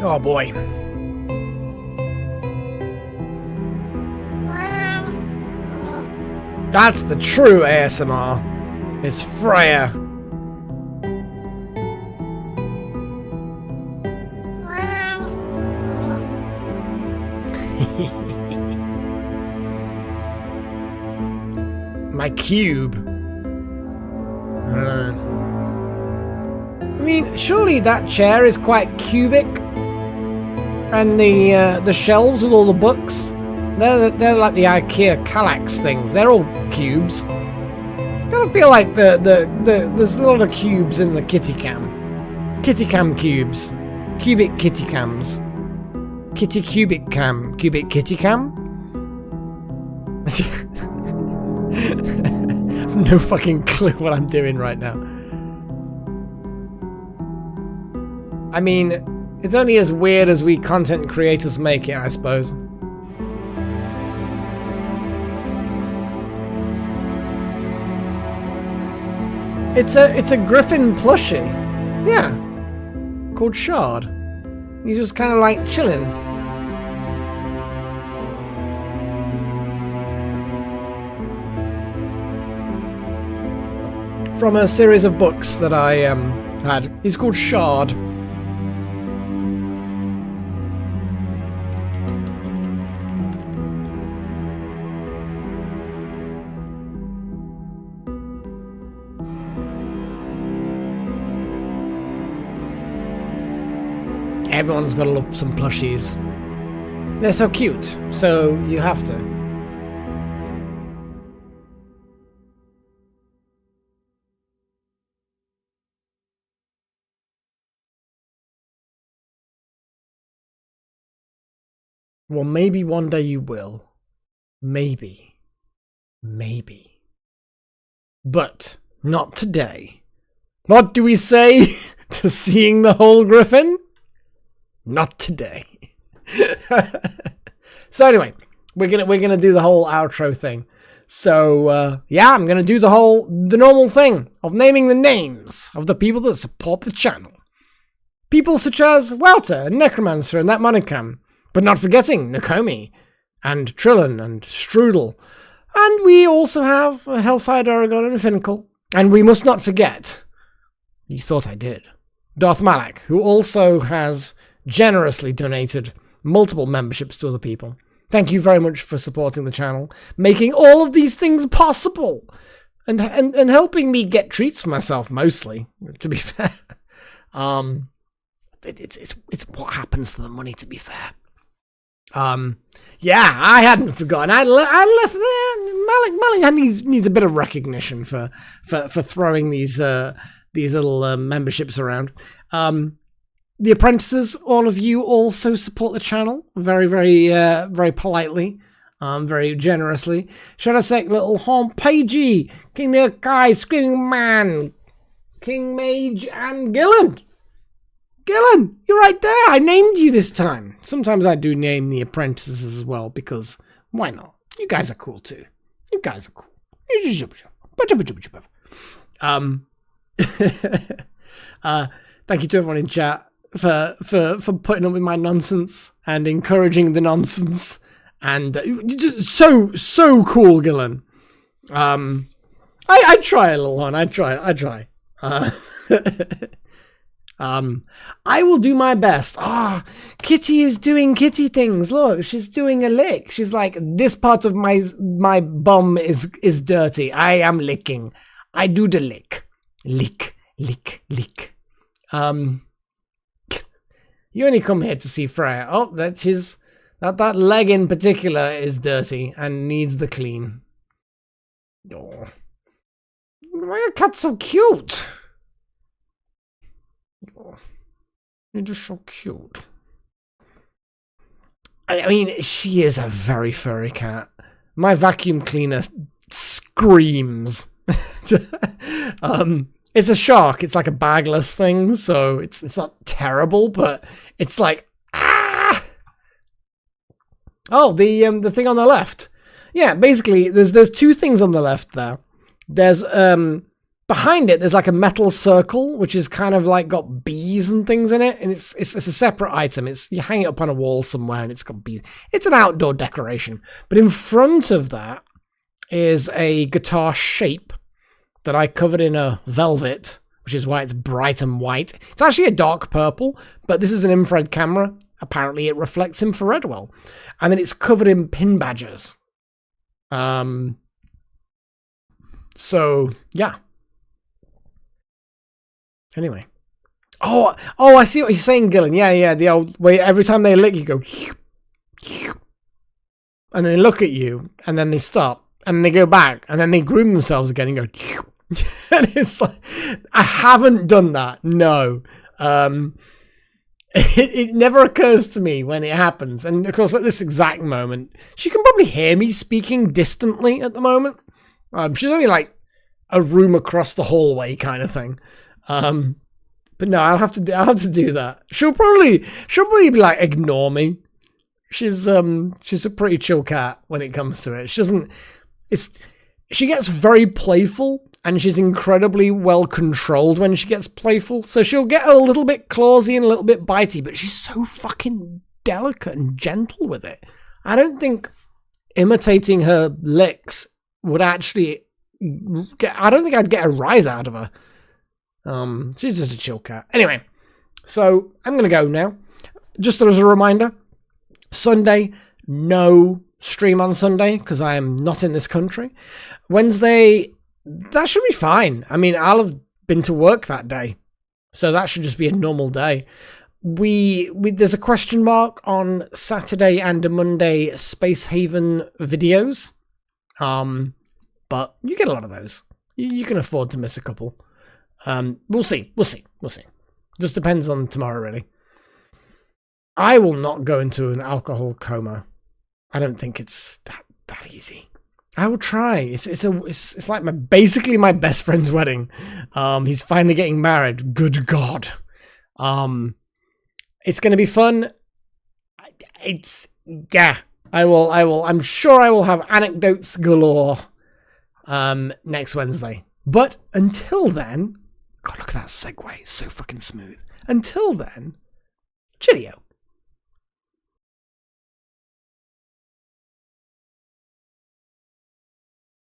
Oh boy. That's the true ASMR. It's Freya. My cube. I don't know. I mean, surely that chair is quite cubic. And the shelves with all the books, they're like the IKEA Kallax things. They're all cubes. Kind of feel like there's a lot of cubes in the kitty cam cubes, cubic kitty cams, kitty cubic cam, cubic kitty cam. I have no fucking clue what I'm doing right now. I mean, it's only as weird as we content creators make it, I suppose. It's a Griffin plushie. Yeah. Called Shard. He's just kind of like chilling. From a series of books that I had. He's called Shard. Everyone's got to love some plushies. They're so cute, so you have to. Well, maybe one day you will. Maybe. Maybe. But not today. What do we say to seeing the whole Griffin? Not today. So anyway, we're gonna do the whole outro thing. So yeah, I'm gonna do the normal thing of naming the names of the people that support the channel. People such as Walter, Necromancer, and that Monicam. But not forgetting Nakomi, and Trillin, and Strudel. And we also have Hellfire Daragon and Finkel. And we must not forget, you thought I did, Darth Malak, who also has generously donated multiple memberships to other people. Thank you very much for supporting the channel, making all of these things possible, and helping me get treats for myself mostly. To be fair, it's what happens to the money. To be fair, yeah, I hadn't forgotten. I left there. Malik needs a bit of recognition for throwing these little memberships around. The apprentices, all of you also support the channel very, very politely, very generously. Shadowsec, Little Horn, Pagey, King Kai, Screaming Man, King Mage, and Gillen. Gillen, you're right there. I named you this time. Sometimes I do name the apprentices as well, because why not? You guys are cool too. You guys are cool. Thank you to everyone in chat for putting up with my nonsense and encouraging the nonsense, and just so cool, Gillen. I try a little on. I try. I will do my best. Kitty is doing kitty things. Look, she's doing a lick. She's like, this part of my bum is dirty. I am licking. I do the lick. Lick. You only come here to see Freya. Oh, that leg in particular is dirty and needs the clean. Oh, why are cats so cute? Oh, you're just so cute. I mean, she is a very furry cat. My vacuum cleaner screams. It's a shark. It's like a bagless thing, so it's not terrible, but it's like, ah! Oh, the thing on the left. Yeah, basically, there's two things on the left there. There's behind it, there's like a metal circle, which is kind of like got bees and things in it, and it's a separate item. You hang it up on a wall somewhere, and it's got bees. It's an outdoor decoration. But in front of that is a guitar shape that I covered in a velvet, which is why it's bright and white. It's actually a dark purple, but this is an infrared camera. Apparently it reflects infrared well. And then it's covered in pin badges. So, yeah. Anyway. Oh, I see what you're saying, Gillen. Yeah, the old way every time they lick you go and then they look at you, and then they stop, and then they go back, and then they groom themselves again and go and it's like, I haven't done that. No. It never occurs to me when it happens. And of course, at this exact moment, she can probably hear me speaking distantly at the moment. She's only like a room across the hallway kind of thing. But no, I'll have to do that. She'll probably be like, ignore me. She's a pretty chill cat when it comes to it. She gets very playful, and she's incredibly well controlled when she gets playful. So she'll get a little bit clawsy and a little bit bitey, but she's so fucking delicate and gentle with it. I don't think imitating her licks would actually I don't think I'd get a rise out of her. She's just a chill cat. Anyway, so I'm going to go now. Just as a reminder, Sunday, no stream on Sunday because I am not in this country. Wednesday, that should be fine. I mean, I'll have been to work that day, so that should just be a normal day. There's a question mark on Saturday and a Monday Space Haven videos, but you get a lot of those. You can afford to miss a couple. We'll see. Just depends on tomorrow, really. I will not go into an alcohol coma. I don't think it's that easy. I will try. It's like basically my best friend's wedding. He's finally getting married. Good God. It's going to be fun. I will. I'm sure I will have anecdotes galore next Wednesday. But until then, God, look at that segue. So fucking smooth. Until then, cheerio.